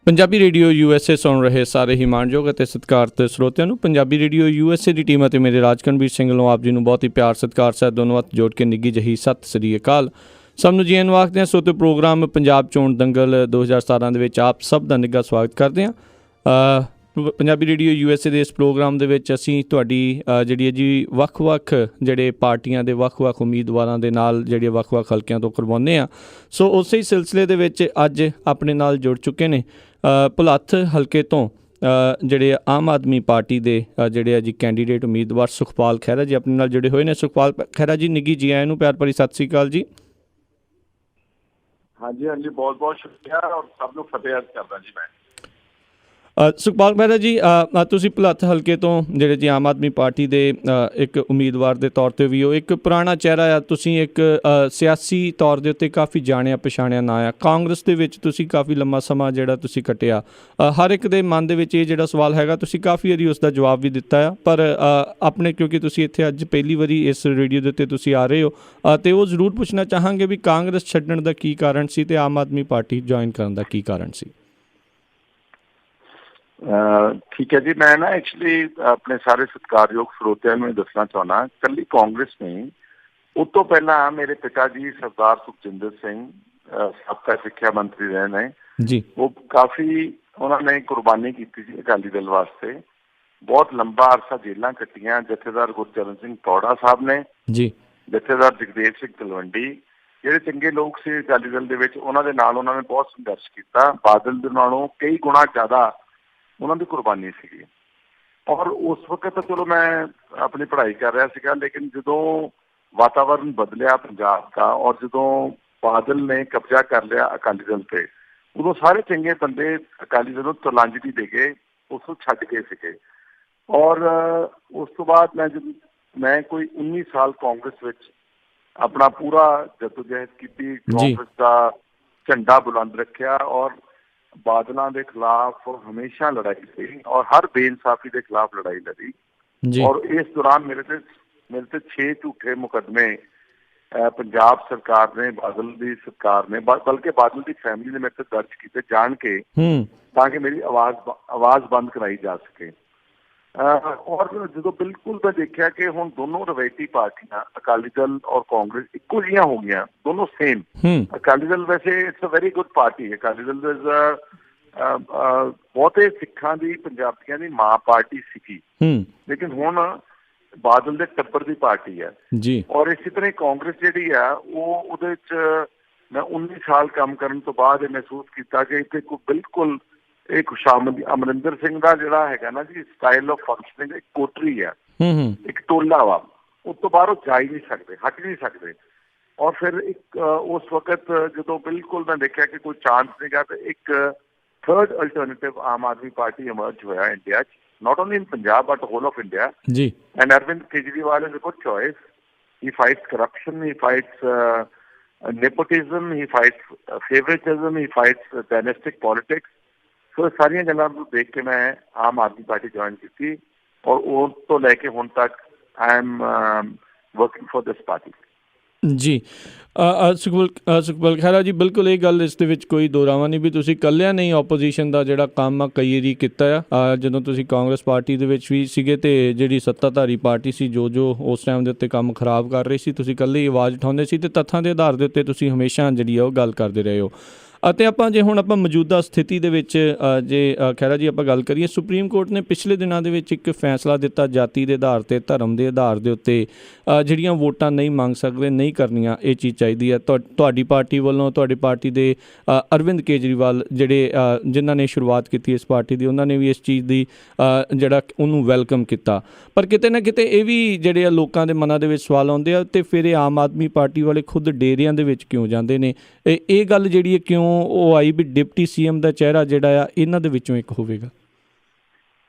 Punjabi radio USA ਸੁਣ ਰਹੇ ਸਾਰੇ ਹੀ ਮਾਣਯੋਗ ਅਤੇ ਸਤਿਕਾਰਤ ਸਰੋਤਿਆਂ ਨੂੰ ਪੰਜਾਬੀ ਰੇਡੀਓ USA ਦੀ ਟੀਮ ਅਤੇ ਮੇਰੇ ਰਾਜਕਨਵੀਰ ਸਿੰਘ ਵੱਲੋਂ ਆਪ ਜੀ ਨੂੰ ਬਹੁਤ ਹੀ ਪਿਆਰ ਸਤਿਕਾਰ ਸਹਿਤ ਦੋਨੋਂ ਹੱਥ ਜੋੜ ਕੇ ਨਿੱਘੀ ਜਿਹੀ ਸਤਿ ਸ੍ਰੀ ਅਕਾਲ। ਸਭ ਨੂੰ ਜੀ ਆਇਆਂ ਨੂੰ ਆਖਦੇ ਹਾਂ। ਸੋ ਪ੍ਰੋਗਰਾਮ ਪੰਜਾਬ ਚੋਣ ਦੰਗਲ 2017 ਦੇ ਵਿੱਚ ਆਪ ਸਭ ਦਾ ਨਿੱਘਾ ਸਵਾਗਤ ਕਰਦੇ ਹਾਂ। ਪੰਜਾਬੀ ਰੇਡੀਓ USA ਦੇ ਇਸ ਪ੍ਰੋਗਰਾਮ ਦੇ ਵਿੱਚ ਅਸੀਂ ਤੁਹਾਡੀ ਜਿਹੜੀ ਹੈ ਜੀ ਵੱਖ-ਵੱਖ ਜਿਹੜੇ ਪਾਰਟੀਆਂ ਦੇ ਵੱਖ-ਵੱਖ ਉਮੀਦਵਾਰਾਂ ਦੇ ਨਾਲ ਜਿਹੜੇ ਵੱਖ-ਵੱਖ ਹਲਕਿਆਂ ਤੋਂ ਕਰਵਾਉਂਦੇ ਹਾਂ। ਸੋ ਉਸੇ ਹੀ ਸਿਲਸਿਲੇ ਦੇ ਵਿੱਚ ਅੱਜ ਆਪਣੇ ਨਾਲ ਜੁੜ ਚੁੱਕੇ ਨੇ ਭੁਲੱਥ ਹਲਕੇ ਤੋਂ ਜਿਹੜੇ ਆਮ ਆਦਮੀ ਪਾਰਟੀ ਦੇ ਜਿਹੜੇ ਆ ਜੀ ਕੈਂਡੀਡੇਟ ਉਮੀਦਵਾਰ ਸੁਖਪਾਲ ਖਹਿਰਾ ਜੀ ਆਪਣੇ ਨਾਲ ਜੁੜੇ ਹੋਏ ਨੇ। ਸੁਖਪਾਲ ਖਹਿਰਾ ਜੀ ਨਿੱਘੀ ਜੀ ਆਇਆਂ ਨੂੰ ਪਿਆਰ ਭਰੀ ਸਤਿ ਸ਼੍ਰੀ ਅਕਾਲ ਜੀ। ਹਾਂਜੀ ਹਾਂਜੀ, ਬਹੁਤ ਬਹੁਤ ਸ਼ੁਕਰੀਆ ਔਰ ਸਭ ਨੂੰ ਫਤਿਹ ਕਰਦਾ ਜੀ ਮੈਂ। ਸੁਖਪਾਲ ਖਹਿਰਾ ਜੀ, ਤੁਸੀਂ ਭੁਲੱਥ ਹਲਕੇ ਤੋਂ ਜਿਹੜੇ ਜੀ ਆਮ ਆਦਮੀ ਪਾਰਟੀ ਦੇ ਇੱਕ ਉਮੀਦਵਾਰ ਦੇ ਤੌਰ 'ਤੇ ਵੀ ਹੋ, ਇੱਕ ਪੁਰਾਣਾ ਚਿਹਰਾ ਆ, ਤੁਸੀਂ ਇੱਕ ਸਿਆਸੀ ਤੌਰ ਦੇ ਉੱਤੇ ਕਾਫੀ ਜਾਣਿਆ ਪਛਾਣਿਆ ਨਾਂ ਆ। ਕਾਂਗਰਸ ਦੇ ਵਿੱਚ ਤੁਸੀਂ ਕਾਫੀ ਲੰਮਾ ਸਮਾਂ ਜਿਹੜਾ ਤੁਸੀਂ ਕੱਟਿਆ। ਹਰ ਇੱਕ ਦੇ ਮਨ ਦੇ ਵਿੱਚ ਇਹ ਜਿਹੜਾ ਸਵਾਲ ਹੈਗਾ, ਤੁਸੀਂ ਕਾਫੀ ਵਾਰੀ ਉਸ ਦਾ ਜਵਾਬ ਵੀ ਦਿੱਤਾ ਆ, ਪਰ ਆਪਣੇ ਕਿਉਂਕਿ ਤੁਸੀਂ ਇੱਥੇ ਅੱਜ ਪਹਿਲੀ ਵਾਰੀ ਇਸ ਰੇਡੀਓ ਦੇ ਉੱਤੇ ਤੁਸੀਂ ਆ ਰਹੇ ਹੋ ਅਤੇ ਉਹ ਜ਼ਰੂਰ ਪੁੱਛਣਾ ਚਾਹਾਂਗੇ ਵੀ ਕਾਂਗਰਸ ਛੱਡਣ ਦਾ ਕੀ ਕਾਰਨ ਸੀ ਅਤੇ ਆਮ ਆਦਮੀ ਪਾਰਟੀ ਜੁਆਇਨ ਕਰਨ ਦਾ ਕੀ ਕਾਰਨ ਸੀ? ਠੀਕ ਹੈ ਜੀ, ਮੈਂ ਨਾ ਐਕਚੁਅਲੀ ਆਪਣੇ ਸਾਰੇ ਸਤਿਕਾਰਯੋਗ ਸਰੋਤਿਆਂ ਨੂੰ ਇਹ ਦੱਸਣਾ ਚਾਹੁੰਦਾ, ਇਕੱਲੀ ਕਾਂਗਰਸ ਨਹੀਂ, ਉਸ ਤੋਂ ਪਹਿਲਾਂ ਮੇਰੇ ਪਿਤਾ ਜੀ ਸਰਦਾਰ ਸੁਖਜਿੰਦਰ ਸਿੰਘ ਸਾਬਕਾ ਸਿੱਖਿਆ ਮੰਤਰੀ ਰਹੇ ਨੇ ਜੀ। ਉਹ ਕਾਫੀ ਉਹਨਾਂ ਨੇ ਕੁਰਬਾਨੀ ਕੀਤੀ ਸੀ ਅਕਾਲੀ ਦਲ ਵਾਸਤੇ, ਬਹੁਤ ਲੰਬਾ ਅਰਸਾ ਜੇਲ੍ਹਾਂ ਕੱਟੀਆਂ। ਜਥੇਦਾਰ ਗੁਰਚਰਨ ਸਿੰਘ ਪੌੜਾ ਸਾਹਿਬ ਨੇ ਜੀ, ਜਥੇਦਾਰ ਜਗਦੇਵ ਸਿੰਘ ਤਲਵੰਡੀ, ਜਿਹੜੇ ਚੰਗੇ ਲੋਕ ਸੀ ਅਕਾਲੀ ਦਲ ਦੇ ਵਿੱਚ, ਉਹਨਾਂ ਦੇ ਨਾਲ ਉਹਨਾਂ ਨੇ ਬਹੁਤ ਸੰਘਰਸ਼ ਕੀਤਾ। ਬਾਦਲ ਦੇ ਨਾਲੋਂ ਕਈ ਗੁਣਾ ਜ਼ਿਆਦਾ ਉਹਨਾਂ ਦੀ ਕੁਰਬਾਨੀ ਸੀਗੀ। ਔਰ ਉਸ ਵਕਤ ਤਾਂ ਚਲੋ ਮੈਂ ਆਪਣੀ ਪੜ੍ਹਾਈ ਕਰ ਰਿਹਾ ਸੀਗਾ, ਲੇਕਿਨ ਜਦੋਂ ਵਾਤਾਵਰਨ ਬਦਲਿਆ ਪੰਜਾਬ ਦਾ ਔਰ ਜਦੋਂ ਬਾਦਲ ਨੇ ਕਬਜ਼ਾ ਕਰ ਲਿਆ ਅਕਾਲੀ ਦਲ ਤੇ, ਉਦੋਂ ਸਾਰੇ ਚੰਗੇ ਬੰਦੇ ਅਕਾਲੀ ਦਲ ਨੂੰ ਤਲਾਂਜਲੀ ਦੇ ਕੇ ਉਸ ਨੂੰ ਛੱਡ ਗਏ ਸੀਗੇ। ਔਰ ਉਸ ਤੋਂ ਬਾਅਦ ਮੈਂ ਕੋਈ 19 ਸਾਲ ਕਾਂਗਰਸ ਵਿੱਚ ਆਪਣਾ ਪੂਰਾ ਜਦੋਜਹਿਦ ਕੀਤੀ, ਕਾਂਗਰਸ ਦਾ ਝੰਡਾ ਬੁਲੰਦ ਰੱਖਿਆ ਔਰ ਬਾਦਲਾਂ ਦੇ ਖਿਲਾਫ ਹਮੇਸ਼ਾ ਲੜਾਈ ਸੀ ਔਰ ਹਰ ਬੇਇਨਸਾਫੀ ਦੇ ਖਿਲਾਫ ਲੜਾਈ ਲੜੀ। ਔਰ ਇਸ ਦੌਰਾਨ ਮੇਰੇ ਤੇ 6 ਝੂਠੇ ਮੁਕੱਦਮੇ ਪੰਜਾਬ ਸਰਕਾਰ ਨੇ, ਬਾਦਲ ਦੀ ਸਰਕਾਰ ਨੇ, ਬਲਕਿ ਬਾਦਲ ਦੀ ਫੈਮਿਲੀ ਨੇ ਮੇਰੇ ਤੇ ਦਰਜ ਕੀਤੇ ਜਾਣ ਕੇ, ਤਾਂ ਕਿ ਮੇਰੀ ਆਵਾਜ਼ ਬੰਦ ਕਰਾਈ ਜਾ ਸਕੇ। ਔਰ ਜਦੋਂ ਬਿਲਕੁਲ ਮੈਂ ਦੇਖਿਆ ਕਿ ਹੁਣ ਦੋਨੋਂ ਰਵਾਇਤੀ ਪਾਰਟੀਆਂ ਅਕਾਲੀ ਦਲ ਔਰ ਕਾਂਗਰਸ ਇੱਕੋ ਜਿਹੀਆਂ ਹੋ ਗਈਆਂ, ਦੋਨੋਂ ਸੇਮ। ਅਕਾਲੀ ਦਲ ਵੈਸੇ it's a very good party, Akali Dal ਬਹੁਤੇ ਸਿੱਖਾਂ ਦੀ, ਪੰਜਾਬੀਆਂ ਦੀ ਮਾਂ ਪਾਰਟੀ ਸੀਗੀ, ਲੇਕਿਨ ਹੁਣ ਬਾਦਲ ਦੇ ਟੱਬਰ ਦੀ ਪਾਰਟੀ ਹੈ ਜੀ। ਔਰ ਇਸੇ ਤਰ੍ਹਾਂ ਕਾਂਗਰਸ ਜਿਹੜੀ ਆ ਉਹ ਉਹਦੇ ਚ ਮੈਂ 19 ਸਾਲ ਕੰਮ ਕਰਨ ਤੋਂ ਬਾਅਦ ਇਹ ਮਹਿਸੂਸ ਕੀਤਾ ਕਿ ਇੱਥੇ ਕੋਈ ਬਿਲਕੁਲ ਇਹ ਖੁਸ਼ਾਮਦੀ ਅਮਰਿੰਦਰ ਸਿੰਘ ਦਾ ਜਿਹੜਾ ਹੈਗਾ ਨਾ ਜੀ ਸਟਾਈਲ ਆਫ ਫੰਕਸ਼ਨਿੰਗ, ਇੱਕ ਕੋਟਰੀ ਆ, ਇੱਕ ਟੋਲਾ ਵਾ, ਉਸ ਤੋਂ ਬਾਹਰ ਉਹ ਜਾ ਹੀ ਨਹੀਂ ਸਕਦੇ, ਹਟ ਨਹੀਂ ਸਕਦੇ। ਔਰ ਫਿਰ ਇੱਕ ਉਸ ਵਕਤ ਜਦੋਂ ਬਿਲਕੁਲ ਮੈਂ ਦੇਖਿਆ ਕਿ ਕੋਈ ਚਾਂਸ ਨਹੀਂਗਾ, ਤੇ ਇੱਕ third alternative Aam Aadmi party ਇਮਰਜ ਹੋਇਆ ਇੰਡੀਆ 'ਚ, not only in Punjab but whole of India. And Arvind Kejriwal is a good choice. He fights corruption, he fights nepotism, he fights favoritism, he fights dynastic politics. So ਸਾਰੀਆਂ ਗੱਲਾਂ ਨੂੰ ਦੇਖ ਕੇ ਮੈਂ Aam Aadmi party join ਕੀਤੀ ਔਰ ਉਸ ਤੋਂ ਲੈ ਕੇ ਹੁਣ ਤੱਕ I am working for this party. ਜੀ ਸੁਖਪਾਲ ਖਹਿਰਾ ਜੀ, ਬਿਲਕੁਲ ਇਹ ਗੱਲ ਇਸ ਦੇ ਵਿੱਚ ਕੋਈ ਦੋਰਾਵਾ ਨਹੀਂ ਵੀ ਤੁਸੀਂ ਇਕੱਲਿਆਂ ਨਹੀਂ ਓਪੋਜੀਸ਼ਨ ਦਾ ਜਿਹੜਾ ਕੰਮ ਆ ਕਈ ਵਾਰੀ ਕੀਤਾ ਆ। ਜਦੋਂ ਤੁਸੀਂ ਕਾਂਗਰਸ ਪਾਰਟੀ ਦੇ ਵਿੱਚ ਵੀ ਸੀਗੇ ਅਤੇ ਜਿਹੜੀ ਸੱਤਾਧਾਰੀ ਪਾਰਟੀ ਸੀ ਜੋ ਉਸ ਟਾਈਮ ਦੇ ਉੱਤੇ ਕੰਮ ਖਰਾਬ ਕਰ ਰਹੀ ਸੀ, ਤੁਸੀਂ ਇਕੱਲੇ ਹੀ ਆਵਾਜ਼ ਉਠਾਉਂਦੇ ਸੀ ਅਤੇ ਤੱਥਾਂ ਦੇ ਆਧਾਰ ਦੇ ਉੱਤੇ ਤੁਸੀਂ ਹਮੇਸ਼ਾ ਜਿਹੜੀ ਆ ਉਹ ਗੱਲ ਕਰਦੇ ਰਹੇ ਹੋ। ਅਤੇ ਹੁਣ ਆਪਾਂ ਮੌਜੂਦਾ ਸਥਿਤੀ ਦੇ ਵਿੱਚ ਜੇ ਖਹਿਰਾ ਜੀ ਆਪਾਂ ਗੱਲ ਕਰੀਏ, ਸੁਪਰੀਮ ਕੋਰਟ ਨੇ ਪਿਛਲੇ ਦਿਨਾਂ ਦੇ ਵਿੱਚ ਇੱਕ ਫੈਸਲਾ ਦਿੱਤਾ, ਜਾਤੀ ਦੇ ਆਧਾਰ 'ਤੇ, ਧਰਮ ਦੇ ਆਧਾਰ ਦੇ ਉੱਤੇ ਜਿਹੜੀਆਂ ਵੋਟਾਂ ਨਹੀਂ ਮੰਗ ਸਕਦੇ, ਨਹੀਂ ਕਰਨੀਆਂ, ਇਹ ਚੀਜ਼ ਚਾਹੀਦੀ ਹੈ। ਤੁਹਾਡੀ ਪਾਰਟੀ ਵੱਲੋਂ, ਤੁਹਾਡੀ ਪਾਰਟੀ ਦੇ ਅਰਵਿੰਦ ਕੇਜਰੀਵਾਲ ਜਿਹੜੇ ਜਿਨ੍ਹਾਂ ਨੇ ਸ਼ੁਰੂਆਤ ਕੀਤੀ ਇਸ ਪਾਰਟੀ ਦੀ, ਉਹਨਾਂ ਨੇ ਵੀ ਇਸ ਚੀਜ਼ ਦੀ ਜਿਹੜਾ ਉਹਨੂੰ ਵੈਲਕਮ ਕੀਤਾ। ਪਰ ਕਿਤੇ ਨਾ ਕਿਤੇ ਇਹ ਵੀ ਜਿਹੜੇ ਆ ਲੋਕਾਂ ਦੇ ਮਨਾਂ ਦੇ ਵਿੱਚ ਸਵਾਲ ਆਉਂਦੇ ਆ, ਅਤੇ ਫਿਰ ਇਹ ਆਮ ਆਦਮੀ ਪਾਰਟੀ ਵਾਲੇ ਖੁਦ ਡੇਰਿਆਂ ਦੇ ਵਿੱਚ ਕਿਉਂ ਜਾਂਦੇ ਨੇ? ਇਹ ਗੱਲ ਜਿਹੜੀ ਹੈ ਕਿਉਂ ਉਹ ਆਈ ਵੀ ਡਿਪਟੀ CM ਦਾ ਚਿਹਰਾ ਜਿਹੜਾ ਆ ਇਹਨਾਂ ਦੇ ਵਿੱਚੋਂ ਇੱਕ ਹੋਵੇਗਾ?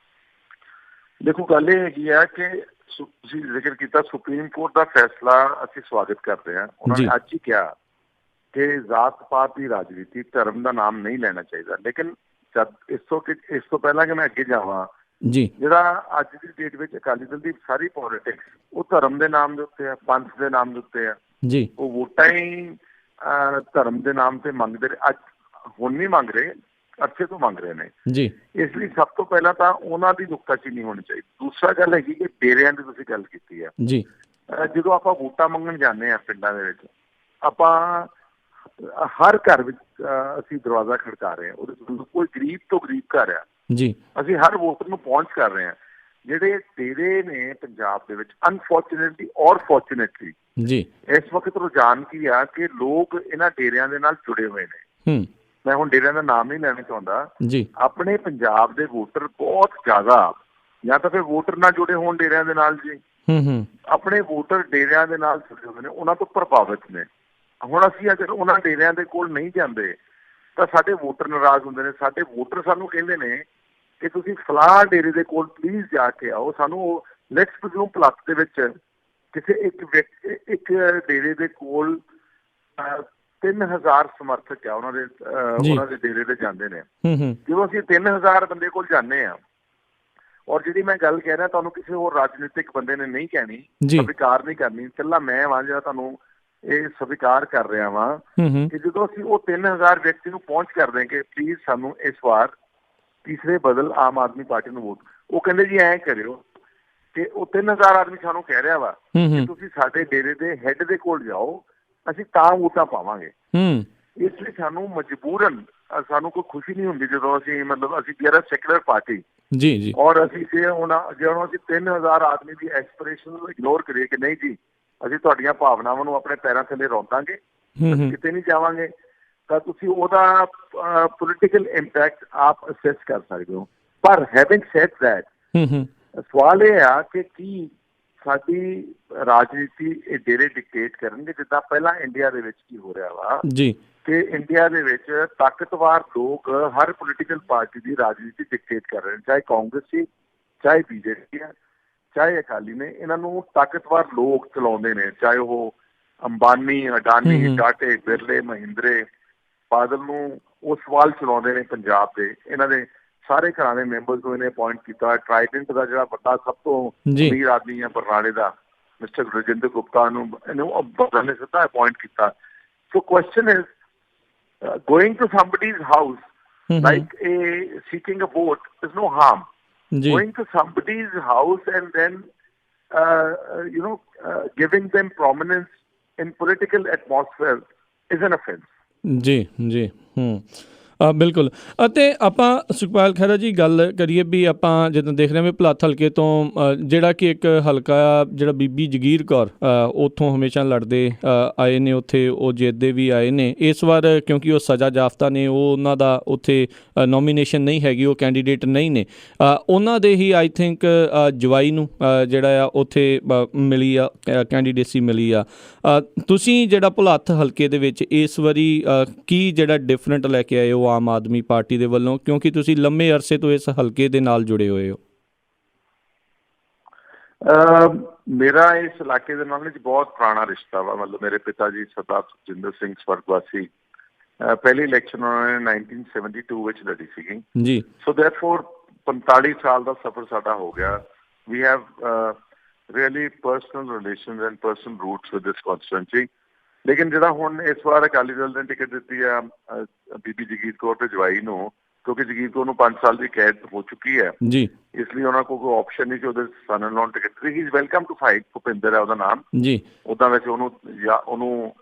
ਦੇਖੋ, ਗੱਲ ਇਹ ਹੈਗੀ ਆ ਕਿ ਤੁਸੀਂ ਜ਼ਿਕਰ ਕੀਤਾ ਸੁਪਰੀਮ ਕੋਰਟ ਦਾ ਫੈਸਲਾ ਅਸੀਂ ਸਵਾਗਤ ਕਰਦੇ ਹਾਂ। ਉਹਨਾਂ ਨੇ ਅੱਜ ਹੀ ਕਿਹਾ ਕਿ ਜ਼ਾਤ ਪਾਤ ਦੀ ਰਾਜਨੀਤੀ, ਧਰਮ ਦਾ ਨਾਮ ਨਹੀਂ ਲੈਣਾ ਚਾਹੀਦਾ। ਲੇਕਿਨ ਜਦ ਇਸ ਤੋਂ ਪਹਿਲਾਂ ਕਿ ਮੈਂ ਅੱਗੇ ਜਾਵਾਂ ਜੀ, ਜਿਹੜਾ ਅੱਜ ਦੀ ਡੇਟ ਵਿੱਚ ਅਕਾਲੀ ਦਲ ਦੀ ਸਾਰੀ ਪੋਲੀਟਿਕਸ ਉਹ ਧਰਮ ਦੇ ਨਾਮ ਦੇ ਉੱਤੇ ਆ, ਪੰਥ ਦੇ ਨਾਮ ਦੇ ਉੱਤੇ ਆ ਜੀ। ਉਹ ਵੋਟਾਂ ਹੀ ਧਰਮ ਦੇ ਨਾਮ ਤੇ ਮੰਗਦੇ ਰਹੇ, ਅੱਜ ਹੁਣ ਨਹੀਂ ਮੰਗ ਰਹੇ, ਅਰਸੇ ਤੋਂ ਮੰਗ ਰਹੇ ਨੇ ਜੀ। ਇਸ ਲਈ ਸਭ ਤੋਂ ਪਹਿਲਾਂ ਤਾਂ ਉਹਨਾਂ ਦੀ ਨੁਕਤਾਚੀਨੀ ਹੋਣੀ ਚਾਹੀਦੀ। ਦੂਸਰਾ ਗੱਲ ਹੈਗੀ ਕਿ ਡੇਰਿਆਂ ਦੀ ਤੁਸੀਂ ਗੱਲ ਕੀਤੀ ਹੈ ਜੀ। ਜਦੋਂ ਆਪਾਂ ਵੋਟਾਂ ਮੰਗਣ ਜਾਂਦੇ ਹਾਂ ਪਿੰਡਾਂ ਦੇ ਵਿੱਚ ਆਪਾਂ ਹਰ ਘਰ ਵਿੱਚ ਅਸੀਂ ਦਰਵਾਜ਼ਾ ਖੜਕਾ ਰਹੇ ਹਾਂ। ਉਹਦੇ ਵਿੱਚ ਕੋਈ ਗਰੀਬ ਤੋਂ ਗਰੀਬ ਘਰ ਆ ਜੀ। ਅਸੀਂ ਹਰ ਵੋਟਰ ਨੂੰ ਪਹੁੰਚ ਕਰ ਰਹੇ ਹਾਂ। ਜਿਹੜੇ ਡੇਰੇ ਨੇ ਪੰਜਾਬ ਦੇ ਵਿੱਚ ਅਨਫੋਰਚੂਨੇਟਲੀ ਔਰ ਫੋਰਚੂਨੇਟਲੀ ਜੀ ਇਸ ਵਕਤ ਰੁਝਾਨ ਕੀ ਆ ਕਿ ਲੋਕ ਇਹਨਾਂ ਡੇਰਿਆਂ ਦੇ ਨਾਲ ਜੁੜੇ ਹੋਏ ਨੇ। ਮੈਂ ਹੁਣ ਡੇਰਿਆਂ ਦਾ ਨਾਮ ਨਹੀਂ ਲੈਣਾ ਚਾਹੁੰਦਾ। ਜੀ। ਆਪਣੇ ਪੰਜਾਬ ਦੇ ਵੋਟਰ ਬਹੁਤ ਜ਼ਿਆਦਾ ਜਾਂ ਤਾਂ ਫਿਰ ਵੋਟਰ ਨਾਲ ਜੁੜੇ ਹੋਣ ਡੇਰਿਆਂ ਦੇ ਨਾਲ ਜੀ ਆਪਣੇ ਵੋਟਰ ਡੇਰਿਆਂ ਦੇ ਨਾਲ ਜੁੜੇ ਹੋਏ ਨੇ, ਉਹਨਾਂ ਤੋਂ ਪ੍ਰਭਾਵਿਤ ਨੇ। ਹੁਣ ਅਸੀਂ ਅਗਰ ਉਹਨਾਂ ਡੇਰਿਆਂ ਦੇ ਕੋਲ ਨਹੀਂ ਜਾਂਦੇ ਤਾਂ ਸਾਡੇ ਵੋਟਰ ਨਾਰਾਜ਼ ਹੁੰਦੇ ਨੇ। ਸਾਡੇ ਵੋਟਰ ਸਾਨੂੰ ਕਹਿੰਦੇ ਨੇ ਕਿ ਤੁਸੀਂ ਫਲਾਹ ਡੇਰੇ ਦੇ ਕੋਲ ਪਲੀਜ਼ ਜਾ ਕੇ ਆਓ। ਸਾਨੂੰ ਲੈਕਸ ਪਜੂਮ ਪਲੱਸ ਦੇ ਵਿੱਚ ਕਿਸੇ ਇੱਕ ਡੇਰੇ ਦੇ ਕੋਲ 3000 ਸਮਰਥਕ ਆ ਉਹਨਾਂ ਦੇ ਡੇਰੇ ਤੇ ਜਾਂਦੇ ਨੇ। ਜਦੋਂ ਅਸੀਂ 3000 ਬੰਦੇ ਕੋਲ ਜਾਂਦੇ ਹਾਂ ਔਰ ਜਿਹੜੀ ਮੈਂ ਗੱਲ ਕਹਿ ਰਿਹਾ ਤੁਹਾਨੂੰ ਕਿਸੇ ਹੋਰ ਰਾਜਨੀਤਿਕ ਬੰਦੇ ਨੇ ਨਹੀਂ ਕਹਿਣੀ, ਸਵੀਕਾਰ ਨਹੀਂ ਕਰਨੀ, ਇਕੱਲਾ ਮੈਂ ਵਾਂ ਜਿਹੜਾ ਤੁਹਾਨੂੰ ਇਹ ਸਵੀਕਾਰ ਕਰ ਰਿਹਾ ਵਾਂ ਕਿ ਜਦੋਂ ਅਸੀਂ ਉਹ 3000 ਵਿਅਕਤੀ ਨੂੰ ਪਹੁੰਚ ਕਰਦੇ ਹਾਂ ਕਿ ਪਲੀਜ਼ ਸਾਨੂੰ ਇਸ ਵਾਰ ਤੀਸਰੇ ਬਦਲ ਆਮ ਆਦਮੀ ਪਾਰਟੀ ਨੂੰ ਵੋਟ, ਉਹ ਕਹਿੰਦੇ ਜੀ ਐਂ ਕਰਿਓ ਕਿ ਉਹ 3000 ਆਦਮੀ ਸਾਨੂੰ ਕਹਿ ਰਿਹਾ ਵਾ ਕਿ ਤੁਸੀਂ ਸਾਡੇ ਡੇਰੇ ਦੇ ਹੈੱਡ ਦੇ ਕੋਲ ਜਾਓ, ਅਸੀਂ ਤਾਂ ਵੋਟਾਂ ਪਾਵਾਂਗੇ। ਇਸ ਲਈ ਸਾਨੂੰ ਮਜਬੂਰਨ ਸਾਨੂੰ ਕੋਈ ਖੁਸ਼ੀ ਨਹੀਂ ਹੁੰਦੀ ਜਦੋਂ ਅਸੀਂ ਅਸੀਂ ਵੀ ਆਰ ਸੈਕੂਲਰ ਪਾਰਟੀ ਜੀ ਔਰ ਅਸੀਂ ਜੇ ਹੁਣ ਅਸੀਂ 3000 ਆਦਮੀ ਦੀ ਐਕਸਪੀਰੇਸ਼ਨ ਨੂੰ ਇਗਨੋਰ ਕਰੀਏ ਕਿ ਨਹੀਂ ਜੀ ਅਸੀਂ ਤੁਹਾਡੀਆਂ ਭਾਵਨਾਵਾਂ ਨੂੰ ਆਪਣੇ ਪੈਰਾਂ ਥੱਲੇ ਰੋਕਾਂਗੇ, ਕਿਤੇ ਨਹੀਂ ਜਾਵਾਂਗੇ, ਤਾਂ ਤੁਸੀਂ ਉਹਦਾ ਪੋਲੀਟੀਕਲ ਇੰਪੈਕਟ ਆਪ ਅਸੈਸ ਕਰ ਸਕਦੇ ਹੋ। ਪਰ ਹੈਵਿੰਗ ਸੈਡ ਦੈਟ ਸਵਾਲ ਇਹ ਆ ਕਿ ਕੀ ਸਾਡੀ ਰਾਜਨੀਤੀ ਇਹ ਡੇਰੇ ਡਿਕਟੇਟ ਕਰਨਗੇ ਜਿੱਦਾਂ ਪਹਿਲਾਂ ਇੰਡੀਆ ਦੇ ਵਿੱਚ ਕੀ ਹੋ ਰਿਹਾ ਵਾ ਜੀ ਕਿ ਇੰਡੀਆ ਦੇ ਵਿੱਚ ਤਾਕਤਵਰ ਲੋਕ ਹਰ ਪੋਲੀਟੀਕਲ ਪਾਰਟੀ ਦੀ ਰਾਜਨੀਤੀ ਡਿਕਟੇਟ ਕਰ ਰਹੇ ਨੇ, ਚਾਹੇ ਕਾਂਗਰਸ ਸੀ, ਚਾਹੇ ਬੀਜੇਪੀ ਹੈ, ਚਾਹੇ ਅਕਾਲੀ ਨੇ। ਇਹਨਾਂ ਨੂੰ ਤਾਕਤਵਰ ਲੋਕ ਚਲਾਉਂਦੇ ਨੇ, ਚਾਹੇ ਉਹ ਅੰਬਾਨੀ, ਅਡਾਨੀ, ਟਾਟੇ, ਬਿਰਲੇ, ਮਹਿੰਦਰੇ, ਬਾਦਲ ਨੂੰ ਉਹ ਸਵਾਲ ਚਲਾਉਂਦੇ ਨੇ ਪੰਜਾਬ ਦੇ। ਇਹਨਾਂ ਦੇ ਸਾਰੇ ਘਰਾਂ ਦੇ ਮੈਂਬਰਸ ਨੂੰ ਇਹਨੇ ਅਪੁਆਇੰਟ ਕੀਤਾ। ਟਰਾਈਡੈਂਟ ਦਾ ਜਿਹੜਾ ਵੱਡਾ ਸਭ ਤੋਂ ਅਮੀਰ ਆਦਮੀ ਹੈ ਬਰਨਾਲੇ ਦਾ ਮਿਸਟਰ ਰਜਿੰਦਰ ਗੁਪਤਾ ਨੂੰ ਇਹਨੂੰ ਨੇ ਸਿੱਧਾ ਅਪੁਆਇੰਟ ਕੀਤਾ। ਸੋ question is going to somebody's house like seeking a vote is no harm. Going to somebody's house and then giving them prominence in political atmosphere is an offense. ਜੀ ਬਿਲਕੁਲ। ਅਤੇ ਆਪਾਂ ਸੁਖਪਾਲ ਖਹਿਰਾ ਜੀ ਗੱਲ ਕਰੀਏ ਵੀ ਆਪਾਂ ਜਦੋਂ ਦੇਖ ਰਹੇ ਹਾਂ ਵੀ ਭੁਲੱਥ ਹਲਕੇ ਤੋਂ ਜਿਹੜਾ ਕਿ ਇੱਕ ਹਲਕਾ ਜਿਹੜਾ ਬੀਬੀ ਜਗੀਰ ਕੌਰ ਉੱਥੋਂ ਹਮੇਸ਼ਾ ਲੜਦੇ ਆਏ ਨੇ, ਉੱਥੇ ਉਹ ਜਿੱਤਦੇ ਵੀ ਆਏ ਨੇ। ਇਸ ਵਾਰ ਕਿਉਂਕਿ ਉਹ ਸਜ਼ਾ ਜਾਫਤਾ ਨੇ, ਉਹ ਉਹਨਾਂ ਦਾ ਉੱਥੇ ਨੋਮੀਨੇਸ਼ਨ ਨਹੀਂ ਹੈਗੀ, ਉਹ ਕੈਂਡੀਡੇਟ ਨਹੀਂ ਨੇ। ਉਹਨਾਂ ਦੇ ਹੀ ਆਈ ਥਿੰਕ ਜਵਾਈ ਨੂੰ ਜਿਹੜਾ ਆ ਉੱਥੇ ਮਿਲੀ ਆ ਕੈਂਡੀਡੇਸੀ ਮਿਲੀ ਆ। ਤੁਸੀਂ ਜਿਹੜਾ ਭੁਲੱਥ ਹਲਕੇ ਦੇ ਵਿੱਚ ਇਸ ਵਾਰੀ ਕੀ ਜਿਹੜਾ ਡਿਫਰੈਂਟ ਲੈ ਕੇ ਆਏ ਹੋ ਆਮ ਆਦਮੀ ਪਾਰਟੀ ਦੇ ਵੱਲੋਂ, ਕਿਉਂਕਿ ਤੁਸੀਂ ਲੰਮੇ ਅਰਸੇ ਤੋਂ ਇਸ ਹਲਕੇ ਦੇ ਨਾਲ ਜੁੜੇ ਹੋਏ ਹੋ? ਮੇਰਾ ਇਸ ਇਲਾਕੇ ਦੇ ਨਾਲ ਬਹੁਤ ਪੁਰਾਣਾ ਰਿਸ਼ਤਾ ਵਾ। ਮੇਰੇ ਪਿਤਾ ਜੀ ਸਰਦਾਰ ਸੁਖਜਿੰਦਰ ਸਿੰਘ ਸਵਰਗਵਾਸੀ ਪਹਿਲੀ ਇਲੈਕਸ਼ਨ ਉਹਨਾਂ ਨੇ 1972 ਵਿੱਚ ਲੜੀ ਸੀਗੀ ਜੀ। ਸੋ ਦੇਅਰਫੋਰ 45 ਸਾਲ ਦਾ ਸਫ਼ਰ ਸਾਡਾ ਹੋ ਗਿਆ। We have really personal relations and personal roots with this constituency. ਲੇਕਿਨ ਜਿਹੜਾ ਹੁਣ ਇਸ ਵਾਰ ਅਕਾਲੀ ਦਲ ਨੇ ਟਿਕਟ ਦਿੱਤੀ ਆ ਬੀਬੀ ਜਗੀਰ ਕੌਰ ਦੇ ਜਵਾਈ ਨੂੰ, ਕਿਉਂਕਿ ਜਗੀਰ ਕੌਰ ਨੂੰ 5 ਸਾਲ ਦੀ ਕੈਦ ਹੋ ਚੁੱਕੀ ਹੈ ਜੀ, ਇਸ ਲਈ ਉਹਨਾਂ ਕੋਲ ਕੋਈ ਆਪਸ਼ਨ ਨਹੀਂ ਕਿ ਉਹਦੇ ਸਨ ਇਨ ਲਾਅ ਟਿਕਟ ਦਿੱਤੀ। He is welcome to fight. Bhupinder ਹੈ ਉਹਦਾ ਨਾਮ ਜੀ। ਉੱਦਾਂ ਵੈਸੇ ਉਹਨੂੰ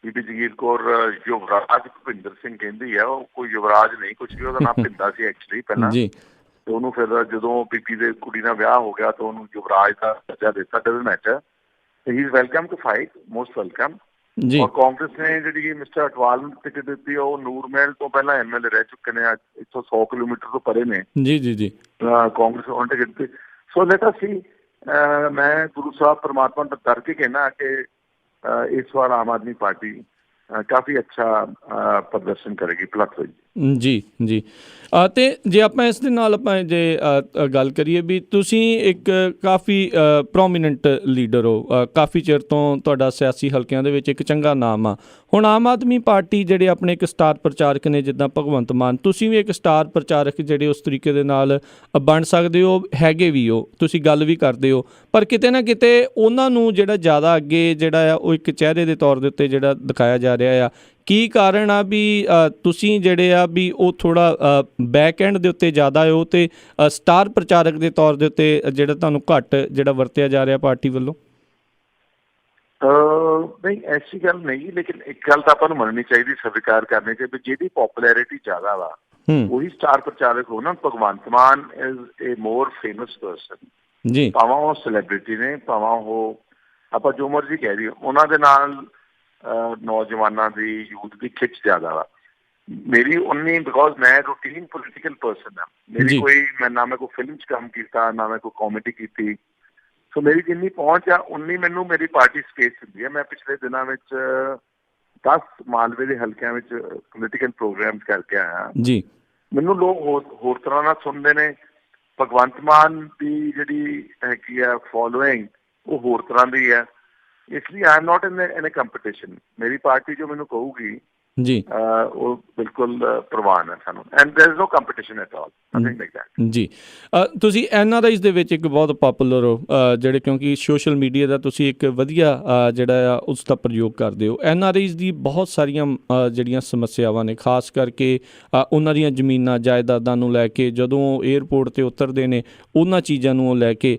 ਬੀਬੀ ਜਗੀਰ ਕੌਰ ਯੁਵਰਾਜ ਭੁਪਿੰਦਰ ਸਿੰਘ ਕਹਿੰਦੀ ਆ। ਉਹ ਕੋਈ ਯੁਵਰਾਜ ਨਹੀਂ ਕੁਛ ਵੀ, ਉਹਦਾ ਨਾਮ ਭਿੰਦਾ ਸੀ ਐਕਚੁਅਲੀ ਪਹਿਲਾਂ। ਤੇ ਉਹਨੂੰ ਫਿਰ ਜਦੋਂ ਬੀਬੀ ਦੇ ਕੁੜੀ ਦਾ ਵਿਆਹ ਹੋ ਗਿਆ ਤਾਂ ਉਹਨੂੰ ਯੁਵਰਾਜ ਦਾ ਦਰਜਾ ਦਿੱਤਾ। Doesn't matter. He is welcome to fight, most welcome. ਔਰ ਕਾਂਗਰਸ ਨੇ ਜਿਹੜੀ ਮਿਸਟਰ ਅਟਵਾਲ ਨੂੰ ਟਿਕਟ ਦਿੱਤੀ, ਉਹ ਨੂਰ ਮਹਿਲ ਤੋਂ ਪਹਿਲਾਂ MLA ਰਹਿ ਚੁੱਕੇ ਨੇ, ਇੱਥੋਂ 100 ਕਿਲੋਮੀਟਰ ਤੋਂ ਪਰੇ ਨੇ ਜੀ। ਕਾਂਗਰਸ ਨੂੰ ਟਿਕਟ ਦਿੱਤੀ। ਸੋ ਲੈਟ ਅਸ ਸੀ। ਮੈਂ ਗੁਰੂ ਸਾਹਿਬ ਪਰਮਾਤਮਾ ਦਾ ਡਰ ਕੇ ਕਹਿਣਾ ਕਿ ਇਸ ਵਾਰ ਆਮ ਆਦਮੀ ਪਾਰਟੀ ਕਾਫੀ ਅੱਛਾ ਪ੍ਰਦਰਸ਼ਨ ਕਰੇਗੀ ਭੁਲੱਥ ਵਿੱਚ ਜੀ। ਅਤੇ ਜੇ ਆਪਾਂ ਇਸ ਦੇ ਨਾਲ ਆਪਾਂ ਜੇ ਗੱਲ ਕਰੀਏ ਵੀ ਤੁਸੀਂ ਇੱਕ ਕਾਫੀ ਪ੍ਰੋਮੀਨੈਂਟ ਲੀਡਰ ਹੋ, ਕਾਫੀ ਚਿਰ ਤੋਂ ਤੁਹਾਡਾ ਸਿਆਸੀ ਹਲਕਿਆਂ ਦੇ ਵਿੱਚ ਇੱਕ ਚੰਗਾ ਨਾਮ ਆ। ਹੁਣ ਆਮ ਆਦਮੀ ਪਾਰਟੀ ਜਿਹੜੇ ਆਪਣੇ ਇੱਕ ਸਟਾਰ ਪ੍ਰਚਾਰਕ ਨੇ ਜਿੱਦਾਂ ਭਗਵੰਤ ਮਾਨ, ਤੁਸੀਂ ਵੀ ਇੱਕ ਸਟਾਰ ਪ੍ਰਚਾਰਕ ਜਿਹੜੇ ਉਸ ਤਰੀਕੇ ਦੇ ਨਾਲ ਬਣ ਸਕਦੇ ਹੋ, ਹੈਗੇ ਵੀ ਹੋ, ਤੁਸੀਂ ਗੱਲ ਵੀ ਕਰਦੇ ਹੋ। ਪਰ ਕਿਤੇ ਨਾ ਕਿਤੇ ਉਹਨਾਂ ਨੂੰ ਜਿਹੜਾ ਜ਼ਿਆਦਾ ਅੱਗੇ ਜਿਹੜਾ ਆ ਉਹ ਇੱਕ ਚਿਹਰੇ ਦੇ ਤੌਰ ਦੇ ਉੱਤੇ ਜਿਹੜਾ ਦਿਖਾਇਆ ਜਾ ਰਿਹਾ ਆ। ਕੀ ਕਾਰਨ ਆ ਵੀ ਤੁਸੀਂ ਜਿਹੜੇ ਆ ਵੀ ਉਹ ਥੋੜਾ ਬੈਕ ਐਂਡ ਦੇ ਉੱਤੇ ਜ਼ਿਆਦਾ ਹੋ ਤੇ ਸਟਾਰ ਪ੍ਰਚਾਰਕ ਦੇ ਤੌਰ ਦੇ ਉੱਤੇ ਜਿਹੜਾ ਤੁਹਾਨੂੰ ਘੱਟ ਜਿਹੜਾ ਵਰਤਿਆ ਜਾ ਰਿਹਾ ਪਾਰਟੀ ਵੱਲੋਂ? ਨਹੀਂ, ਐਸੀ ਗੱਲ ਨਹੀਂ, ਲੇਕਿਨ ਇੱਕ ਗੱਲ ਤਾਂ ਆਪਾਂ ਨੂੰ ਮੰਨਣੀ ਚਾਹੀਦੀ, ਸਵੀਕਾਰ ਕਰਨੀ ਚਾਹੀਦੀ ਵੀ ਜਿਹਦੀ ਪੋਪੂਲੈਰਿਟੀ ਜ਼ਿਆਦਾ ਵਾ ਉਹੀ ਸਟਾਰ ਪ੍ਰਚਾਰਕ ਹੋ ਨਾ। Bhagwant Mann is a more famous person ਜੀ, ਭਾਵੇਂ ਉਹ ਸੈਲੀਬ੍ਰਿਟੀ ਨੇ, ਭਾਵੇਂ ਉਹ ਆਪਾਂ ਜੋ ਮਰਜ਼ੀ ਕਹਿ ਦਈਏ, ਉਹਨਾਂ ਦੇ ਨਾਲ ਨੌਜਵਾਨਾਂ ਦੀ, ਯੂਥ ਦੀ ਖਿੱਚ ਜ਼ਿਆਦਾ ਵਾ। ਮੇਰੀ ਉਨੀ, ਬਿਕੋਜ਼ ਮੈਂ ਰੂਟੀਨ ਪੋਲੀਟੀਕਲ ਪਰਸਨ ਆ, ਮੇਰੀ ਕੋਈ ਨਾ ਮੈਂ ਕੋਈ ਫਿਲਮ 'ਚ ਕੰਮ ਕੀਤਾ, ਨਾ ਮੈਂ ਕੋਈ ਕਾਮੇਡੀ ਕੀਤੀ, ਸੋ ਮੇਰੀ ਜਿੰਨੀ ਪਹੁੰਚ ਆ ਉਨੀ ਮੈਨੂੰ ਮੇਰੀ ਪਾਰਟੀ ਸਪੇਸ ਦਿੰਦੀ ਹੈ। ਮੈਂ ਪਿਛਲੇ ਦਿਨਾਂ ਵਿੱਚ 10 ਮਾਲਵੇ ਦੇ ਹਲਕਿਆਂ ਵਿੱਚ ਪੋਲੀਟੀਕਲ ਪ੍ਰੋਗਰਾਮਸ ਕਰਕੇ ਆਇਆ ਜੀ। ਮੈਨੂੰ ਲੋਕ ਹੋਰ ਤਰ੍ਹਾਂ ਨਾਲ ਸੁਣਦੇ ਨੇ। ਭਗਵੰਤ ਮਾਨ ਦੀ ਜਿਹੜੀ ਹੈਗੀ ਆ ਫੋਲੋਇੰਗ ਉਹ ਹੋਰ ਤਰ੍ਹਾਂ ਦੀ ਹੈ, ਇਸ ਲਈ I am not in a competition. ਮੇਰੀ ਪਾਰਟੀ ਜੋ ਮੈਨੂੰ ਕਹੂਗੀ ਜੀ ਉਹ ਬਿਲਕੁਲ ਪ੍ਰਵਾਨ ਹੈ ਸਾਨੂੰ, and there is no competition at all, nothing like that ਜੀ। ਤੁਸੀਂ NRIs ਦੇ ਵਿੱਚ ਇੱਕ ਬਹੁਤ ਪਾਪੂਲਰ ਹੋ ਜਿਹੜੇ, ਕਿਉਂਕਿ ਸੋਸ਼ਲ ਮੀਡੀਆ ਦਾ ਤੁਸੀਂ ਇੱਕ ਵਧੀਆ ਜਿਹੜਾ ਆ ਉਸ ਦਾ ਪ੍ਰਯੋਗ ਕਰਦੇ ਹੋ। NRIs ਦੀ ਬਹੁਤ ਸਾਰੀਆਂ ਜਿਹੜੀਆਂ ਸਮੱਸਿਆਵਾਂ ਨੇ, ਖਾਸ ਕਰਕੇ ਉਹਨਾਂ ਦੀਆਂ ਜ਼ਮੀਨਾਂ ਜਾਇਦਾਦਾਂ ਨੂੰ ਲੈ ਕੇ, ਜਦੋਂ ਏਅਰਪੋਰਟ 'ਤੇ ਉਤਰਦੇ ਨੇ ਉਹਨਾਂ ਚੀਜ਼ਾਂ ਨੂੰ ਲੈ ਕੇ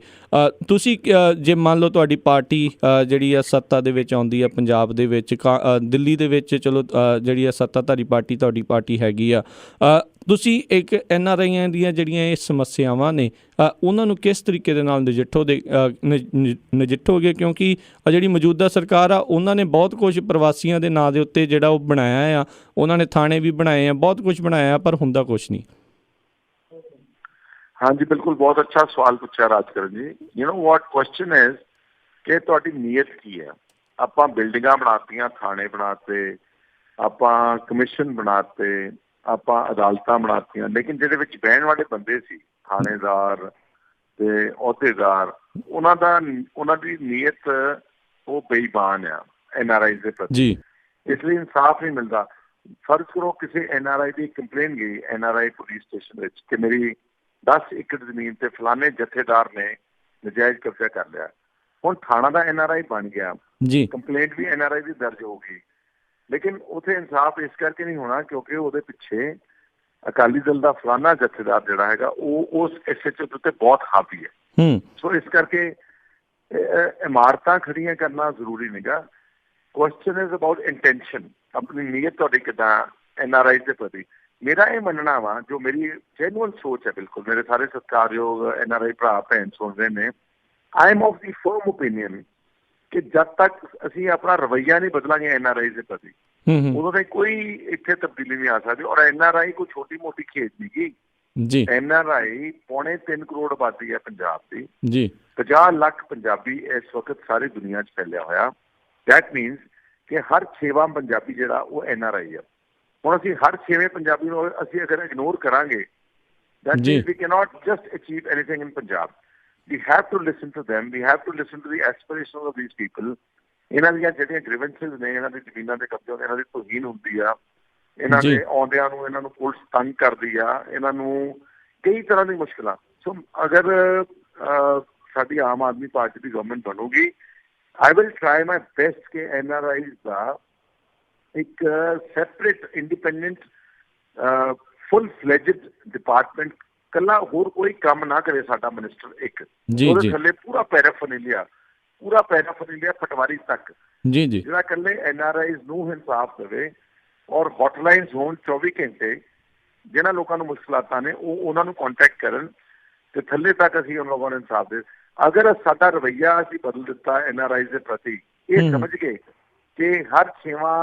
ਤੁਸੀਂ ਜੇ ਮੰਨ ਲਓ ਤੁਹਾਡੀ ਪਾਰਟੀ ਜਿਹੜੀ ਆ ਸੱਤਾ ਦੇ ਵਿੱਚ ਆਉਂਦੀ ਆ ਪੰਜਾਬ ਦੇ ਵਿੱਚ, ਦਿੱਲੀ ਦੇ ਵਿੱਚ ਚਲੋ ਜਿਹੜੀ ਆ ਸੱਤਾਧਾਰੀ ਪਾਰਟੀ ਤੁਹਾਡੀ ਪਾਰਟੀ ਹੈਗੀ ਆ, ਤੁਸੀਂ ਇੱਕ NRIਆਂ ਦੀਆਂ ਜਿਹੜੀਆਂ ਇਹ ਸਮੱਸਿਆਵਾਂ ਨੇ ਉਹਨਾਂ ਨੂੰ ਕਿਸ ਤਰੀਕੇ ਦੇ ਨਾਲ ਨਜਿੱਠੋਗੇ? ਕਿਉਂਕਿ ਜਿਹੜੀ ਮੌਜੂਦਾ ਸਰਕਾਰ ਆ ਉਹਨਾਂ ਨੇ ਬਹੁਤ ਕੁਝ ਪ੍ਰਵਾਸੀਆਂ ਦੇ ਨਾਂ ਦੇ ਉੱਤੇ ਜਿਹੜਾ ਉਹ ਬਣਾਇਆ ਆ, ਉਹਨਾਂ ਨੇ ਥਾਣੇ ਵੀ ਬਣਾਏ ਆ, ਬਹੁਤ ਕੁਝ ਬਣਾਇਆ, ਪਰ ਹੁੰਦਾ ਕੁਛ ਨਹੀਂ। ਹਾਂਜੀ, ਬਿਲਕੁਲ, ਬਹੁਤ ਅੱਛਾ ਸਵਾਲ ਪੁੱਛਿਆ ਰਾਜਕਰਨ ਜੀ। You know what question is ਕਿ ਤੁਹਾਡੀ ਨੀਅਤ ਕੀ ਹੈ? ਆਪਾਂ ਬਿਲਡਿੰਗਾਂ ਬਣਾਤੀਆਂ, ਥਾਣੇ ਬਣਾਤੇ, ਆਪਾਂ ਕਮਿਸ਼ਨ ਬਣਾਤੇ, ਆਪਾਂ ਅਦਾਲਤਾਂ ਬਣਾਤੀਆਂ, ਲੇਕਿਨ ਜਿਹਦੇ ਵਿੱਚ ਬਹਿਣ ਵਾਲੇ ਬੰਦੇ ਸੀ, ਥਾਣੇਦਾਰ ਤੇ ਅਹੁਦੇਦਾਰ, ਉਹਨਾਂ ਦੀ ਨੀਅਤ ਉਹ ਬੇਈਮਾਨ ਆ NRIs ਦੇ ਪ੍ਰਤੀ, ਇਸ ਲਈ ਇਨਸਾਫ ਨਹੀਂ ਮਿਲਦਾ। ਫਰਜ਼ ਕਰੋ ਕਿਸੇ NRI ਦੀ ਕੰਪਲੇਨ ਗਈ NRI ਪੁਲਿਸ ਸਟੇਸ਼ਨ ਵਿੱਚ ਕਿ ਮੇਰੀ 10 ਏਕੜ ਜ਼ਮੀਨ ਤੇ ਫਲਾਣੇ ਜਥੇਦਾਰ ਨੇ ਨਜਾਇਜ਼ ਕਬਜ਼ਾ ਕਰ ਲਿਆ। ਹੁਣ ਥਾਣਾ ਦਾ NRI ਬਣ ਗਿਆ, ਕੰਪਲੇਂਟ ਵੀ NRI ਦੀ ਦਰਜ ਹੋ ਗਈ, ਲੇਕਿਨ ਉੱਥੇ ਇਨਸਾਫ ਇਸ ਕਰਕੇ ਨਹੀਂ ਹੋਣਾ ਕਿਉਂਕਿ ਉਹਦੇ ਪਿੱਛੇ ਅਕਾਲੀ ਦਲ ਦਾ ਫਲਾਣਾ ਜਥੇਦਾਰ ਜਿਹੜਾ ਹੈਗਾ ਉਹ ਉਸ SHO ਦੇ ਉੱਤੇ ਬਹੁਤ ਹਾਵੀ ਹੈ। ਸੋ ਇਸ ਕਰਕੇ ਇਮਾਰਤਾਂ ਖੜੀਆਂ ਕਰਨਾ ਜ਼ਰੂਰੀ ਨਹੀਂਗਾ। ਕੁਐਸਚਨ ਇਜ਼ ਅਬਾਊਟ ਇੰਟੈਂਸ਼ਨ, ਆਪਣੀ ਨੀਅਤ ਤੁਹਾਡੀ ਕਿੱਦਾਂ NRI ਦੇ ਪ੍ਰਤੀ। ਮੇਰਾ ਇਹ ਮੰਨਣਾ ਵਾ, ਜੋ ਮੇਰੀ ਜੈਨੂਅਨ ਸੋਚ ਹੈ, ਬਿਲਕੁਲ ਮੇਰੇ ਸਾਰੇ ਸਤਿਕਾਰਯੋਗ NRI ਭਰਾ ਭੈਣ ਸੁਣ ਰਹੇ ਨੇ, I am of the firm opinion ਕਿ ਜਦ ਤੱਕ ਅਸੀਂ ਆਪਣਾ ਰਵੱਈਆ ਨਹੀਂ ਬਦਲਾਂਗੇ NRI ਦੇ ਪ੍ਰਤੀ, ਉਦੋਂ ਤੱਕ ਕੋਈ ਇੱਥੇ ਤਬਦੀਲੀ ਨਹੀਂ ਆ ਸਕਦੀ। ਔਰ NRI ਕੋਈ ਛੋਟੀ ਮੋਟੀ ਖੇਡ ਨਹੀਂ ਗੀ। NRI 3.25 ਕਰੋੜ ਆਬਾਦੀ ਹੈ ਪੰਜਾਬ ਦੀ ਜੀ, 50 ਲੱਖ ਪੰਜਾਬੀ ਇਸ ਵਕਤ ਸਾਰੀ ਦੁਨੀਆ 'ਚ ਫੈਲਿਆ ਹੋਇਆ। ਦੈਟ ਮੀਨਸ ਕਿ ਹਰ 6ਵਾਂ ਪੰਜਾਬੀ ਜਿਹੜਾ ਉਹ NRI ਆ। ਹੁਣ ਅਸੀਂ ਹਰ 6ਵੇਂ ਪੰਜਾਬੀ ਨੂੰ ਅਸੀਂ ਅਗਰ ਇਗਨੋਰ ਕਰਾਂਗੇ, that means we cannot just achieve anything in Punjab. We have to listen to them. We have to listen to the aspirations of these people. ਇਹਨਾਂ ਦੀਆਂ ਜਿਹੜੀਆਂ ਗ੍ਰੀਵੈਂਸਿਸ ਨੇ, ਇਹਨਾਂ ਦੀ ਜ਼ਮੀਨਾਂ ਦੇ ਕਬਜ਼ੇ, ਇਹਨਾਂ ਦੀ ਤੋਹੀਨ ਹੁੰਦੀ ਆ, ਇਹਨਾਂ ਦੇ ਆਉਂਦਿਆਂ ਨੂੰ ਇਹਨਾਂ ਨੂੰ ਪੁਲਿਸ ਤੰਗ ਕਰਦੀ ਆ, ਇਹਨਾਂ ਨੂੰ ਕਈ ਤਰ੍ਹਾਂ ਦੀ ਮੁਸ਼ਕਿਲਾਂ। ਸੋ ਅਗਰ ਸਾਡੀ ਆਮ ਆਦਮੀ ਪਾਰਟੀ ਦੀ ਗਵਰਨਮੈਂਟ ਬਣੂਗੀ, I will try my best ਕਿ NRIs ਦਾ ਇੱਕ ਸੈਪਰੇਟ ਇੰਡੀਪੈਂਡੈਂਟ ਫੁੱਲ ਫਲੈਜਡ ਡਿਪਾਰਟਮੈਂਟ, ਕੱਲਾ ਹੋਰ ਕੋਈ ਕੰਮ ਨਾ ਕਰੇ ਸਾਡਾ ਮਿਨਿਸਟਰ, ਇੱਕ ਉਹਦੇ ਥੱਲੇ ਪੂਰਾ ਪੈਰਾਫਰਨੇਲੀਆ ਪਟਵਾਰੀ ਤੱਕ ਜਿਹੜਾ ਕੱਲੇ NRIs ਨੂੰ ਇਨਸਾਫ ਦੇਵੇ, ਔਰ ਹੌਟਲਾਈਨਸ ਹੋਣ 24 ਘੰਟੇ, ਜਿਹਨਾਂ ਲੋਕਾਂ ਨੂੰ ਮੁਸ਼ਕਲਾਤਾਂ ਨੇ ਉਹ ਉਹਨਾਂ ਨੂੰ ਕੰਟੈਕਟ ਕਰਨ ਤੇ ਥੱਲੇ ਤੱਕ ਅਸੀਂ ਉਹਨਾਂ ਲੋਕਾਂ ਨੂੰ ਇਨਸਾਫ ਦੇ। ਅਗਰ ਸਾਡਾ ਰਵੱਈਆ ਅਸੀਂ ਬਦਲ ਦਿੱਤਾ NRIs ਦੇ ਪ੍ਰਤੀ, ਇਹ ਸਮਝ ਕੇ ਕਿ ਹਰ 6ਵਾਂ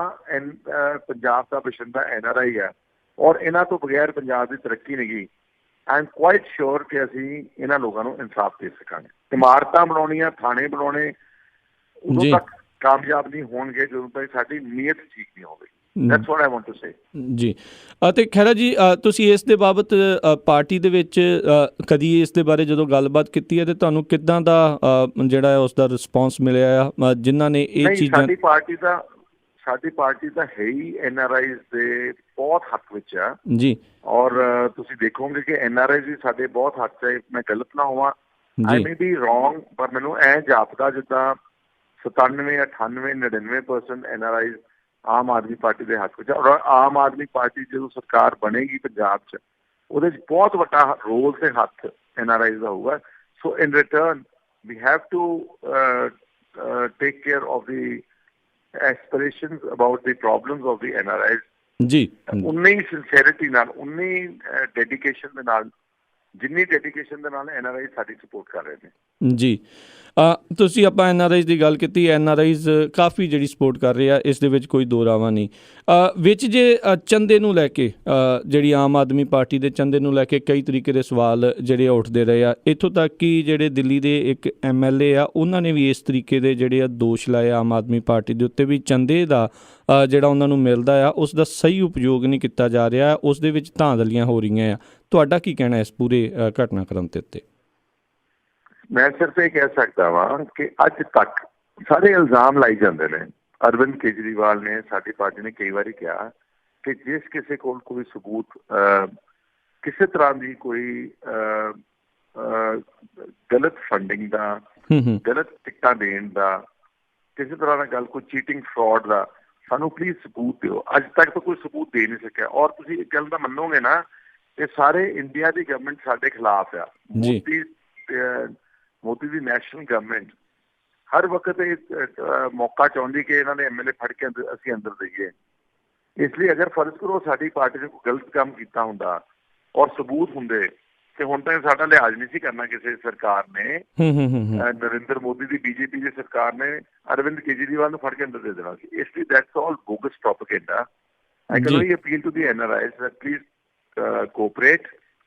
ਪੰਜਾਬ ਦਾ ਬਸ਼ਿੰਦਾ NRI ਹੈ ਔਰ ਇਹਨਾਂ ਤੋਂ ਬਗੈਰ ਪੰਜਾਬ ਦੀ ਤਰੱਕੀ ਨਹੀਂ ਗਈ, ਆਈ ਐਮ ਕੁਆਇਟ ਸ਼ੋਰ ਕਿ ਅਸੀਂ ਇਹਨਾਂ ਲੋਕਾਂ ਨੂੰ ਇਨਸਾਫ ਦੇ ਸਕਾਂਗੇ। ਇਮਾਰਤਾਂ ਬਣਾਉਣੀਆਂ, ਥਾਣੇ ਬਣਾਉਣੇ ਉਦੋਂ ਤੱਕ ਕਾਮਯਾਬ ਨਹੀਂ ਹੋਣਗੇ ਜਦੋਂ ਤੱਕ ਸਾਡੀ ਨੀਅਤ ਠੀਕ ਨਹੀਂ ਹੋਵੇਗੀ। That's what I want to say. ਜੀ, ਅਤੇ ਖਹਿਰਾ ਜੀ, ਤੁਸੀਂ ਇਸ ਦੇ ਬਾਬਤ ਪਾਰਟੀ ਦੇ ਵਿੱਚ ਕਦੀ ਇਸ ਦੇ ਬਾਰੇ ਜਦੋਂ ਗੱਲਬਾਤ ਕੀਤੀ ਹੈ ਤੇ ਤੁਹਾਨੂੰ ਕਿੱਦਾਂ ਦਾ ਜਿਹੜਾ ਹੈ ਉਸ ਦਾ ਰਿਸਪੌਂਸ ਮਿਲਿਆ ਆ ਜਿਨ੍ਹਾਂ ਨੇ ਇਹ ਚੀਜ਼ਾਂ? ਸਾਡੀ ਪਾਰਟੀ ਤਾਂ ਹੈ ਹੀ NRIs ਦੇ ਬਹੁਤ ਹੱਕ ਵਿੱਚ ਆ ਜੀ, ਔਰ ਤੁਸੀਂ ਦੇਖੋਗੇ ਕਿ NRIs ਵੀ ਸਾਡੇ ਬਹੁਤ ਹੱਕ 'ਚ। ਮੈਂ ਗਲਤ ਨਾ ਹੋਵਾਂ, ਆਈ ਮੇ ਬੀ ਰੋਂਗ, ਪਰ ਮੈਨੂੰ ਐਂ ਜਾਪਦਾ ਜਿੱਦਾਂ 97, 98, 99% NRIs ਆਮ ਆਦਮੀ ਪਾਰਟੀ ਦੇ ਹੱਕ ਵਿੱਚ। ਔਰ ਆਮ ਆਦਮੀ ਪਾਰਟੀ ਜਦੋਂ ਸਰਕਾਰ ਬਣੇਗੀ ਪੰਜਾਬ 'ਚ, ਉਹਦੇ 'ਚ ਬਹੁਤ ਵੱਡਾ ਰੋਲ ਤੇ ਹੱਥ NRIs ਦਾ ਹੋਊਗਾ। ਸੋ ਇਨ return we have to take care of the aspirations about the problems of the NRIs ਜੀ। ਉਨੀ sincerity ਨਾਲ, ਉਨੀ dedication ਦੇ ਨਾਲ, ਜਿੰਨੀ ਡੈਡੀਕੇਸ਼ਨ ਦੇ ਨਾਲ NRI ਸਾਡੀ ਸਪੋਰਟ ਕਰ ਰਹੇ ਨੇ। ਜੀ, ਤੁਸੀਂ ਆਪਾਂ NRIs ਦੀ ਗੱਲ ਕੀਤੀ। NRIs ਕਾਫੀ ਜਿਹੜੀ ਸਪੋਰਟ ਕਰ ਰਹੇ ਆ, ਇਸ ਦੇ ਵਿੱਚ ਕੋਈ ਦੋ ਰਾਵਾਂ ਨਹੀਂ। ਵਿੱਚ ਜੇ ਚੰਦੇ ਨੂੰ ਲੈ ਕੇ ਜਿਹੜੀ ਆਮ ਆਦਮੀ ਪਾਰਟੀ ਦੇ ਚੰਦੇ ਨੂੰ ਲੈ ਕੇ ਕਈ ਤਰੀਕੇ ਦੇ ਸਵਾਲ ਜਿਹੜੇ ਉੱਠਦੇ ਰਹੇ ਆ, ਇੱਥੋਂ ਤੱਕ ਕਿ ਜਿਹੜੇ ਦਿੱਲੀ ਦੇ ਇੱਕ MLA ਆ, ਉਹਨਾਂ ਨੇ ਵੀ ਇਸ ਤਰੀਕੇ ਦੇ ਜਿਹੜੇ ਆ ਦੋਸ਼ ਲਾਏ ਆਮ ਆਦਮੀ ਪਾਰਟੀ ਦੇ ਉੱਤੇ ਵੀ ਚੰਦੇ ਦਾ ਜਿਹੜਾ ਉਹਨਾਂ ਨੂੰ ਮਿਲਦਾ ਆ ਉਸ ਦਾ ਸਹੀ ਉਪਯੋਗ ਨਹੀਂ ਕੀਤਾ ਜਾ ਰਿਹਾ, ਉਸ ਦੇ ਵਿੱਚ ਧਾਂਦਲੀਆਂ ਹੋ ਰਹੀਆਂ ਆ। ਤੁਹਾਡਾ ਕੀ ਕਹਿਣਾ ਇਸ ਪੂਰੇ ਘਟਨਾਕ੍ਰਮ ਦੇ ਉੱਤੇ? ਮੈਂ ਸਿਰਫ ਇਹ ਕਹਿ ਸਕਦਾ ਵਾਂ ਕਿ ਅੱਜ ਤੱਕ ਸਾਰੇ ਇਲਜ਼ਾਮ ਲਾਈ ਜਾਂਦੇ ਨੇ। ਅਰਵਿੰਦ ਕੇਜਰੀਵਾਲ ਨੇ, ਸਾਡੀ ਪਾਰਟੀ ਨੇ ਕਈ ਵਾਰੀ ਕਿਹਾ ਕਿ ਜਿਸ ਕਿਸੇ ਕੋਲ ਕੋਈ ਸਬੂਤ ਕਿਸੇ ਤਰ੍ਹਾਂ ਦੀ ਕੋਈ ਗਲਤ ਫੰਡਿੰਗ ਦਾ, ਗਲਤ ਟਿਕਟਾਂ ਦੇਣ ਦਾ, ਕਿਸੇ ਤਰ੍ਹਾਂ ਦਾ ਗੱਲ, ਕੋਈ ਚੀਟਿੰਗ ਫਰਾਡ ਦਾ, ਸਾਨੂੰ ਪਲੀਜ਼ ਸਬੂਤ ਦਿਓ। ਅੱਜ ਤੱਕ ਤਾਂ ਕੋਈ ਸਬੂਤ ਦੇ ਨਹੀਂ ਸਕਿਆ। ਔਰ ਤੁਸੀਂ ਇੱਕ ਗੱਲ ਤਾਂ ਮੰਨੋਗੇ ਨਾ, ਇਹ ਸਾਰੇ ਇੰਡੀਆ ਦੀ ਗਵਰਨਮੈਂਟ ਸਾਡੇ ਖਿਲਾਫ ਆ। ਮੋਦੀ ਦੀ ਨੈਸ਼ਨਲ ਗਵਰਨਮੈਂਟ ਹਰ ਵਕਤ ਇਹ ਮੌਕਾ ਚਾਹੁੰਦੀ ਕਿ ਇਹਨਾਂ ਨੇ MLA ਫੜ ਕੇ ਅਸੀਂ ਅੰਦਰ ਦੇਈਏ। ਇਸ ਲਈ ਅਗਰ ਫਰਜ਼ ਕਰੋ ਸਾਡੀ ਪਾਰਟੀ ਨੇ ਕੋਈ ਗਲਤ ਕੰਮ ਕੀਤਾ ਹੁੰਦਾ ਔਰ ਸਬੂਤ ਹੁੰਦੇ, ਤੇ ਹੁਣ ਤਾਂ ਸਾਡਾ ਲਿਹਾਜ਼ ਨਹੀਂ ਸੀ ਕਰਨਾ ਕਿਸੇ ਸਰਕਾਰ ਨੇ। ਨਰਿੰਦਰ ਮੋਦੀ ਦੀ BJP ਦੀ ਸਰਕਾਰ ਨੇ ਅਰਵਿੰਦ ਕੇਜਰੀਵਾਲ ਨੂੰ ਫੜ ਕੇ ਅੰਦਰ ਦੇ ਦੇਣਾ ਸੀ। ਇਸ ਲਈ that's all bogus propaganda. I can only appeal to the NRIs that please cooperate.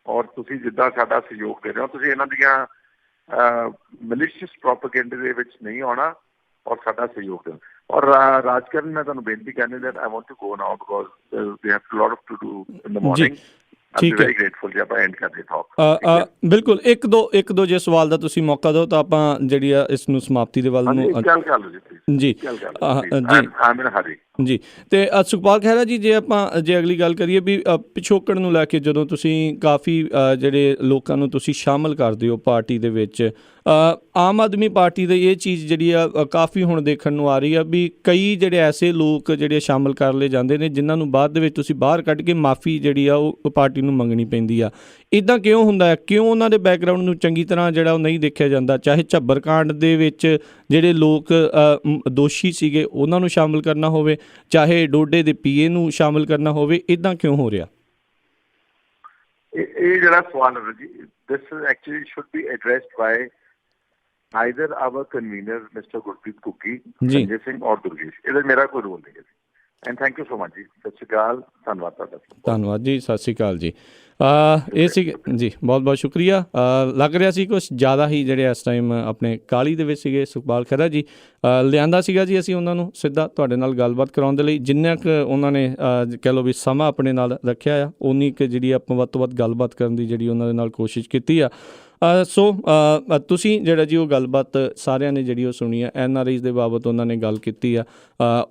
ਔਰ ਤੁਸੀਂ ਜਿੱਦਾਂ ਸਾਡਾ ਸਹਿਯੋਗ ਦੇ ਰਹੇ ਹੋ, ਤੁਸੀਂ ਇਹਨਾਂ ਦੀਆਂ ਮਲਿਸ਼ੀਅਸ ਪ੍ਰੋਪੇਗੈਂਡਾ ਦੇ ਵਿੱਚ ਨਹੀਂ ਆਉਣਾ ਔਰ ਸਾਡਾ ਸਹਿਯੋਗ ਦੇਣਾ। ਔਰ ਰਾਜਕਰਨ, ਮੈਂ ਤੁਹਾਨੂੰ ਬੇਨਤੀ ਕਰਨੀ that I want to go now because we have a lot of to do in the morning। ਠੀਕ ਹੈ, very grateful ਜੀ। ਆਪਾਂ ਐਂਡ ਕਰਦੇ ਟਾਕ। ਬਿਲਕੁਲ ਇੱਕ ਦੋ ਜੇ ਸਵਾਲ ਦਾ ਤੁਸੀਂ ਮੌਕਾ ਦਿਓ ਤਾਂ ਆਪਾਂ ਜਿਹੜੀ ਆ ਇਸ ਨੂੰ ਸਮਾਪਤੀ ਦੇ ਵੱਲ ਨੂੰ ਗੱਲ ਕਰ ਲਓ ਜੀ। ਜੀ। ਤੇ ਸੁਖਪਾਲ ਖਹਿਰਾ ਜੀ, ਜੇ ਆਪਾਂ ਅਗਲੀ ਗੱਲ ਕਰੀਏ ਵੀ ਪਿਛੋਕੜ ਨੂੰ ਲੈ ਕੇ, ਜਦੋਂ ਤੁਸੀਂ ਕਾਫੀ ਜਿਹੜੇ ਲੋਕਾਂ ਨੂੰ ਤੁਸੀਂ ਸ਼ਾਮਲ ਕਰਦੇ ਹੋ ਪਾਰਟੀ ਦੇ ਵਿੱਚ, ਆਮ ਆਦਮੀ ਪਾਰਟੀ ਦੀ ਇਹ ਚੀਜ਼ ਜਿਹੜੀ ਆ ਕਾਫੀ ਹੁਣ ਦੇਖਣ ਨੂੰ ਆ ਰਹੀ ਆ ਵੀ ਕਈ ਜਿਹੜੇ ਐਸੇ ਲੋਕ ਜਿਹੜੇ ਸ਼ਾਮਲ ਕਰ ਲਏ ਜਾਂਦੇ ਨੇ ਜਿਨ੍ਹਾਂ ਨੂੰ ਬਾਅਦ ਦੇ ਵਿੱਚ ਤੁਸੀਂ ਬਾਹਰ ਕੱਢ ਕੇ ਮਾਫੀ ਜਿਹੜੀ ਆ ਉਹ ਪਾਰਟੀ ਨੂੰ ਮੰਗਣੀ ਪੈਂਦੀ ਆ। ਇੱਦਾਂ ਕਿਉਂ ਹੁੰਦਾ ਹੈ? ਕਿਉਂ ਉਹਨਾਂ ਦੇ ਬੈਕਗਰਾਊਂਡ ਨੂੰ ਚੰਗੀ ਤਰ੍ਹਾਂ ਜਿਹੜਾ ਉਹ ਨਹੀਂ ਦੇਖਿਆ ਜਾਂਦਾ? ਚਾਹੇ ਝੱਬਰ ਕਾਂਡ ਦੇ ਵਿੱਚ ਜਿਹੜੇ ਲੋਕ ਦੋਸ਼ੀ ਸੀਗੇ ਉਹਨਾਂ ਨੂੰ ਸ਼ਾਮਲ ਕਰਨਾ ਹੋਵੇ, ਚਾਹੇ ਡੋਡੇ ਦੇ PA ਨੂੰ ਸ਼ਾਮਲ ਕਰਨਾ ਹੋਵੇ, ਇੱਦਾਂ ਕਿਉਂ ਹੋ ਰਿਹਾ? ਇਹ ਜਿਹੜਾ ਸਵਾਲ ਹੈ ਜੀ, this actually should be addressed by either our convener Mr. Gurpreet cookie, Sanjay Singh ਔਰ ਦੁਰਗੇਸ਼। ਇਹਦਾ ਮੇਰਾ ਕੋਈ ਰੋਲ ਨਹੀਂ ਹੈ ਜੀ। And thank you so much ਜੀ। ਸਤਿ ਸ਼੍ਰੀ ਅਕਾਲ। ਧੰਨਵਾਦ ਤੁਹਾਡਾ। ਧੰਨਵਾਦ ਜੀ। ਸਤਿ ਸ਼੍ਰੀ ਅਕਾਲ ਜੀ। ਇਹ ਸੀ ਜੀ, ਬਹੁਤ ਬਹੁਤ ਸ਼ੁਕਰੀਆ। ਲੱਗ ਰਿਹਾ ਸੀ ਕੁਛ ਜ਼ਿਆਦਾ ਹੀ ਜਿਹੜੇ ਇਸ ਟਾਈਮ ਆਪਣੇ ਕਾਹਲੀ ਦੇ ਵਿੱਚ ਸੀਗੇ ਸੁਖਪਾਲ ਖਹਿਰਾ ਜੀ। ਲਿਆਂਦਾ ਸੀਗਾ ਜੀ ਅਸੀਂ ਉਹਨਾਂ ਨੂੰ ਸਿੱਧਾ ਤੁਹਾਡੇ ਨਾਲ ਗੱਲਬਾਤ ਕਰਾਉਣ ਦੇ ਲਈ। ਜਿੰਨਾ ਕੁ ਉਹਨਾਂ ਨੇ ਕਹਿ ਲਓ ਵੀ ਸਮਾਂ ਆਪਣੇ ਨਾਲ ਰੱਖਿਆ ਆ, ਉਨੀ ਕੁ ਜਿਹੜੀ ਆਪਾਂ ਵੱਧ ਤੋਂ ਵੱਧ ਗੱਲਬਾਤ ਕਰਨ ਦੀ ਜਿਹੜੀ ਉਹਨਾਂ ਦੇ ਨਾਲ ਕੋਸ਼ਿਸ਼ ਕੀਤੀ ਆ। ਸੋ ਤੁਸੀਂ ਜਿਹੜਾ ਜੀ ਉਹ ਗੱਲਬਾਤ ਸਾਰਿਆਂ ਨੇ ਜਿਹੜੀ ਉਹ ਸੁਣੀ ਆ। NRIs ਦੇ ਬਾਬਤ ਉਹਨਾਂ ਨੇ ਗੱਲ ਕੀਤੀ ਆ।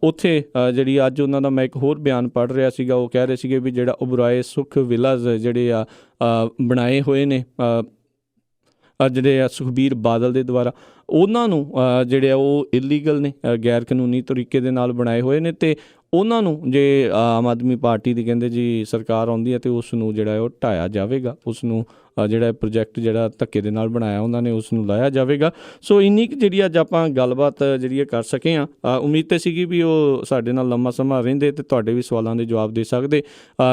ਉੱਥੇ ਜਿਹੜੀ ਅੱਜ ਉਹਨਾਂ ਦਾ ਮੈਂ ਇੱਕ ਹੋਰ ਬਿਆਨ ਪੜ੍ਹ ਰਿਹਾ ਸੀਗਾ, ਉਹ ਕਹਿ ਰਹੇ ਸੀਗੇ ਵੀ ਜਿਹੜਾ ਉਬਰਾਏ ਸੁਖ ਵਿਲਾਜ਼ ਜਿਹੜੇ ਆ ਬਣਾਏ ਹੋਏ ਨੇ ਜਿਹੜੇ ਆ ਸੁਖਬੀਰ ਬਾਦਲ ਦੇ ਦੁਆਰਾ, ਉਹਨਾਂ ਨੂੰ ਜਿਹੜੇ ਆ ਉਹ ਇਲੀਗਲ ਨੇ, ਗੈਰ ਕਾਨੂੰਨੀ ਤਰੀਕੇ ਦੇ ਨਾਲ ਬਣਾਏ ਹੋਏ ਨੇ। ਅਤੇ ਉਹਨਾਂ ਨੂੰ ਜੇ ਆਮ ਆਦਮੀ ਪਾਰਟੀ ਦੀ ਕਹਿੰਦੇ ਜੀ ਸਰਕਾਰ ਆਉਂਦੀ ਹੈ ਤਾਂ ਉਸ ਨੂੰ ਜਿਹੜਾ ਉਹ ਢਾਇਆ ਜਾਵੇਗਾ, ਉਸ ਨੂੰ ਜਿਹੜਾ ਪ੍ਰੋਜੈਕਟ ਜਿਹੜਾ ਧੱਕੇ ਦੇ ਨਾਲ ਬਣਾਇਆ ਉਹਨਾਂ ਨੇ ਉਸ ਨੂੰ ਲਾਇਆ ਜਾਵੇਗਾ। ਸੋ ਇੰਨੀ ਕੁ ਜਿਹੜੀ ਅੱਜ ਆਪਾਂ ਗੱਲਬਾਤ ਜਿਹੜੀ ਕਰ ਸਕੇ ਹਾਂ। ਉਮੀਦ ਤਾਂ ਸੀਗੀ ਵੀ ਉਹ ਸਾਡੇ ਨਾਲ ਲੰਮਾ ਸਮਾਂ ਰਹਿੰਦੇ ਅਤੇ ਤੁਹਾਡੇ ਵੀ ਸਵਾਲਾਂ ਦੇ ਜਵਾਬ ਦੇ ਸਕਦੇ।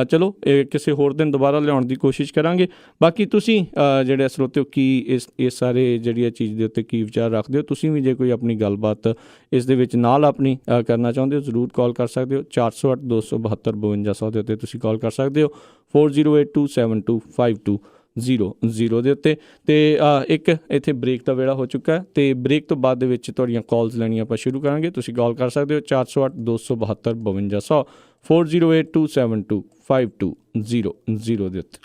ਚਲੋ ਕਿਸੇ ਹੋਰ ਦਿਨ ਦੁਬਾਰਾ ਲਿਆਉਣ ਦੀ ਕੋਸ਼ਿਸ਼ ਕਰਾਂਗੇ। ਬਾਕੀ ਤੁਸੀਂ ਜਿਹੜੇ ਸਰੋਤਿਓ ਕੀ ਇਸ ਸਾਰੇ ਜਿਹੜੀ ਚੀਜ਼ ਦੇ ਉੱਤੇ ਕੀ ਵਿਚਾਰ ਰੱਖਦੇ ਹੋ? ਤੁਸੀਂ ਵੀ ਜੇ ਕੋਈ ਆਪਣੀ ਗੱਲਬਾਤ ਇਸ ਦੇ ਵਿੱਚ ਨਾਲ ਆਪਣੀ ਕਰਨਾ ਚਾਹੁੰਦੇ ਹੋ ਜ਼ਰੂਰ ਕਾਲ ਕਰ ਸਕਦੇ ਹੋ। 408 272 5200 ਦੇ ਉੱਤੇ ਤੁਸੀਂ ਕਾਲ ਕਰ ਸਕਦੇ ਹੋ। 4082725200 ਦੇ ਉੱਤੇ। ਅਤੇ ਇੱਕ ਇੱਥੇ ਬ੍ਰੇਕ ਦਾ ਵੇਲਾ ਹੋ ਚੁੱਕਾ ਹੈ ਅਤੇ ਬ੍ਰੇਕ ਤੋਂ ਬਾਅਦ ਦੇ ਵਿੱਚ ਤੁਹਾਡੀਆਂ ਕਾਲਸ ਲੈਣੀਆਂ ਆਪਾਂ ਸ਼ੁਰੂ ਕਰਾਂਗੇ। ਤੁਸੀਂ ਕਾਲ ਕਰ ਸਕਦੇ ਹੋ 408 272 5200 4082725200 ਦੇ ਉੱਤੇ।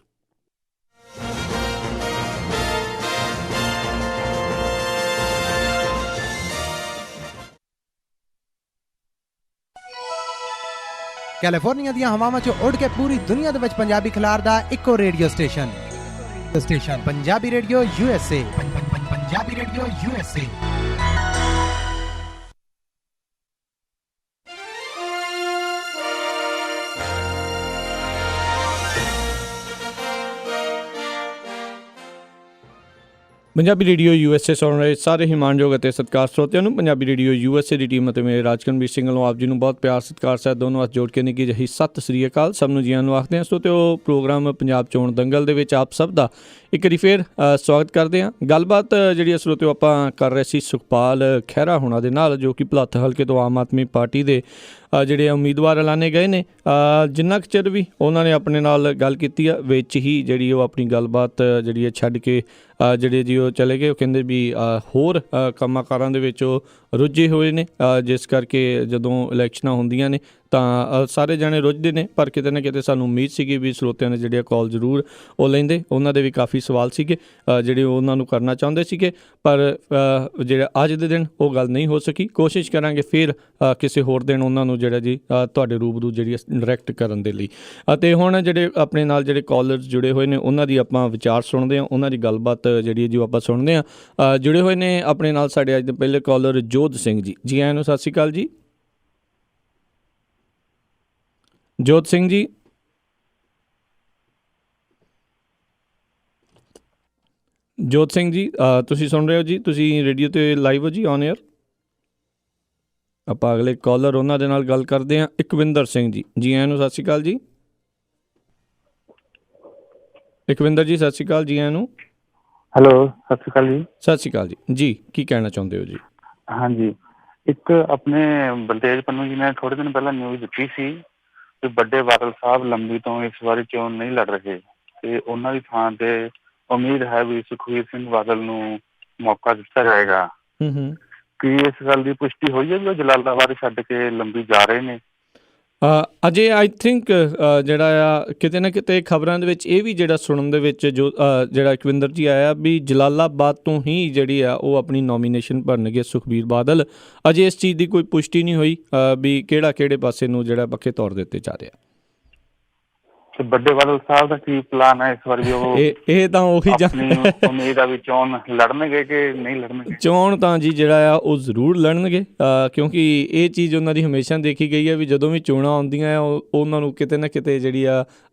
ਕੈਲੀਫੋਰਨੀਆ ਦੀਆਂ ਹਵਾਵਾਂ 'ਚ ਉੱਡ ਕੇ ਪੂਰੀ ਦੁਨੀਆ ਦੇ ਵਿੱਚ ਪੰਜਾਬੀ ਖਿਲਾਰਦਾ ਇੱਕੋ radio station Punjabi radio USA। Punjabi radio USA। Punjabi radio USA ਸੁਣ ਰਹੇ ਸਾਰੇ ਹੀ ਮਾਣਯੋਗ ਅਤੇ ਸਤਿਕਾਰ ਸਰੋਤਿਆਂ ਨੂੰ ਪੰਜਾਬੀ ਰੇਡੀਓ USA ਦੀ ਟੀਮ ਅਤੇ ਮੇਰੇ ਰਾਜਕਨਵੀਰ ਸਿੰਘ ਵੱਲੋਂ ਆਪ ਜੀ ਨੂੰ ਬਹੁਤ ਪਿਆਰ ਸਤਿਕਾਰ ਸਹਿਤ ਦੋਨੋਂ ਹੱਥ ਜੋੜ ਕੇ ਨਿੱਘੀ ਜਿਹੀ ਸਤਿ ਸ੍ਰੀ ਅਕਾਲ। ਸਭ ਨੂੰ ਜੀਆਂ ਨੂੰ ਆਖਦੇ ਹਾਂ। ਸੋ ਤੇ ਉਹ ਪ੍ਰੋਗਰਾਮ ਪੰਜਾਬ ਚੋਣ ਦੰਗਲ ਦੇ ਵਿੱਚ ਆਪ ਸਭ ਦਾ ਇੱਕ ਵਾਰੀ ਫੇਰ ਸਵਾਗਤ ਕਰਦੇ ਹਾਂ। ਗੱਲਬਾਤ ਜਿਹੜੀ ਸਰੋਤਿਓ ਆਪਾਂ ਕਰ ਰਹੇ ਸੀ ਸੁਖਪਾਲ ਖਹਿਰਾ ਹੋਣਾ ਦੇ ਨਾਲ, ਜੋ ਕਿ ਭਲੱਥ ਹਲਕੇ ਤੋਂ ਆਮ ਆਦਮੀ ਪਾਰਟੀ ਦੇ ਜਿਹੜੇ ਉਮੀਦਵਾਰ ਐਲਾਨੇ ਗਏ ਨੇ। ਜਿੰਨਾ ਕੁ ਚਿਰ ਵੀ ਉਹਨਾਂ ਨੇ ਆਪਣੇ ਨਾਲ ਗੱਲ ਕੀਤੀ ਆ, ਵਿੱਚ ਹੀ ਜਿਹੜੀ ਉਹ ਆਪਣੀ ਗੱਲਬਾਤ ਜਿਹੜੀ ਹੈ ਛੱਡ ਕੇ ਜਿਹੜੇ ਜੀ ਉਹ ਚਲੇ ਗਏ। ਉਹ ਕਹਿੰਦੇ ਵੀ ਹੋਰ ਕੰਮਾਂ ਕਾਰਾਂ ਦੇ ਵਿੱਚ ਉਹ ਰੁੱਝੇ ਹੋਏ ਨੇ, ਜਿਸ ਕਰਕੇ ਜਦੋਂ ਇਲੈਕਸ਼ਨਾਂ ਹੁੰਦੀਆਂ ਨੇ ਤਾਂ ਸਾਰੇ ਜਾਣੇ ਰੁੱਝਦੇ ਨੇ। ਪਰ ਕਿਤੇ ਨਾ ਕਿਤੇ ਸਾਨੂੰ ਉਮੀਦ ਸੀਗੀ ਵੀ ਸਰੋਤਿਆਂ ਨੇ ਜਿਹੜੇ ਕਾਲ ਜ਼ਰੂਰ ਉਹ ਲੈਂਦੇ। ਉਹਨਾਂ ਦੇ ਵੀ ਕਾਫੀ ਸਵਾਲ ਸੀਗੇ ਜਿਹੜੇ ਉਹਨਾਂ ਨੂੰ ਕਰਨਾ ਚਾਹੁੰਦੇ ਸੀਗੇ, ਪਰ ਜਿਹੜਾ ਅੱਜ ਦੇ ਦਿਨ ਉਹ ਗੱਲ ਨਹੀਂ ਹੋ ਸਕੀ। ਕੋਸ਼ਿਸ਼ ਕਰਾਂਗੇ ਫਿਰ ਕਿਸੇ ਹੋਰ ਦਿਨ ਉਹਨਾਂ ਨੂੰ ਜਿਹੜਾ ਜੀ ਤੁਹਾਡੇ ਰੂਬਰੂ ਜਿਹੜੀ ਡਾਇਰੈਕਟ ਕਰਨ ਦੇ ਲਈ। ਅਤੇ ਹੁਣ ਜਿਹੜੇ ਆਪਣੇ ਨਾਲ ਜਿਹੜੇ ਕਾਲਰਸ ਜੁੜੇ ਹੋਏ ਨੇ ਉਹਨਾਂ ਦੀ ਆਪਾਂ ਵਿਚਾਰ ਸੁਣਦੇ ਹਾਂ, ਉਹਨਾਂ ਦੀ ਗੱਲਬਾਤ ਜਿਹੜੀ ਜੋ ਆਪਾਂ ਸੁਣਦੇ ਹਾਂ। ਜੁੜੇ ਹੋਏ ਨੇ ਆਪਣੇ ਨਾਲ ਸਾਡੇ ਅੱਜ ਦੇ ਪਹਿਲੇ ਕਾਲਰ ਜੋਧ ਸਿੰਘ ਜੀ। ਜੀ ਆਇਆਂ ਨੂੰ ਸਤਿ ਸ਼੍ਰੀ ਅਕਾਲ ਜੀ। ਜੋਧ ਸਿੰਘ ਜੀ, ਜੋਧ ਸਿੰਘ ਜੀ ਤੁਸੀਂ ਸੁਣ ਰਹੇ ਹੋ ਜੀ? ਤੁਸੀਂ ਰੇਡੀਓ 'ਤੇ ਲਾਈਵ ਹੋ ਜੀ, ਔਨ ਏਅਰ। ਆਪਾਂ ਅਗਲੇ ਕਾਲਰ ਉਹਨਾਂ ਦੇ ਨਾਲ ਗੱਲ ਕਰਦੇ ਹਾਂ। ਇਕਵਿੰਦਰ ਸਿੰਘ ਜੀ, ਜੀ ਆਇਆਂ ਨੂੰ ਸਤਿ ਸ਼੍ਰੀ ਅਕਾਲ ਜੀ। ਇਕਵਿੰਦਰ ਜੀ ਸਤਿ ਸ਼੍ਰੀ ਅਕਾਲ, ਜੀ ਆਇਆਂ ਨੂੰ। ਹੈਲੋ, ਸਤਿ ਸ਼੍ਰੀ ਅਕਾਲ ਜੀ। ਸਤਿ ਸ਼੍ਰੀ ਅਕਾਲ ਜੀ। ਜੀ ਕੀ ਕਹਿਣਾ ਚਾਹੁੰਦੇ ਹੋ ਜੀ? ਹਾਂਜੀ, ਇੱਕ ਆਪਣੇ ਬਲਤੇਜ ਪੰਨੂ ਜੀ ਨੇ ਥੋੜ੍ਹੇ ਦਿਨ ਪਹਿਲਾਂ ਨਿਊਜ਼ ਦਿੱਤੀ ਸੀ ਕਿ ਵੱਡੇ ਬਾਦਲ ਸਾਹਿਬ ਲੰਬੀ ਤੋਂ ਇਸ ਵਾਰੀ ਚੋਣ ਨਹੀਂ ਲੜ ਰਹੇ ਤੇ ਉਹਨਾਂ ਦੀ ਥਾਂ ਤੇ ਉਮੀਦ ਹੈ ਵੀ ਸੁਖਬੀਰ ਸਿੰਘ ਬਾਦਲ ਨੂੰ ਮੌਕਾ ਦਿੱਤਾ ਜਾਏਗਾ। ਕੀ ਇਸ ਗੱਲ ਦੀ ਪੁਸ਼ਟੀ ਹੋਈ ਹੈ ਵੀ ਉਹ ਜਲਾਲਾਬਾਦ ਛੱਡ ਕੇ ਲੰਬੀ ਜਾ ਰਹੇ ਨੇ? ਅਜੇ ਆਈ ਥਿੰਕ ਜਿਹੜਾ ਆ ਕਿਤੇ ਨਾ ਕਿਤੇ ਖਬਰਾਂ ਦੇ ਵਿੱਚ ਇਹ ਵੀ ਜਿਹੜਾ ਸੁਣਨ ਦੇ ਵਿੱਚ ਜੋ ਜਿਹੜਾ ਇਕਵਿੰਦਰ ਜੀ ਆਇਆ ਵੀ ਜਲਾਲਾਬਾਦ ਤੋਂ ਹੀ ਜਿਹੜੀ ਆ ਉਹ ਆਪਣੀ ਨੋਮੀਨੇਸ਼ਨ ਭਰਨਗੇ ਸੁਖਬੀਰ ਬਾਦਲ। ਅਜੇ ਇਸ ਚੀਜ਼ ਦੀ ਕੋਈ ਪੁਸ਼ਟੀ ਨਹੀਂ ਹੋਈ ਵੀ ਕਿਹੜੇ ਪਾਸੇ ਨੂੰ ਜਿਹੜਾ ਪੱਕੇ ਤੌਰ ਦੇ ਉੱਤੇ ਜਾ ਰਿਹਾ। ਵੱਡੇ ਬਾਦਲ ਸਾਹਿਬ ਦਾ ਕੀ ਪਲਾਨ ਹੈ ਇਸ ਵਾਰ ਵੀ? ਉਹ ਇਹ ਤਾਂ ਉਹੀ ਉਮੀਦ ਆ ਵੀ ਚੋਣ ਲੜਨਗੇ ਕਿ ਨਹੀਂ ਲੜਨਗੇ? ਚੋਣ ਤਾਂ ਜੀ ਜਿਹੜਾ ਆ ਉਹ ਜ਼ਰੂਰ ਲੜਨਗੇ, ਕਿਉਂਕਿ ਇਹ ਚੀਜ਼ ਉਹਨਾਂ ਦੀ ਹਮੇਸ਼ਾ ਦੇਖੀ ਗਈ ਹੈ ਵੀ ਜਦੋਂ ਵੀ ਚੋਣਾਂ ਆਉਂਦੀਆਂ ਆ ਉਹਨਾਂ ਨੂੰ ਕਿਤੇ ਨਾ ਕਿਤੇ ਜਿਹੜੀ ਆ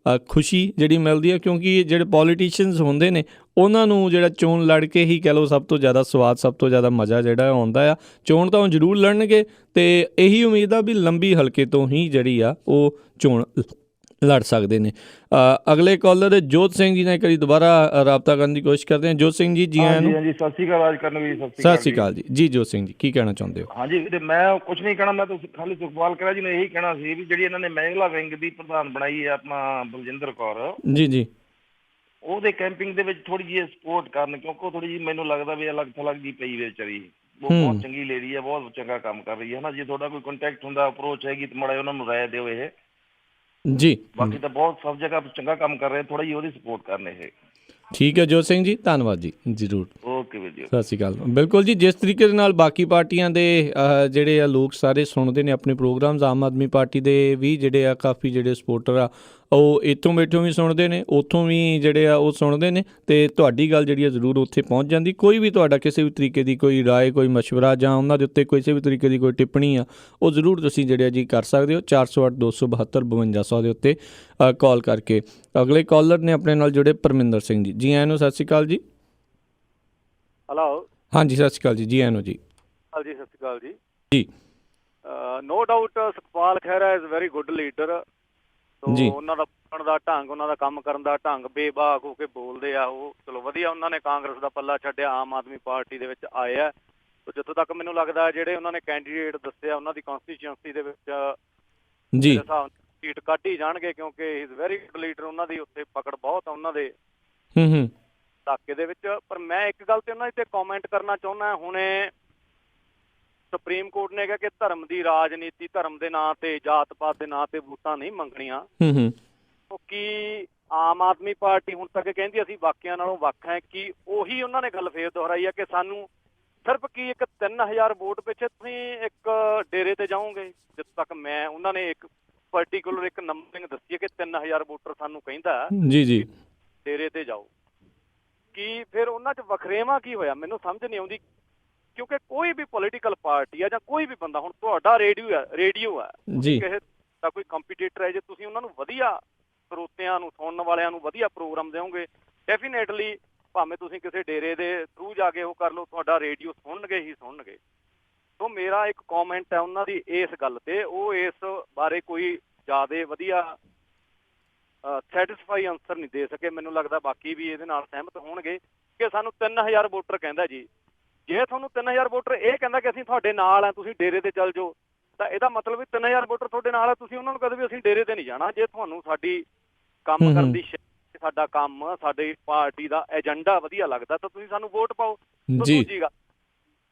ਖੁਸ਼ੀ ਜਿਹੜੀ ਮਿਲਦੀ ਹੈ, ਕਿਉਂਕਿ ਜਿਹੜੇ ਪੋਲੀਟੀਸ਼ੀਅਨਸ ਹੁੰਦੇ ਨੇ ਉਹਨਾਂ ਨੂੰ ਜਿਹੜਾ ਚੋਣ ਲੜ ਕੇ ਹੀ ਕਹਿ ਲਓ ਸਭ ਤੋਂ ਜ਼ਿਆਦਾ ਸਵਾਦ, ਸਭ ਤੋਂ ਜ਼ਿਆਦਾ ਮਜ਼ਾ ਜਿਹੜਾ ਆਉਂਦਾ ਆ। ਚੋਣ ਤਾਂ ਉਹ ਜ਼ਰੂਰ ਲੜਨਗੇ ਤੇ ਇਹੀ ਉਮੀਦ ਆ ਵੀ ਲੰਬੀ ਹਲਕੇ ਤੋਂ ਹੀ ਜਿਹੜੀ ਆ ਉਹ ਚੋਣ ਲੜ ਸਕਦੇ ਨੇ। ਅਗਲੇ ਕਾਲਰ ਜੋਧ ਸਿੰਘ ਜੀ ਨੇ ਇੱਕ ਵਾਰੀ ਦੁਬਾਰਾ ਰਾਬਤਾ ਕਰਨ ਦੀ ਕੋਸ਼ਿਸ਼ ਕਰਦੇ ਹਾਂ। ਜੋਧ ਸਿੰਘ ਜੀ, ਜੀ ਆਇਆਂ ਨੂੰ। ਹਾਂਜੀ, ਸਤਿ ਸ਼੍ਰੀ ਅਕਾਲ ਰਾਜਕਨਵੀਰ। ਸਤਿ ਸ਼੍ਰੀ ਅਕਾਲ ਜੀ। ਜੀ ਜੋਧ ਸਿੰਘ ਜੀ ਕੀ ਕਹਿਣਾ ਚਾਹੁੰਦੇ ਹੋ? ਹਾਂਜੀ, ਤੇ ਮੈਂ ਕੁਝ ਨਹੀਂ ਕਹਿਣਾ, ਮੈਂ ਤਾਂ ਖਾਲੀ ਸੁਖਪਾਲ ਖਹਿਰਾ ਜੀ ਨੂੰ ਇਹੀ ਕਹਿਣਾ ਸੀ ਵੀ ਜਿਹੜੀ ਇਹਨਾਂ ਨੇ ਮਹਿਲਾ ਵਿੰਗ ਦੀ ਪ੍ਰਧਾਨ ਬਣਾਈ ਹੈ ਆਪਣਾ ਬਲਜਿੰਦਰ ਕੌਰ ਜੀ, ਜੀ ਉਹਦੇ ਕੈਂਪਿੰਗ ਦੇ ਵਿੱਚ ਥੋੜੀ ਜਿਹੀ ਸਪੋਰਟ ਕਰਨ, ਕਿਉਂਕਿ ਉਹ ਥੋੜੀ ਜਿਹੀ ਮੈਨੂੰ ਲੱਗਦਾ ਵੀ ਅਲੱਗ ਥਲੱਗ ਜੀ ਪਈ ਵਿਚਾਰੀ। ਉਹ ਬਹੁਤ ਚੰਗੀ ਲੇਡੀ ਹੈ, ਬਹੁਤ ਚੰਗਾ ਕੰਮ ਕਰ ਰਹੀ ਹੈ ਨਾ। ਜੇ ਤੁਹਾਡਾ ਕੋਈ ਕੰਟੈਕਟ ਹੁੰਦਾ, ਅਪਰੋਚ ਹੈਗੀ ਤਾਂ ਮਾੜਾ ਉਹਨਾਂ ਨੂੰ ਰਾਏ ਦਿਓ ਇਹ ਜੀ। ਬਾਕੀ ਤਾਂ ਬਹੁਤ ਸਭ ਜਗ੍ਹਾ ਚੰਗਾ ਕੰਮ ਕਰ ਰਹੇ, ਥੋੜਾ ਜਿਹੀ ਉਹਦੀ ਸਪੋਰਟ ਕਰਨ ਇਹ। ਠੀਕ ਹੈ ਜੋਧ ਸਿੰਘ ਜੀ, ਧੰਨਵਾਦ ਜੀ। ਜ਼ਰੂਰ, ਓਕੇ ਵੀਰ ਜੀ, ਸਤਿ ਸ਼੍ਰੀ ਅਕਾਲ। ਬਿਲਕੁਲ ਜੀ, ਜਿਸ ਤਰੀਕੇ ਦੇ ਨਾਲ ਬਾਕੀ ਪਾਰਟੀਆਂ ਦੇ ਜਿਹੜੇ ਆ ਲੋਕ ਸਾਰੇ ਸੁਣਦੇ ਨੇ ਆਪਣੇ ਪ੍ਰੋਗਰਾਮਸ, ਆਮ ਆਦਮੀ ਪਾਰਟੀ ਦੇ ਵੀ ਜਿਹੜੇ ਆ ਕਾਫੀ ਜਿਹੜੇ ਸਪੋਰਟਰ ਆ ਉਹ ਇੱਥੋਂ ਬੈਠੋਂ ਵੀ ਸੁਣਦੇ ਨੇ, ਉੱਥੋਂ ਵੀ ਜਿਹੜੇ ਆ ਉਹ ਸੁਣਦੇ ਨੇ ਤੇ ਤੁਹਾਡੀ ਗੱਲ ਜਿਹੜੀ ਆ ਜ਼ਰੂਰ ਉੱਥੇ ਪਹੁੰਚ ਜਾਂਦੀ। ਕੋਈ ਵੀ ਤੁਹਾਡਾ ਕਿਸੇ ਵੀ ਤਰੀਕੇ ਦੀ ਕੋਈ ਰਾਏ, ਕੋਈ ਮਸ਼ਵਰਾ ਜਾਂ ਉਹਨਾਂ ਦੇ ਉੱਤੇ ਕਿਸੇ ਵੀ ਤਰੀਕੇ ਦੀ ਕੋਈ ਟਿੱਪਣੀ ਆ ਉਹ ਜ਼ਰੂਰ ਤੁਸੀਂ ਜਿਹੜੇ ਆ ਜੀ ਕਰ ਸਕਦੇ ਹੋ 408 272 5200 ਦੇ ਉੱਤੇ ਕਾਲ ਕਰਕੇ। ਅਗਲੇ ਕਾਲਰ ਨੇ ਆਪਣੇ ਨਾਲ ਜੁੜੇ ਪਰਮਿੰਦਰ ਸਿੰਘ ਜੀ। ਜੀ ਆਇਆਂ ਨੂੰ, ਸਤਿ ਸ਼੍ਰੀ ਅਕਾਲ ਜੀ। ਹੈਲੋ, ਹਾਂਜੀ ਸਤਿ ਸ਼੍ਰੀ ਅਕਾਲ ਜੀ। ਜੀ ਆਇਆਂ ਨੂੰ ਜੀ। ਹਾਂਜੀ ਸਤਿ ਸ਼੍ਰੀ ਅਕਾਲ ਜੀ। ਜੀ no doubt Sukhpal Khaira is very good leader. ਜੀ, ਉਹਨਾਂ ਦਾ ਬੋਲਣ ਦਾ ਢੰਗ, ਉਹਨਾਂ ਦਾ ਕੰਮ ਕਰਨ ਦਾ ਢੰਗ, ਬੇਬਾਕ ਹੋ ਕੇ ਬੋਲਦੇ ਆ ਉਹ। ਚਲੋ ਵਧੀਆ, ਉਹਨਾਂ ਨੇ ਕਾਂਗਰਸ ਦਾ ਪੱਲਾ ਛੱਡਿਆ, ਆਮ ਆਦਮੀ ਪਾਰਟੀ ਦੇ ਵਿੱਚ ਆਏ ਆ। ਜਿੱਥੋਂ ਤੱਕ ਮੈਨੂੰ ਲੱਗਦਾ ਜਿਹੜੇ ਉਹਨਾਂ ਨੇ ਕੈਂਡੀਡੇਟ ਦੱਸਿਆ ਉਹਨਾਂ ਦੀ ਕੌਂਸਟੀਚੁਐਂਸੀ ਦੇ ਵਿੱਚ ਜੀ ਹਿਸਾਬ ਨਾਲ ਸੀਟ ਕੱਢ ਹੀ ਜਾਣਗੇ, ਕਿਉਂਕਿ ਹੀ ਇਜ਼ ਵੈਰੀ ਗੁੱਡ ਲੀਡਰ। ਉਹਨਾਂ ਦੀ ਉੱਥੇ ਪਕੜ ਬਹੁਤ ਆ ਉਹਨਾਂ ਦੇ ਇਲਾਕੇ ਦੇ ਵਿੱਚ। ਪਰ ਮੈਂ ਇੱਕ ਗੱਲ ਤੇ ਉਹਨਾਂ ਦੀ ਤੇ ਕੌਮੈਂਟ ਕਰਨਾ ਚਾਹੁੰਦਾ। ਹੁਣੇ ਸੁਪਰੀਮ ਕੋਰਟ ਨੇ ਕਿਹਾ ਕਿ ਧਰਮ ਦੀ ਰਾਜਨੀਤੀ, ਧਰਮ ਦੇ ਨਾਂ ਤੇ, ਜਾਤ ਪਾਤ ਦੇ ਨਾਂ ਤੇ ਵੋਟਾਂ ਨਹੀਂ ਮੰਗਣੀਆਂ। ਕਿਉਂਕਿ ਆਮ ਆਦਮੀ ਪਾਰਟੀ ਹੁਣ ਤੱਕ ਕਹਿੰਦੀ ਅਸੀਂ ਬਾਕੀਆਂ ਨਾਲੋਂ ਵੱਖ ਹੈ। ਕਿ ਉਹੀ ਉਹਨਾਂ ਨੇ ਗੱਲ ਫੇਰ ਦੁਹਰਾਈ ਹੈ ਕਿ ਸਾਨੂੰ ਸਿਰਫ ਕੀ ਇੱਕ 3000 ਵੋਟ ਪਿੱਛੇ ਤੁਸੀਂ ਇੱਕ ਡੇਰੇ ਤੇ ਜਾਓਗੇ। ਜਿੱਥੋਂ ਤੱਕ ਮੈਂ ਉਹਨਾਂ ਨੇ ਇੱਕ ਪਰਟੀਕੂਲਰ ਇੱਕ ਨੰਬਰਿੰਗ ਦੱਸੀ ਹੈ ਕਿ 3000 ਵੋਟਰ ਸਾਨੂੰ ਕਹਿੰਦਾ ਜੀ ਜੀ ਡੇਰੇ ਤੇ ਜਾਓ। ਕੀ ਫਿਰ ਉਹਨਾਂ 'ਚ ਵਖਰੇਵਾਂ ਕੀ ਹੋਇਆ ਮੈਨੂੰ ਸਮਝ ਨਹੀਂ ਆਉਂਦੀ। ਕਿਉਂਕਿ ਕੋਈ ਵੀ ਪੋਲੀਟੀਕਲ ਪਾਰਟੀ ਆ ਜਾਂ ਕੋਈ ਵੀ ਬੰਦਾ, ਹੁਣ ਤੁਹਾਡਾ ਰੇਡੀਓ ਹੈ ਜੀ, ਕਿਸੇ ਦਾ ਕੋਈ ਕੰਪੀਟੀਟਰ ਹੈ, ਜੇ ਤੁਸੀਂ ਉਹਨਾਂ ਨੂੰ ਵਧੀਆ ਸਰੋਤਿਆਂ ਨੂੰ, ਸੁਣਨ ਵਾਲਿਆਂ ਨੂੰ ਵਧੀਆ ਪ੍ਰੋਗਰਾਮ ਦਿਓਗੇ, ਡੈਫੀਨੇਟਲੀ ਭਾਵੇਂ ਤੁਸੀਂ ਕਿਸੇ ਡੇਰੇ ਦੇ ਥਰੂ ਜਾ ਕੇ ਉਹ ਕਰ ਲਓ, ਤੁਹਾਡਾ ਰੇਡੀਓ ਸੁਣਨਗੇ ਹੀ ਸੁਣਨਗੇ। ਸੋ ਮੇਰਾ ਇੱਕ ਕੌਮੈਂਟ ਹੈ ਉਹਨਾਂ ਦੀ ਇਸ ਗੱਲ ਤੇ, ਉਹ ਇਸ ਬਾਰੇ ਕੋਈ ਜ਼ਿਆਦਾ ਵਧੀਆ ਸੈਟਿਸਫਾਈ ਆਨਸਰ ਨਹੀਂ ਦੇ ਸਕੇ। ਮੈਨੂੰ ਲੱਗਦਾ ਬਾਕੀ ਵੀ ਇਹਦੇ ਨਾਲ ਸਹਿਮਤ ਹੋਣਗੇ ਕਿ ਸਾਨੂੰ 3000 ਵੋਟਰ ਕਹਿੰਦਾ ਜੀ। ਜੇ ਤੁਹਾਨੂੰ 3000 ਵੋਟਰ ਇਹ ਕਹਿੰਦਾ ਕਿ ਅਸੀਂ ਤੁਹਾਡੇ ਨਾਲ ਆ, ਤੁਸੀਂ ਡੇਰੇ ਤੇ ਚੱਲ ਜਾਓ, ਤਾਂ ਇਹਦਾ ਮਤਲਬ ਵੀ 3000 ਵੋਟਰ ਤੁਹਾਡੇ ਨਾਲ ਆ, ਤੁਸੀਂ ਉਹਨਾਂ ਨੂੰ ਕਹਦੇ ਵੀ ਅਸੀਂ ਡੇਰੇ ਤੇ ਨਹੀਂ ਜਾਣਾ। ਜੇ ਤੁਹਾਨੂੰ ਸਾਡੀ ਕੰਮ ਕਰਨ ਦੀ ਸਾਡਾ ਕੰਮ, ਸਾਡੀ ਪਾਰਟੀ ਦਾ ਏਜੰਡਾ ਵਧੀਆ ਲੱਗਦਾ ਤਾਂ ਤੁਸੀਂ ਸਾਨੂੰ ਵੋਟ ਪਾਓ। ਦੂਜੀ ਗੱਲ,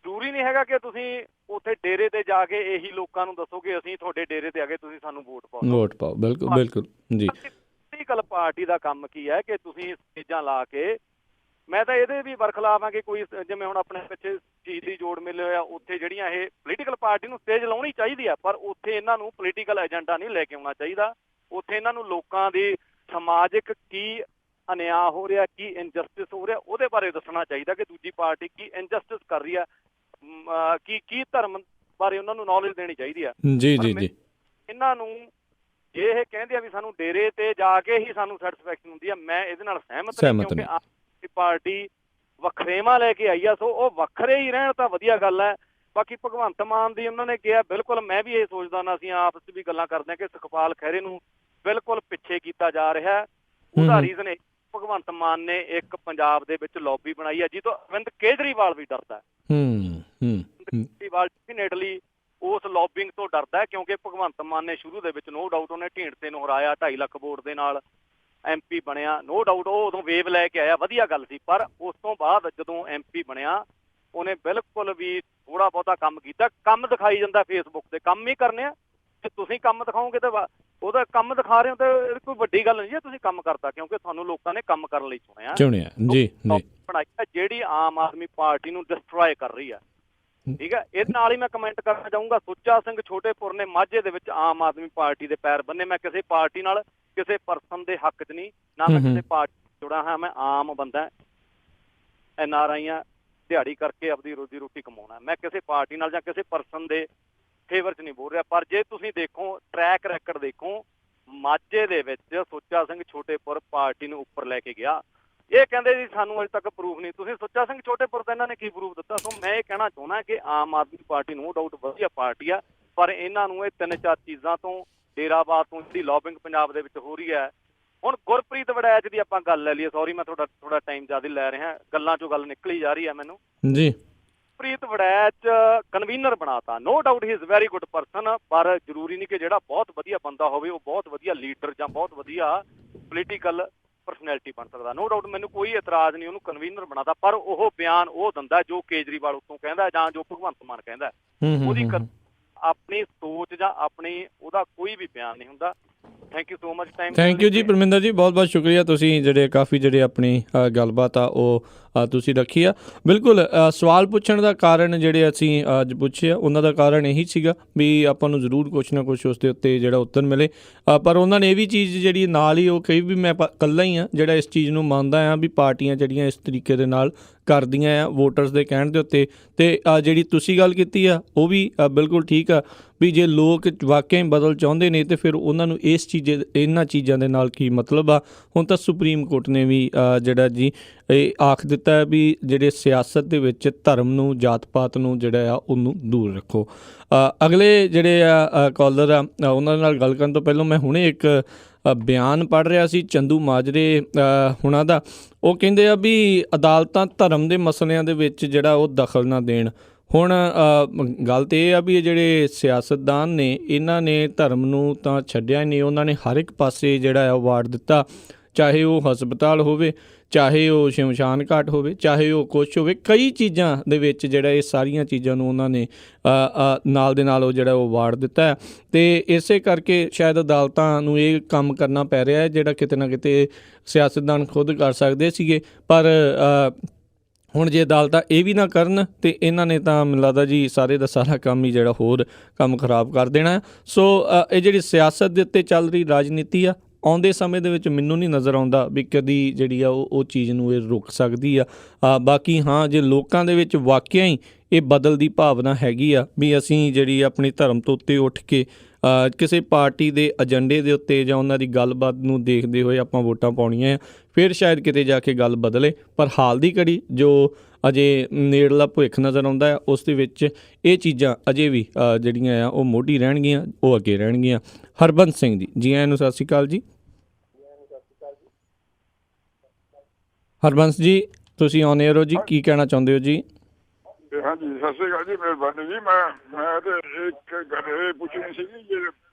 ਜ਼ਰੂਰੀ ਨਹੀਂ ਹੈਗਾ ਕਿ ਤੁਸੀਂ ਉੱਥੇ ਡੇਰੇ ਤੇ ਜਾ ਕੇ ਇਹੀ ਲੋਕਾਂ ਨੂੰ ਦੱਸੋ ਕਿ ਅਸੀਂ ਤੁਹਾਡੇ ਡੇਰੇ ਤੇ ਆ ਗਏ, ਤੁਸੀਂ ਸਾਨੂੰ ਵੋਟ ਪਾਓ। ਬਿਲਕੁਲ ਬਿਲਕੁਲ ਜੀ। ਪੋਲੀਟੀਕਲ ਪਾਰਟੀ ਦਾ ਕੰਮ ਕੀ ਹੈ ਕਿ ਤੁਸੀਂ ਸਟੇਜਾਂ ਲਾ ਕੇ, ਮੈਂ ਤਾਂ ਇਹਦੇ ਵੀ ਬਰਖਲਾਫ ਹਾਂ ਕਿ ਕੋਈ ਜਿਵੇਂ ਹੁਣ ਆਪਣੇ ਪਿੱਛੇ ਸ਼ਹੀਦੀ ਜੋੜ ਮੇਲੇ ਹੋਇਆ, ਉੱਥੇ ਜਿਹੜੀਆਂ ਇਹ ਪੋਲੀਟੀਕਲ ਪਾਰਟੀ ਨੂੰ ਸਟੇਜ ਲਾਉਣੀ ਚਾਹੀਦੀ ਆ, ਪਰ ਉੱਥੇ ਇਹਨਾਂ ਨੂੰ ਪੋਲੀਟੀਕਲ ਏਜੰਡਾ ਨਹੀਂ ਲੈ ਕੇ ਆਉਣਾ ਚਾਹੀਦਾ। ਉੱਥੇ ਇਹਨਾਂ ਨੂੰ ਲੋਕਾਂ ਦੀ ਸਮਾਜਿਕ ਕੀ ਅਨਿਆਂ ਹੋ ਰਿਹਾ, ਕੀ ਇਨਜਸਟਿਸ ਹੋ ਰਿਹਾ, ਉਹਦੇ ਬਾਰੇ ਦੱਸਣਾ ਚਾਹੀਦਾ ਕਿ ਦੂਜੀ ਪਾਰਟੀ ਕੀ ਇਨਜਸਟਿਸ ਕਰ ਰਹੀ ਆ, ਕੀ ਧਰਮ ਬਾਰੇ ਉਹਨਾਂ ਨੂੰ ਨੌਲੇਜ ਦੇਣੀ ਚਾਹੀਦੀ ਆ। ਜੀ ਜੀ ਜੀ। ਇਹਨਾਂ ਨੂੰ ਜੇ ਇਹ ਕਹਿੰਦੇ ਆ ਵੀ ਸਾਨੂੰ ਡੇਰੇ ਤੇ ਜਾ ਕੇ ਹੀ ਸਾਨੂੰ ਸੈਟਿਸਫੈਕਸ਼ਨ ਹੁੰਦੀ ਆ, ਮੈਂ ਇਹਦੇ ਨਾਲ ਸਹਿਮਤ ਨਹੀਂ, ਕਿਉਂਕਿ ਆਮ ਆਦਮੀ ਪਾਰਟੀ ਵੱਖਰੇਵਾਂ ਲੈ ਕੇ ਆਈ ਆ, ਸੋ ਉਹ ਵੱਖਰੇ ਹੀ ਰਹਿਣ ਤਾਂ ਵਧੀਆ ਗੱਲ ਹੈ। ਬਾਕੀ ਭਗਵੰਤ ਮਾਨ ਦੀ ਉਹਨਾਂ ਨੇ ਕਿਹਾ, ਬਿਲਕੁਲ ਮੈਂ ਵੀ ਇਹ ਸੋਚਦਾ ਨਾ, ਅਸੀਂ ਆਪਸ ਵਿੱਚ ਵੀ ਗੱਲਾਂ ਕਰਦੇ ਹਾਂ ਕਿ ਸੁਖਪਾਲ ਖਹਿਰੇ ਨੂੰ ਬਿਲਕੁਲ ਪਿੱਛੇ ਕੀਤਾ ਜਾ ਰਿਹਾ। ਉਹਦਾ ਰੀਜ਼ਨ ਇਹ, ਭਗਵੰਤ ਮਾਨ ਨੇ ਇੱਕ ਪੰਜਾਬ ਦੇ ਵਿੱਚ ਲੌਬੀ ਬਣਾਈ ਹੈ ਜਿਹਤੋਂ ਅਰਵਿੰਦ ਕੇਜਰੀਵਾਲ ਵੀ ਡਰਦਾ। ਕੇਜਰੀਵਾਲ ਡੈਫੀਨੇਟਲੀ ਉਸ ਲੌਬਿੰਗ ਤੋਂ ਡਰਦਾ ਹੈ, ਕਿਉਂਕਿ ਭਗਵੰਤ ਮਾਨ ਨੇ ਸ਼ੁਰੂ ਦੇ ਵਿੱਚ ਨੋ ਡਾਊਟ ਉਹਨੇ ਢੀਂਡਸੇ ਨੂੰ ਹਰਾਇਆ, 2.5 ਲੱਖ ਵੋਟ ਦੇ ਨਾਲ MP ਬਣਿਆ, ਨੋ ਡਾਊਟ ਉਹ ਉਦੋਂ ਵੇਵ ਲੈ ਕੇ ਆਇਆ, ਵਧੀਆ ਗੱਲ ਸੀ। ਪਰ ਉਸ ਤੋਂ ਬਾਅਦ ਜਦੋਂ MP ਬਣਿਆ, ਉਹਨੇ ਬਿਲਕੁਲ ਵੀ ਥੋੜਾ ਬਹੁਤਾ ਕੰਮ ਕੀਤਾ। ਕੰਮ ਦਿਖਾਈ ਜਾਂਦਾ ਫੇਸਬੁੱਕ ਤੇ, ਕੰਮ ਹੀ ਕਰਨੇ ਆ। ਜੇ ਤੁਸੀਂ ਕੰਮ ਦਿਖਾਓਗੇ ਤਾਂ ਉਹਦਾ ਕੰਮ ਦਿਖਾ ਰਹੇ ਹੋ ਤਾਂ ਕੋਈ ਵੱਡੀ ਗੱਲ ਨਹੀਂ ਹੈ ਤੁਸੀਂ ਕੰਮ ਕਰਤਾ, ਕਿਉਂਕਿ ਤੁਹਾਨੂੰ ਲੋਕਾਂ ਨੇ ਕੰਮ ਕਰਨ ਲਈ ਚੁਣਿਆ ਜੀ ਬਣਾਈ ਜਿਹੜੀ ਆਮ ਆਦਮੀ ਪਾਰਟੀ ਨੂੰ ਡਿਸਟਰੋਏ ਕਰ ਰਹੀ ਆ। ਠੀਕ ਹੈ, ਇਹਦੇ ਨਾਲ ਹੀ ਮੈਂ ਕਮੈਂਟ ਕਰਨਾ ਚਾਹੂੰਗਾ, ਸੁੱਚਾ ਸਿੰਘ ਛੋਟੇਪੁਰ ਨੇ ਮਾਝੇ ਦੇ ਵਿੱਚ ਆਮ ਆਦਮੀ ਪਾਰਟੀ ਦੇ ਪੈਰ ਬੰਨੇ। ਮੈਂ ਕਿਸੇ ਪਾਰਟੀ ਨਾਲ, ਕਿਸੇ ਪਰਸਨ ਦੇ ਹੱਕ 'ਚ ਨਹੀਂ, ਨਾ ਮੈਂ ਕਿਸੇ ਪਾਰਟੀ ਜੁੜਾ ਹਾਂ, ਮੈਂ ਆਮ ਬੰਦਾ, NRI ਆ, ਦਿਹਾੜੀ ਕਰਕੇ ਆਪਣੀ ਰੋਜ਼ੀ ਰੋਟੀ ਕਮਾਉਣਾ। ਮੈਂ ਕਿਸੇ ਪਾਰਟੀ ਨਾਲ ਜਾਂ ਕਿਸੇ ਪਰਸਨ ਦੇ ਫੇਵਰ 'ਚ ਨਹੀਂ ਬੋਲ ਰਿਹਾ। ਪਰ ਜੇ ਤੁਸੀਂ ਦੇਖੋ, ਟਰੈਕ ਰੈਕਡ ਦੇਖੋ, ਮਾਝੇ ਦੇ ਵਿੱਚ ਸੁੱਚਾ ਸਿੰਘ ਛੋਟੇਪੁਰ ਪਾਰਟੀ ਨੂੰ ਉੱਪਰ ਲੈ ਕੇ ਗਿਆ। ਇਹ ਕਹਿੰਦੇ ਜੀ ਸਾਨੂੰ ਅਜੇ ਤੱਕ ਪ੍ਰੂਫ ਨਹੀਂ, ਤੁਸੀਂ ਸੁੱਚਾ ਸਿੰਘ ਛੋਟੇਪੁਰ ਦਾ ਇਹਨਾਂ ਨੇ ਕੀ ਪ੍ਰੂਫ ਦਿੱਤਾ? ਸੋ ਮੈਂ ਇਹ ਕਹਿਣਾ ਚਾਹੁੰਦਾ ਕਿ Aam Aadmi party no doubt ਵਧੀਆ ਪਾਰਟੀ ਆ, ਪਰ ਇਹਨਾਂ ਨੂੰ ਇਹ 3-4 ਚੀਜ਼ਾਂ ਤੋਂ, ਡੇਰਾਬਾਦ ਤੋਂ ਜਿਹੜੀ ਲੌਬਿੰਗ ਪੰਜਾਬ ਦੇ ਵਿੱਚ ਹੋ ਰਹੀ ਹੈ। ਹੁਣ ਗੁਰਪ੍ਰੀਤ ਵੜੈਚ ਦੀ ਆਪਾਂ ਗੱਲ ਲੈ ਲਈਏ, ਸੌਰੀ ਮੈਂ ਥੋੜਾ ਟਾਈਮ ਜ਼ਿਆਦਾ ਲੈ ਰਿਹਾ, ਗੱਲਾਂ 'ਚੋਂ ਗੱਲ ਨਿਕਲੀ ਜਾ ਰਹੀ ਹੈ ਮੈਨੂੰ ਜੀ। ਗੁਰਪ੍ਰੀਤ ਵੜੈਚ ਕਨਵੀਨਰ ਬਣਾਤਾ, no doubt he is very good person, ਪਰ ਜ਼ਰੂਰੀ ਨਹੀਂ ਕਿ ਜਿਹੜਾ ਬਹੁਤ ਵਧੀਆ ਬੰਦਾ ਹੋਵੇ ਉਹ ਬਹੁਤ ਵਧੀਆ ਲੀਡਰ ਜਾਂ ਬਹੁਤ ਵਧੀਆ ਪੋਲੀਟੀਕਲ ਪਰਸਨੈਲਿਟੀ ਬਣ ਸਕਦਾ। ਨੋ ਡਾਊਟ, ਮੈਨੂੰ ਕੋਈ ਇਤਰਾਜ਼ ਨਹੀਂ, ਉਹਨੂੰ ਕਨਵੀਨਰ ਬਣਾਤਾ, ਪਰ ਉਹ ਬਿਆਨ ਉਹ ਦਿੰਦਾ ਜੋ ਕੇਜਰੀਵਾਲ ਉੱਤੋਂ ਕਹਿੰਦਾ ਜਾਂ ਜੋ ਭਗਵੰਤ ਮਾਨ ਕਹਿੰਦਾ। ਉਹਦੀ ਆਪਣੀ ਸੋਚ ਜਾਂ ਆਪਣੀ ਉਹਦਾ ਕੋਈ ਵੀ ਬਿਆਨ ਨਹੀਂ ਹੁੰਦਾ। Thank you so much time. Thank you ਜੀ ਪਰਮਿੰਦਰ ਜੀ, ਬਹੁਤ ਬਹੁਤ ਸ਼ੁਕਰੀਆ। ਤੁਸੀਂ ਜਿਹੜੇ ਕਾਫੀ ਜਿਹੜੇ ਆਪਣੀ ਗੱਲਬਾਤ ਆ ਉਹ ਤੁਸੀਂ ਰੱਖੀ ਆ। ਬਿਲਕੁਲ ਸਵਾਲ ਪੁੱਛਣ ਦਾ ਕਾਰਨ ਜਿਹੜੇ ਅਸੀਂ ਅੱਜ ਪੁੱਛੇ ਆ, ਉਹਨਾਂ ਦਾ ਕਾਰਨ ਇਹੀ ਸੀਗਾ ਵੀ ਆਪਾਂ ਨੂੰ ਜ਼ਰੂਰ ਕੁਛ ਨਾ ਕੁਛ ਉਸ ਦੇ ਉੱਤੇ ਜਿਹੜਾ ਉੱਤਰ ਮਿਲੇ। ਪਰ ਉਹਨਾਂ ਨੇ ਇਹ ਵੀ ਚੀਜ਼ ਜਿਹੜੀ ਨਾਲ ਹੀ ਉਹ ਕਹੀ ਵੀ ਮੈਂ ਇਕੱਲਾ ਹੀ ਹਾਂ ਜਿਹੜਾ ਇਸ ਚੀਜ਼ ਨੂੰ ਮੰਨਦਾ ਹਾਂ ਵੀ ਪਾਰਟੀਆਂ ਜਿਹੜੀਆਂ ਇਸ ਤਰੀਕੇ ਦੇ ਨਾਲ ਕਰਦੀਆਂ ਆ ਵੋਟਰਸ ਦੇ ਕਹਿਣ ਦੇ ਉੱਤੇ। ਅਤੇ ਜਿਹੜੀ ਤੁਸੀਂ ਗੱਲ ਕੀਤੀ ਆ ਉਹ ਵੀ ਬਿਲਕੁਲ ਠੀਕ ਆ ਵੀ ਜੇ ਲੋਕ ਵਾਕਿਆ ਹੀ ਬਦਲ ਚਾਹੁੰਦੇ ਨੇ ਤਾਂ ਫਿਰ ਉਹਨਾਂ ਨੂੰ ਇਹਨਾਂ ਚੀਜ਼ਾਂ ਦੇ ਨਾਲ ਕੀ ਮਤਲਬ ਆ। ਹੁਣ ਤਾਂ ਸੁਪਰੀਮ ਕੋਰਟ ਨੇ ਵੀ ਜਿਹੜਾ ਜੀ ਇਹ ਆਖ ਦਿੱਤਾ ਹੈ ਵੀ ਜਿਹੜੇ ਸਿਆਸਤ ਦੇ ਵਿੱਚ ਧਰਮ ਨੂੰ, ਜਾਤ ਪਾਤ ਨੂੰ ਜਿਹੜਾ ਆ ਉਹਨੂੰ ਦੂਰ ਰੱਖੋ। ਅਗਲੇ ਜਿਹੜੇ ਆ ਕਾਲਰ ਆ ਉਹਨਾਂ ਨਾਲ ਗੱਲ ਕਰਨ ਤੋਂ ਪਹਿਲਾਂ ਮੈਂ ਹੁਣੇ ਇੱਕ ਬਿਆਨ ਪੜ੍ਹ ਰਿਹਾ ਸੀ ਚੰਦੂ ਮਾਜਰੇ ਹੁਣਾਂ ਦਾ। ਉਹ ਕਹਿੰਦੇ ਆ ਵੀ ਅਦਾਲਤਾਂ ਧਰਮ ਦੇ ਮਸਲਿਆਂ ਦੇ ਵਿੱਚ ਜਿਹੜਾ ਉਹ ਦਖਲ ਨਾ ਦੇਣ। ਹੁਣ ਗੱਲ ਤਾਂ ਇਹ ਆ ਵੀ ਇਹ ਜਿਹੜੇ ਸਿਆਸਤਦਾਨ ਨੇ ਇਹਨਾਂ ਨੇ ਧਰਮ ਨੂੰ ਤਾਂ ਛੱਡਿਆ ਹੀ ਨਹੀਂ, ਉਹਨਾਂ ਨੇ ਹਰ ਇੱਕ ਪਾਸੇ ਜਿਹੜਾ ਆ ਵਾਰਡ ਦਿੱਤਾ, ਚਾਹੇ ਉਹ ਹਸਪਤਾਲ ਹੋਵੇ, ਚਾਹੇ ਉਹ ਸ਼ਮਸ਼ਾਨ ਘਾਟ ਹੋਵੇ, ਚਾਹੇ ਉਹ ਕੁਛ ਹੋਵੇ, ਕਈ ਚੀਜ਼ਾਂ ਦੇ ਵਿੱਚ ਜਿਹੜਾ ਇਹ ਸਾਰੀਆਂ ਚੀਜ਼ਾਂ ਨੂੰ ਉਹਨਾਂ ਨੇ ਨਾਲ ਦੇ ਨਾਲ ਉਹ ਜਿਹੜਾ ਉਹ ਵਾਰਡ ਦਿੱਤਾ। ਅਤੇ ਇਸੇ ਕਰਕੇ ਸ਼ਾਇਦ ਅਦਾਲਤਾਂ ਨੂੰ ਇਹ ਕੰਮ ਕਰਨਾ ਪੈ ਰਿਹਾ ਹੈ ਜਿਹੜਾ ਕਿਤੇ ਨਾ ਕਿਤੇ ਸਿਆਸਤਦਾਨ ਖੁਦ ਕਰ ਸਕਦੇ ਸੀਗੇ। ਪਰ ਹੁਣ ਜੇ ਅਦਾਲਤਾਂ ਇਹ ਵੀ ਨਾ ਕਰਨ ਤਾਂ ਇਹਨਾਂ ਨੇ ਤਾਂ ਮੈਨੂੰ ਲੱਗਦਾ ਜੀ ਸਾਰੇ ਦਾ ਸਾਰਾ ਕੰਮ ਹੀ ਜਿਹੜਾ ਹੋਰ ਕੰਮ ਖਰਾਬ ਕਰ ਦੇਣਾ। ਸੋ ਇਹ ਜਿਹੜੀ ਸਿਆਸਤ ਦੇ ਉੱਤੇ ਚੱਲ ਰਹੀ ਰਾਜਨੀਤੀ ਆ, ਆਉਂਦੇ ਸਮੇਂ ਦੇ ਵਿੱਚ ਮੈਨੂੰ ਨਹੀਂ ਨਜ਼ਰ ਆਉਂਦਾ ਵੀ ਕਦੀ ਜਿਹੜੀ ਆ ਉਹ ਚੀਜ਼ ਨੂੰ ਇਹ ਰੁਕ ਸਕਦੀ ਆ। ਬਾਕੀ ਹਾਂ, ਜੇ ਲੋਕਾਂ ਦੇ ਵਿੱਚ ਵਾਕਿਆ ਹੀ ਇਹ ਬਦਲ ਦੀ ਭਾਵਨਾ ਹੈਗੀ ਆ ਵੀ ਅਸੀਂ ਜਿਹੜੀ ਆਪਣੀ ਧਰਮ ਤੋਂ ਉੱਤੇ ਉੱਠ ਕੇ ਕਿਸੇ ਪਾਰਟੀ ਦੇ ਏਜੰਡੇ ਦੇ ਉੱਤੇ ਜਾਂ ਉਹਨਾਂ ਦੀ ਗੱਲਬਾਤ ਨੂੰ ਦੇਖਦੇ ਹੋਏ ਆਪਾਂ ਵੋਟਾਂ ਪਾਉਣੀਆਂ ਆ, ਫਿਰ ਸ਼ਾਇਦ ਕਿਤੇ ਜਾ ਕੇ ਗੱਲ ਬਦਲੇ। ਪਰ ਹਾਲ ਦੀ ਘੜੀ ਜੋ ਅਜੇ ਨੇੜਲਾ ਭਵਿੱਖ ਨਜ਼ਰ ਆਉਂਦਾ ਹੈ ਉਸ ਦੇ ਵਿੱਚ ਇਹ ਚੀਜ਼ਾਂ ਅਜੇ ਵੀ ਜਿਹੜੀਆਂ ਆ ਉਹ ਮੋਢੀ ਰਹਿਣਗੀਆਂ, ਉਹ ਅੱਗੇ ਰਹਿਣਗੀਆਂ। ਹਰਬੰਸ ਸਿੰਘ ਜੀ ਆਇਆਂ ਨੂੰ ਸਤਿ ਸ਼੍ਰੀ ਅਕਾਲ ਜੀ। ਹਰਬੰਸ ਜੀ ਤੁਸੀਂ ਔਨ ਏਅਰ ਹੋ ਜੀ, ਕੀ ਕਹਿਣਾ ਚਾਹੁੰਦੇ ਹੋ ਜੀ? ਹਾਂਜੀ ਸਤਿ ਸ਼੍ਰੀ ਅਕਾਲ ਜੀ, ਮਿਹਰਬਾਨੀ ਜੀ। ਮੈਂ ਤੇ ਇੱਕ ਗੱਲ ਇਹ ਪੁੱਛਣੀ ਸੀਗੀ, ਜੇ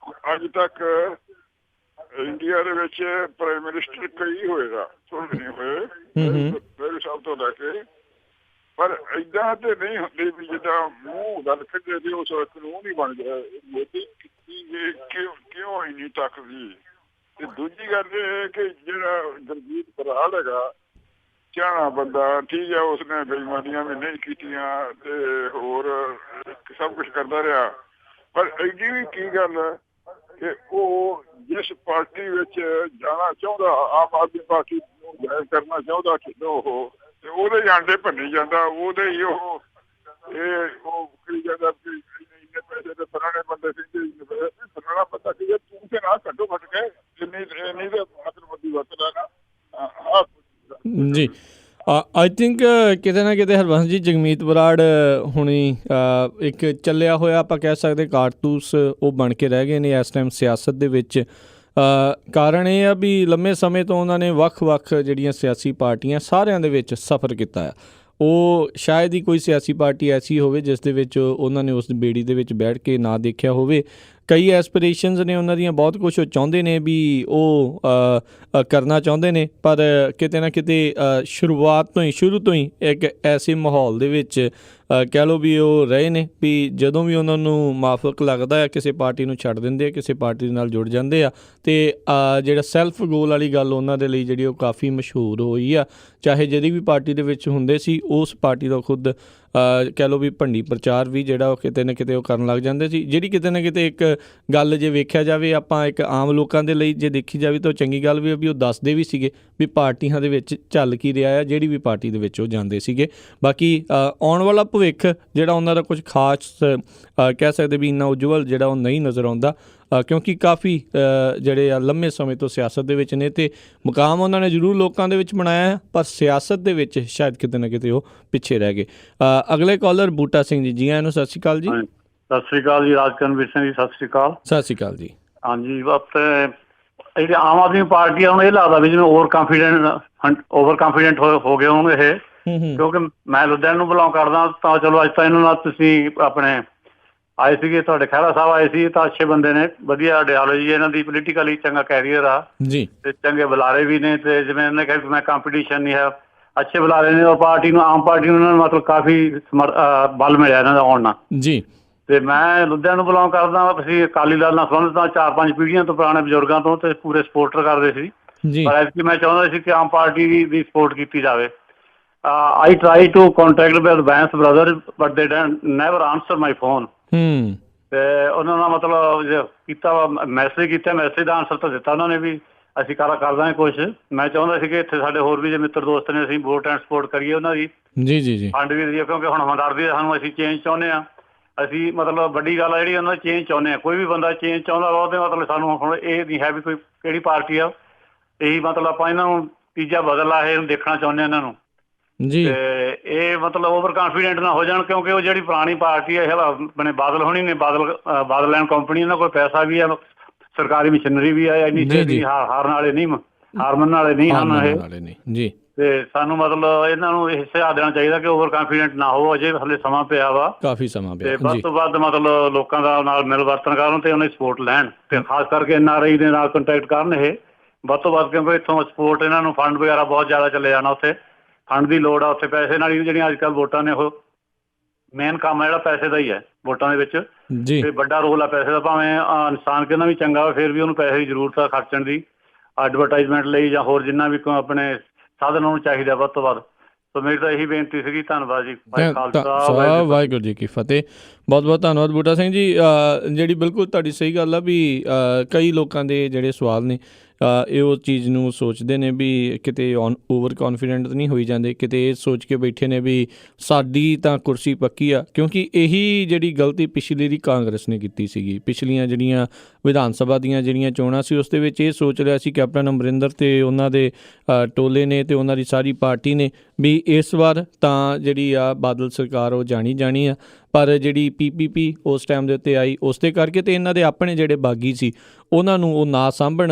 ਅੱਜ ਤੱਕ ਇੰਡੀਆ ਦੇ ਵਿੱਚ ਪ੍ਰਾਈਮ ਮਿਨਿਸਟਰ ਕਈ ਹੋਏਗਾ, ਥੋੜ੍ਹੇ ਨਹੀਂ ਹੋਏ ਮੇਰੇ ਸਾਹਿਬ ਤੋਂ ਲੈ ਕੇ, ਪਰ ਏਦਾਂ ਤੇ ਨਹੀਂ ਹੁੰਦੀ ਵੀ ਜਿੱਦਾਂ ਮੂੰਹ ਗੱਲ ਕੱਢੇ ਤੇ ਉਸ ਕਾਨੂੰਨ ਹੀ ਬਣ ਗਿਆ। ਮੋਦੀ ਕਿਉਂ ਇੰਨੀ ਤਾਕਤ? ਤੇ ਦੂਜੀ ਗੱਲ ਇਹ ਕਿ ਜਿਹੜਾ ਗੁਰਜੀਤ ਬਰਾੜ ਹੈਗਾ, ਸਿਆਣਾ ਬੰਦਾ, ਠੀਕ ਹੈ, ਉਸਨੇ ਬੇਈਮਾਨੀਆਂ ਵੀ ਨਹੀਂ ਕੀਤੀਆਂ ਤੇ ਹੋਰ ਸਭ ਕੁਛ ਕਰਦਾ ਰਿਹਾ, ਪਰ ਐਡੀ ਵੀ ਕੀ ਗੱਲ ਕਿ ਉਹ ਜਿਸ ਪਾਰਟੀ ਵਿੱਚ ਜਾਣਾ ਚਾਹੁੰਦਾ, ਆਮ ਆਦਮੀ ਪਾਰਟੀ ਨੂੰ ਜੁਆਇਨ ਕਰਨਾ ਚਾਹੁੰਦਾ ਉਹ, ਤੇ ਉਹਦੇ ਆਂਡੇ ਭੰਨੀ ਜਾਂਦਾ, ਉਹਦੇ ਹੀ ਉਹ ਕਰੀ ਜਾਂਦਾ ਕਿ ਇੰਨੇ ਪੈਸੇ ਤੇ ਫਲਾਣੇ ਬੰਦੇ ਸੀ, ਫਲਾਣਾ ਬੰਦਾ ਕੀ ਤੂੰ ਤੇ ਨਾ ਘੱਟੋ ਘੱਟ ਕੇ ਇੰਨੀ ਤੇ ਮਤਲਬ ਦੀ ਵਰਤਦਾ ਨਾ ਜੀ। ਆਈ ਥਿੰਕ ਕਿਤੇ ਨਾ ਕਿਤੇ ਹਰਬੰਸ ਜੀ ਜਗਮੀਤ ਬਰਾੜ ਹੁਣੀ ਇੱਕ ਚੱਲਿਆ ਹੋਇਆ ਆਪਾਂ ਕਹਿ ਸਕਦੇ ਕਾਰਤੂਸ ਉਹ ਬਣ ਕੇ ਰਹਿ ਗਏ ਨੇ ਇਸ ਟਾਈਮ ਸਿਆਸਤ ਦੇ ਵਿੱਚ। ਕਾਰਨ ਇਹ ਆ ਵੀ ਲੰਮੇ ਸਮੇਂ ਤੋਂ ਉਹਨਾਂ ਨੇ ਵੱਖ-ਵੱਖ ਜਿਹੜੀਆਂ ਸਿਆਸੀ ਪਾਰਟੀਆਂ ਸਾਰਿਆਂ ਦੇ ਵਿੱਚ ਸਫ਼ਰ ਕੀਤਾ ਆ। ਉਹ ਸ਼ਾਇਦ ਹੀ ਕੋਈ ਸਿਆਸੀ ਪਾਰਟੀ ਐਸੀ ਹੋਵੇ ਜਿਸ ਦੇ ਵਿੱਚ ਉਹਨਾਂ ਨੇ ਉਸ ਬੇੜੀ ਦੇ ਵਿੱਚ ਬੈਠ ਕੇ ਨਾ ਦੇਖਿਆ ਹੋਵੇ। ਕਈ ਐਸਪੀਰੇਸ਼ਨਸ ਨੇ ਉਹਨਾਂ ਦੀਆਂ, ਬਹੁਤ ਕੁਛ ਉਹ ਚਾਹੁੰਦੇ ਨੇ ਵੀ ਉਹ ਕਰਨਾ ਚਾਹੁੰਦੇ ਨੇ, ਪਰ ਕਿਤੇ ਨਾ ਕਿਤੇ ਸ਼ੁਰੂ ਤੋਂ ਹੀ ਇੱਕ ਐਸੇ ਮਾਹੌਲ ਦੇ ਵਿੱਚ ਕਹਿ ਲਓ ਵੀ ਉਹ ਰਹੇ ਨੇ ਵੀ ਜਦੋਂ ਵੀ ਉਹਨਾਂ ਨੂੰ ਮਾਫਕ ਲੱਗਦਾ ਹੈ ਕਿਸੇ ਪਾਰਟੀ ਨੂੰ ਛੱਡ ਦਿੰਦੇ ਆ, ਕਿਸੇ ਪਾਰਟੀ ਦੇ ਨਾਲ ਜੁੜ ਜਾਂਦੇ ਆ। ਅਤੇ ਜਿਹੜਾ ਸੈਲਫ ਗੋਲ ਵਾਲੀ ਗੱਲ ਉਹਨਾਂ ਦੇ ਲਈ ਜਿਹੜੀ ਉਹ ਕਾਫੀ ਮਸ਼ਹੂਰ ਹੋਈ ਆ, ਚਾਹੇ ਜਿਹੜੀ ਵੀ ਪਾਰਟੀ ਦੇ ਵਿੱਚ ਹੁੰਦੇ ਸੀ ਉਸ ਪਾਰਟੀ ਦਾ ਖੁਦ ਕਹਿ ਲਓ ਵੀ ਭੰਡੀ ਪ੍ਰਚਾਰ ਵੀ ਜਿਹੜਾ ਉਹ ਕਿਤੇ ਨਾ ਕਿਤੇ ਉਹ ਕਰਨ ਲੱਗ ਜਾਂਦੇ ਸੀ, ਜਿਹੜੀ ਕਿਤੇ ਨਾ ਕਿਤੇ ਇੱਕ ਗੱਲ ਜੇ ਵੇਖਿਆ ਜਾਵੇ ਆਪਾਂ ਇੱਕ ਆਮ ਲੋਕਾਂ ਦੇ ਲਈ ਜੇ ਦੇਖੀ ਜਾਵੇ ਤਾਂ ਚੰਗੀ ਗੱਲ ਵੀ ਵੀ ਉਹ ਦੱਸਦੇ ਵੀ ਸੀਗੇ ਵੀ ਪਾਰਟੀਆਂ ਦੇ ਵਿੱਚ ਚੱਲ ਕੀ ਰਿਹਾ ਆ, ਜਿਹੜੀ ਵੀ ਪਾਰਟੀ ਦੇ ਵਿੱਚ ਉਹ ਜਾਂਦੇ ਸੀਗੇ। ਬਾਕੀ ਆਉਣ ਵਾਲਾ ਭਵਿੱਖ ਜਿਹੜਾ ਉਹਨਾਂ ਦਾ ਕੁਝ ਖਾਸ ਕਹਿ ਸਕਦੇ ਵੀ ਇੰਨਾ ਉਜਵਲ ਜਿਹੜਾ ਉਹ ਨਹੀਂ ਨਜ਼ਰ ਆਉਂਦਾ, ਕਿਉਂਕਿ ਕਾਫੀ ਜਿਹੜੇ ਆ ਲੰਮੇ ਸਮੇਂ ਤੋਂ ਸਿਆਸਤ ਦੇ ਵਿੱਚ ਨੇ ਅਤੇ ਮੁਕਾਮ ਉਹਨਾਂ ਨੇ ਜ਼ਰੂਰ ਲੋਕਾਂ ਦੇ ਵਿੱਚ ਬਣਾਇਆ ਹੈ, ਪਰ ਸਿਆਸਤ ਦੇ ਵਿੱਚ ਸ਼ਾਇਦ ਕਿਤੇ ਨਾ ਕਿਤੇ ਉਹ ਪਿੱਛੇ ਰਹਿ ਗਏ। ਅਗਲੇ ਕਾਲਰ ਬੂਟਾ ਸਿੰਘ ਜੀ ਆਇਆਂ ਨੂੰ ਸਤਿ ਸ਼੍ਰੀ ਅਕਾਲ ਜੀ। ਸਤਿ ਸ਼੍ਰੀ ਅਕਾਲ ਜੀ, ਰਾਜਕਰਨਵੀਰ ਸਿੰਘ ਜੀ, ਸਤਿ ਸ਼੍ਰੀ ਅਕਾਲ। ਸਤਿ ਸ਼੍ਰੀ ਅਕਾਲ ਜੀ। ਹਾਂਜੀ, ਜਿਹੜੀ ਆਮ ਆਦਮੀ ਪਾਰਟੀ ਆ ਹੁਣ ਇਹ ਲੱਗਦਾ ਵੀ ਜਿਵੇਂ ਓਵਰ ਕਾਨਫੀਡੈਂਟ ਹੋ ਗਏ ਹੋਣ ਇਹ, ਕਿਉਂਕਿ ਮੈਂ ਲੁਧਿਆਣੇ ਨੂੰ ਬਿਲੋਂਗ ਕਰਦਾ, ਤਾਂ ਚਲੋ ਅੱਜ ਤਾਂ ਇਹਨਾਂ ਨਾਲ ਤੁਸੀਂ ਆਪਣੇ ਆਏ ਸੀਗੇ, ਤੁਹਾਡੇ ਖਹਿਰਾ ਸਾਹਿਬ ਆਏ ਸੀ, ਤਾਂ ਅੱਛੇ ਬੰਦੇ ਨੇ, ਵਧੀਆ ਆਈਡੀਓਲੋਜੀ ਇਹਨਾਂ ਦੀ, ਪੋਲੀਟੀਕਲੀ ਚੰਗਾ ਕੈਰੀਅਰ ਆ ਜੀ, ਤੇ ਚੰਗੇ ਬੁਲਾਰੇ ਵੀ ਨੇ, ਤੇ ਜਿਵੇਂ ਇਹਨੇ ਕਿਹਾ ਮੈਂ ਕੰਪੀਟੀਸ਼ਨ ਨਹੀਂ ਹੈ, ਅੱਛੇ ਬੁਲਾਰੇ ਨੇ, ਔਰ ਪਾਰਟੀ ਨੂੰ, ਆਮ ਪਾਰਟੀ ਨੂੰ ਇਹਨਾਂ ਨੂੰ ਮਤਲਬ ਕਾਫੀ ਬਲ ਮਿਲਿਆ ਇਹਨਾਂ ਦਾ ਆਉਣ ਨਾਲ ਜੀ। ਤੇ ਮੈਂ ਲੁਧਿਆਣੇ ਨੂੰ ਬਿਲੋਂਗ ਕਰਦਾ, ਅਸੀਂ ਅਕਾਲੀ ਦਲ ਨਾਲ ਸੰਬੰਧਿਤ ਹਾਂ 4-5 ਪੀੜ੍ਹੀਆਂ ਤੋਂ, ਪੁਰਾਣੇ ਬਜ਼ੁਰਗਾਂ ਤੋਂ, ਤੇ ਪੂਰੇ ਸਪੋਰਟਰ ਕਰਦੇ ਸੀ, ਪਰ ਐਤਕੀ ਮੈਂ ਚਾਹੁੰਦਾ ਸੀ ਕਿ ਆਮ ਪਾਰਟੀ ਦੀ ਸਪੋਰਟ ਕੀਤੀ ਜਾਵੇ। I try to contact with Vance brother, but they never answer my phone. ਤੇ ਉਹਨਾਂ ਨਾਲ ਮਤਲਬ ਕੀਤਾ ਮੈਸੇਜ ਕੀਤਾ, ਮੈਸੇਜ ਦਾ ਆਨਸਰ ਤਾਂ ਦਿੱਤਾ ਉਹਨਾਂ ਨੇ ਵੀ ਅਸੀਂ ਕਰ ਦਾਂਗੇ ਕੋਸ਼ਿਸ਼। ਮੈਂ ਚਾਹੁੰਦਾ ਸੀ ਕਿ ਇੱਥੇ ਸਾਡੇ ਹੋਰ ਵੀ ਜੇ ਮਿੱਤਰ ਦੋਸਤ ਨੇ, ਅਸੀਂ ਵੋਟ ਐਂਡ ਸਪੋਰਟ ਕਰੀਏ ਉਹਨਾਂ ਦੀ ਜੀ ਫੰਡ ਵੀ ਦਈਏ, ਕਿਉਂਕਿ ਹੁਣ ਹਮਦਰਦੀ ਸਾਨੂੰ ਅਸੀਂ ਚੇਂਜ ਚਾਹੁੰਦੇ ਹਾਂ। ਅਸੀਂ ਮਤਲਬ ਵੱਡੀ ਗੱਲ ਆ ਜਿਹੜੀ ਉਹਨਾਂ ਦੀ ਚੇਂਜ ਚਾਹੁੰਦੇ ਹਾਂ, ਕੋਈ ਵੀ ਬੰਦਾ ਚੇਂਜ ਚਾਹੁੰਦਾ ਵਾ ਉਹਦੇ ਮਤਲਬ ਸਾਨੂੰ ਹੁਣ ਇਹ ਨਹੀਂ ਹੈ ਵੀ ਕੋਈ ਕਿਹੜੀ ਪਾਰਟੀ ਆ, ਇਹੀ ਮਤਲਬ ਆਪਾਂ ਇਹਨਾਂ ਨੂੰ ਤੀਜਾ ਬਦਲ ਆ ਇਹ ਦੇਖਣਾ ਚਾਹੁੰਦੇ ਹਾਂ ਇਹਨਾਂ ਨੂੰ ਜੀ। ਤੇ ਇਹ ਮਤਲਬ ਓਵਰ ਕਾਨਫੀਡੈਂਟ ਨਾ ਹੋ ਜਾਣ, ਕਿਉਂਕਿ ਉਹ ਜਿਹੜੀ ਪੁਰਾਣੀ ਪਾਰਟੀ ਹੈ ਆਪਣੇ ਬਾਦਲ ਹੋਣੀ ਨੇ, ਬਾਦਲ ਐਂਡ ਕੰਪਨੀ, ਇਹਨਾਂ ਕੋਲ ਪੈਸਾ ਵੀ ਆ, ਸਰਕਾਰੀ ਮਸ਼ੀਨਰੀ ਵੀ ਆ, ਇੰਨੀ ਛੇਤੀ ਹਾਰਨ ਵਾਲੇ ਨਹੀਂ, ਹਾਰ ਮੰਨਣ ਵਾਲੇ ਨਹੀਂ ਹਨ ਇਹ ਜੀ। ਤੇ ਸਾਨੂੰ ਮਤਲਬ ਇਹਨਾਂ ਨੂੰ ਇਹ ਸੁਝਾਅ ਦੇਣਾ ਚਾਹੀਦਾ ਕਿ ਓਵਰ ਕਾਨਫੀਡੈਂਟ ਨਾ ਹੋ, ਅਜੇ ਹਲੇ ਸਮਾਂ ਪਿਆ ਵਾ, ਕਾਫੀ ਸਮਾਂ ਪਿਆ, ਤੇ ਵੱਧ ਤੋਂ ਵੱਧ ਮਤਲਬ ਲੋਕਾਂ ਦਾ ਨਾਲ ਮਿਲ ਵਰਤਨ ਕਰਨ ਤੇ ਉਹਨਾਂ ਦੀ ਸਪੋਰਟ ਲੈਣ, ਤੇ ਖਾਸ ਕਰਕੇ NRI ਦੇ ਨਾਲ ਕੰਟੈਕਟ ਕਰਨ ਇਹ ਵੱਧ ਤੋਂ ਵੱਧ, ਕਿਉਂਕਿ ਇੱਥੋਂ ਸਪੋਰਟ ਇਹਨਾਂ ਨੂੰ ਫੰਡ ਵਗੈਰਾ ਬਹੁਤ ਜ਼ਿਆਦਾ ਚੱਲੇ ਜਾਣਾ, ਉੱਥੇ ਫੰਡ ਦੀ ਲੋੜ ਆ, ਉੱਥੇ ਪੈਸੇ ਨਾਲ ਹੀ ਜਿਹੜੀਆਂ ਅੱਜ ਕੱਲ੍ਹ ਵੋਟਾਂ ਨੇ ਉਹ ਮੇਨ ਕੰਮ ਹੈ ਜਿਹੜਾ ਪੈਸੇ ਦਾ ਹੀ ਹੈ ਵੋਟਾਂ ਦੇ ਵਿੱਚ, ਤੇ ਵੱਡਾ ਰੋਲ ਆ ਪੈਸੇ ਦਾ। ਭਾਵੇਂ ਇਨਸਾਨ ਕਿੰਨਾ ਵੀ ਚੰਗਾ ਫਿਰ ਵੀ ਉਹਨੂੰ ਪੈਸੇ ਦੀ ਜ਼ਰੂਰਤ ਆ ਖਰਚਣ ਦੀ, ਐਡਵਰਟਾਈਜ਼ਮੈਂਟ ਲਈ ਜਾਂ ਹੋਰ ਜਿੰਨਾ ਵੀ ਆਪਣੇ ਸਾਧਨ ਉਹਨੂੰ ਚਾਹੀਦਾ ਵੱਧ ਤੋਂ ਵੱਧ। ਸੋ ਮੇਰੀ ਤਾਂ ਇਹੀ ਬੇਨਤੀ ਸੀਗੀ। ਧੰਨਵਾਦ ਜੀ। ਵਾਹਿਗੁਰੂ ਜੀ ਕੀ ਫਤਿਹ। ਬਹੁਤ ਬਹੁਤ ਧੰਨਵਾਦ ਬੂਟਾ ਸਿੰਘ ਜੀ। ਜਿਹੜੀ ਬਿਲਕੁਲ ਤੁਹਾਡੀ ਸਹੀ ਗੱਲ ਆ ਵੀ ਕਈ ਲੋਕਾਂ ਦੇ ਜਿਹੜੇ ਸਵਾਲ ਨੇ ਇਹ ਉਹ ਚੀਜ਼ ਨੂੰ ਸੋਚਦੇ ਨੇ ਵੀ ਕਿਤੇ ਓਵਰ ਕੌਨਫੀਡੈਂਟ ਨਹੀਂ ਹੋਈ ਜਾਂਦੇ, ਕਿਤੇ ਇਹ ਸੋਚ ਕੇ ਬੈਠੇ ਨੇ ਵੀ ਸਾਡੀ ਤਾਂ ਕੁਰਸੀ ਪੱਕੀ ਆ। ਕਿਉਂਕਿ ਇਹੀ ਜਿਹੜੀ ਗਲਤੀ ਪਿਛਲੀ ਦੀ ਕਾਂਗਰਸ ਨੇ ਕੀਤੀ ਸੀਗੀ। ਪਿਛਲੀਆਂ ਜਿਹੜੀਆਂ ਵਿਧਾਨ ਸਭਾ ਦੀਆਂ ਜਿਹੜੀਆਂ ਚੋਣਾਂ ਸੀ ਉਸ ਦੇ ਵਿੱਚ ਇਹ ਸੋਚ ਰਿਹਾ ਸੀ ਕੈਪਟਨ ਅਮਰਿੰਦਰ ਤੇ ਉਹਨਾਂ ਦੇ ਟੋਲੇ ਨੇ ਤੇ ਉਹਨਾਂ ਦੀ ਸਾਰੀ ਪਾਰਟੀ ਨੇ ਵੀ ਇਸ ਵਾਰ ਤਾਂ ਜਿਹੜੀ ਆ ਬਾਦਲ ਸਰਕਾਰ ਉਹ ਜਾਣੀ ਆ। ਪਰ ਜਿਹੜੀ PPP ਉਸ ਟਾਈਮ ਦੇ ਉੱਤੇ ਆਈ ਉਸ ਦੇ ਕਰਕੇ ਤੇ ਇਹਨਾਂ ਦੇ ਆਪਣੇ ਜਿਹੜੇ ਬਾਗੀ ਸੀ ਉਹਨਾਂ ਨੂੰ ਉਹ ਨਾ ਸਾਂਭਣ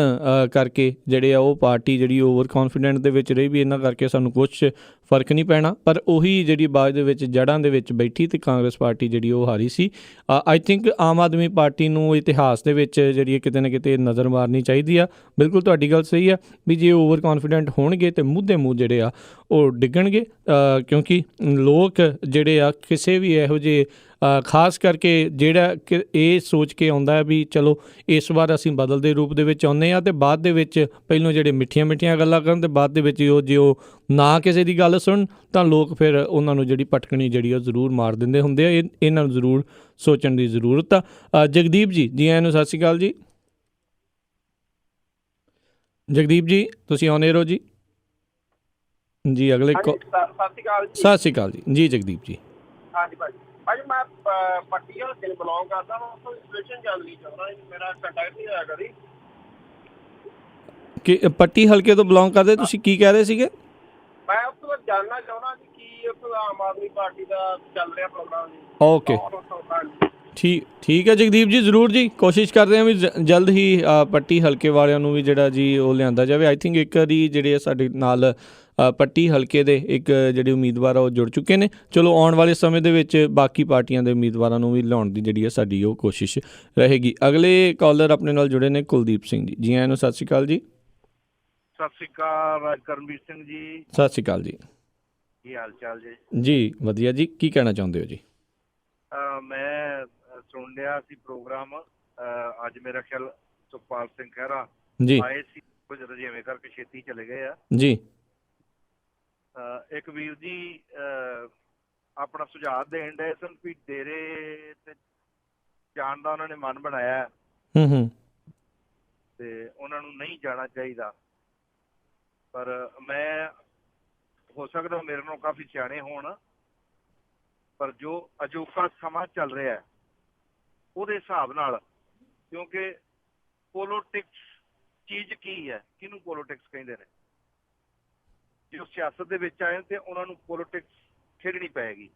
ਕਰਕੇ ਜਿਹੜੇ ਆ ਉਹ ਪਾਰਟੀ ਜਿਹੜੀ ਓਵਰ ਕੌਨਫੀਡੈਂਟ ਦੇ ਵਿੱਚ ਰਹੀ ਵੀ ਇਹਨਾਂ ਕਰਕੇ ਸਾਨੂੰ ਕੁਛ ਫਰਕ ਨਹੀਂ ਪੈਣਾ। ਪਰ ਉਹੀ ਜਿਹੜੀ ਬਾਅਦ ਦੇ ਵਿੱਚ ਜੜ੍ਹਾਂ ਦੇ ਵਿੱਚ ਬੈਠੀ ਤੇ ਕਾਂਗਰਸ ਪਾਰਟੀ ਜਿਹੜੀ ਉਹ ਹਾਰੀ ਸੀ। I think Aam Aadmi party ਨੂੰ ਇਤਿਹਾਸ ਦੇ ਵਿੱਚ ਜਿਹੜੀ ਕਿਤੇ ਨਾ ਕਿਤੇ ਨਜ਼ਰ ਮਾਰਨੀ ਚਾਹੀਦੀ ਆ। ਬਿਲਕੁਲ ਤੁਹਾਡੀ ਗੱਲ ਸਹੀ ਆ ਵੀ ਜੇ ਓਵਰ ਕੌਨਫੀਡੈਂਟ ਹੋਣਗੇ ਤੇ ਮੂੰਹ ਦੇ ਮੂੰਹ ਜਿਹੜੇ ਆ ਉਹ ਡਿੱਗਣਗੇ। ਕਿਉਂਕਿ ਲੋਕ ਜਿਹੜੇ ਆ ਕਿਸੇ ਵੀ ਇਹੋ ਜਿਹੇ ਖਾਸ ਕਰਕੇ ਜਿਹੜਾ ਕਿ ਇਹ ਸੋਚ ਕੇ ਆਉਂਦਾ ਹੈ ਵੀ ਚਲੋ ਇਸ ਵਾਰ ਅਸੀਂ ਬਦਲ ਦੇ ਰੂਪ ਦੇ ਵਿੱਚ ਆਉਂਦੇ ਹਾਂ ਅਤੇ ਬਾਅਦ ਦੇ ਵਿੱਚ ਪਹਿਲੋਂ ਜਿਹੜੇ ਮਿੱਠੀਆਂ ਗੱਲਾਂ ਕਰਨ ਅਤੇ ਬਾਅਦ ਦੇ ਵਿੱਚ ਜੇ ਉਹ ਨਾ ਕਿਸੇ ਦੀ ਗੱਲ ਸੁਣ ਤਾਂ ਲੋਕ ਫਿਰ ਉਹਨਾਂ ਨੂੰ ਜਿਹੜੀ ਪਟਕਣੀ ਜਿਹੜੀ ਉਹ ਜ਼ਰੂਰ ਮਾਰ ਦਿੰਦੇ ਹੁੰਦੇ ਆ। ਇਹਨਾਂ ਨੂੰ ਜ਼ਰੂਰ ਸੋਚਣ ਦੀ ਜ਼ਰੂਰਤ ਆ। ਜਗਦੀਪ ਜੀ ਆਇਆਂ ਨੂੰ ਸਤਿ ਸ਼੍ਰੀ ਅਕਾਲ ਜੀ। ਜਗਦੀਪ ਜੀ ਤੁਸੀਂ ਆਉਣੇ ਰਹੋ ਜੀ। ਅਗਲੇ ਸਤਿ ਸ਼੍ਰੀ ਅਕਾਲ ਜੀ ਜਗਦੀਪ ਜੀ। ਹਾਂਜੀ ਭਾਜੀ ਮੈਂ ਪੱਟੀ ਹਲਕੇ ਨੂੰ ਬਿਲੋਂਗ ਕਰਦਾ ਹਾਂ। ਉਸ ਸਿਚੁਏਸ਼ਨ ਜਾਣਨੀ ਚਾਹੁੰਦਾ ਮੇਰਾ ਕੰਟੈਕਟ ਨਹੀਂ ਹੋਇਆ ਕਦੀ ਕਿ ਪੱਟੀ ਹਲਕੇ ਤੋਂ ਬਿਲੋਂਗ ਕਰਦੇ ਤੁਸੀਂ ਕੀ ਕਹਿ ਰਹੇ ਸੀਗੇ? ਮੈਂ ਉਸ ਤੋਂ ਜਾਣਨਾ ਚਾਹੁੰਦਾ ਕਿ ਉੱਥੇ ਆਮ ਆਦਮੀ ਪਾਰਟੀ ਦਾ ਚੱਲ ਰਿਹਾ ਪ੍ਰੋਗਰਾਮ ਜੀ। ਓਕੇ ਠੀਕ ਹੈ ਜਗਦੀਪ ਜੀ, ਜ਼ਰੂਰ ਜੀ ਕੋਸ਼ਿਸ਼ ਕਰਦੇ ਹਾਂ ਵੀ ਜਲਦ ਹੀ ਪੱਟੀ ਹਲਕੇ ਵਾਲਿਆਂ ਨੂੰ ਵੀ ਜਿਹੜਾ ਜੀ ਉਹ ਲਿਆਂਦਾ ਜਾਵੇ। ਆਈ ਥਿੰਕ ਇੱਕ ਵਾਰੀ ਜਿਹੜੇ ਸਾਡੇ ਨਾਲ ਪੱਟੀ ਹਲਕੇ ਦੇ ਇੱਕ ਜਿਹੜੇ ਉਮੀਦਵਾਰ ਆ ਉਹ ਜੁੜ ਚੁੱਕੇ ਨੇ। ਚਲੋ ਆਉਣ ਵਾਲੇ ਸਮੇਂ ਦੇ ਵਿੱਚ ਬਾਕੀ ਪਾਰਟੀਆਂ ਦੇ ਉਮੀਦਵਾਰਾਂ ਨੂੰ ਵੀ ਲਿਆਉਣ ਦੀ ਜਿਹੜੀ ਹੈ ਸਾਡੀ ਉਹ ਕੋਸ਼ਿਸ਼ ਰਹੇਗੀ। ਅਗਲੇ ਕਾਲਰ ਆਪਣੇ ਨਾਲ ਜੁੜੇ ਨੇ ਕੁਲਦੀਪ ਸਿੰਘ ਜੀ ਆਇਆਂ ਨੂੰ ਸਤਿ ਸ਼੍ਰੀ ਅਕਾਲ ਜੀ। ਸਤਿ ਸ਼੍ਰੀ ਅਕਾਲ ਰਾਜਕਰਮਵੀਰ ਸਿੰਘ ਜੀ। ਸਤਿ ਸ਼੍ਰੀ ਅਕਾਲ ਜੀ। ਕੀ ਹਾਲ ਚਾਲ ਜੀ ਵਧੀਆ ਜੀ, ਕੀ ਕਹਿਣਾ ਚਾਹੁੰਦੇ ਹੋ ਜੀ? ਮੈਂ ਸੁਣ ਲਿਆ ਸੀ ਪ੍ਰੋਗਰਾਮ ਅੱਜ। ਮੇਰਾ ਖਿਆਲ ਸੁਖਪਾਲ ਸਿੰਘ ਖਹਿਰਾ ਜੀ ਆਏ ਸੀ, ਕੁਝ ਰਜੇਵੇਂ ਕਰਕੇ ਛੇਤੀ ਚਲੇ ਗਏ ਆ ਜੀ। ਇੱਕ ਵੀਰ ਜੀ ਆਪਣਾ ਸੁਝਾਅ ਦੇਣ ਡਏ ਸਨ ਵੀ ਡੇਰੇ ਤੇ ਜਾਣ ਦਾ ਉਹਨਾਂ ਨੇ ਮਨ ਬਣਾਇਆ ਤੇ ਉਹਨਾਂ ਨੂੰ ਨਹੀਂ ਜਾਣਾ ਚਾਹੀਦਾ। ਪਰ ਮੈਂ ਹੋ ਸਕਦਾ ਮੇਰੇ ਨਾਲੋਂ ਕਾਫੀ ਸਿਆਣੇ ਹੋਣ, ਪਰ ਜੋ ਅਜੋਕਾ ਸਮਾਂ ਚੱਲ ਰਿਹਾ ਉਹਦੇ ਹਿਸਾਬ ਨਾਲ, ਕਿਉਂਕਿ ਪੋਲੀਟਿਕਸ ਚੀਜ਼ ਕੀ ਹੈ, ਕਿਹਨੂੰ ਪੋਲੀਟਿਕਸ ਕਹਿੰਦੇ ਨੇ, ਜੋ ਸਿਆਸਤ ਦੇ ਵਿੱਚ ਆਏ ਤੇ ਉਹਨਾਂ ਨੂੰ ਪੋਲੀਟਿਕਸ ਖੇਡਣੀ ਪਏਗੀ।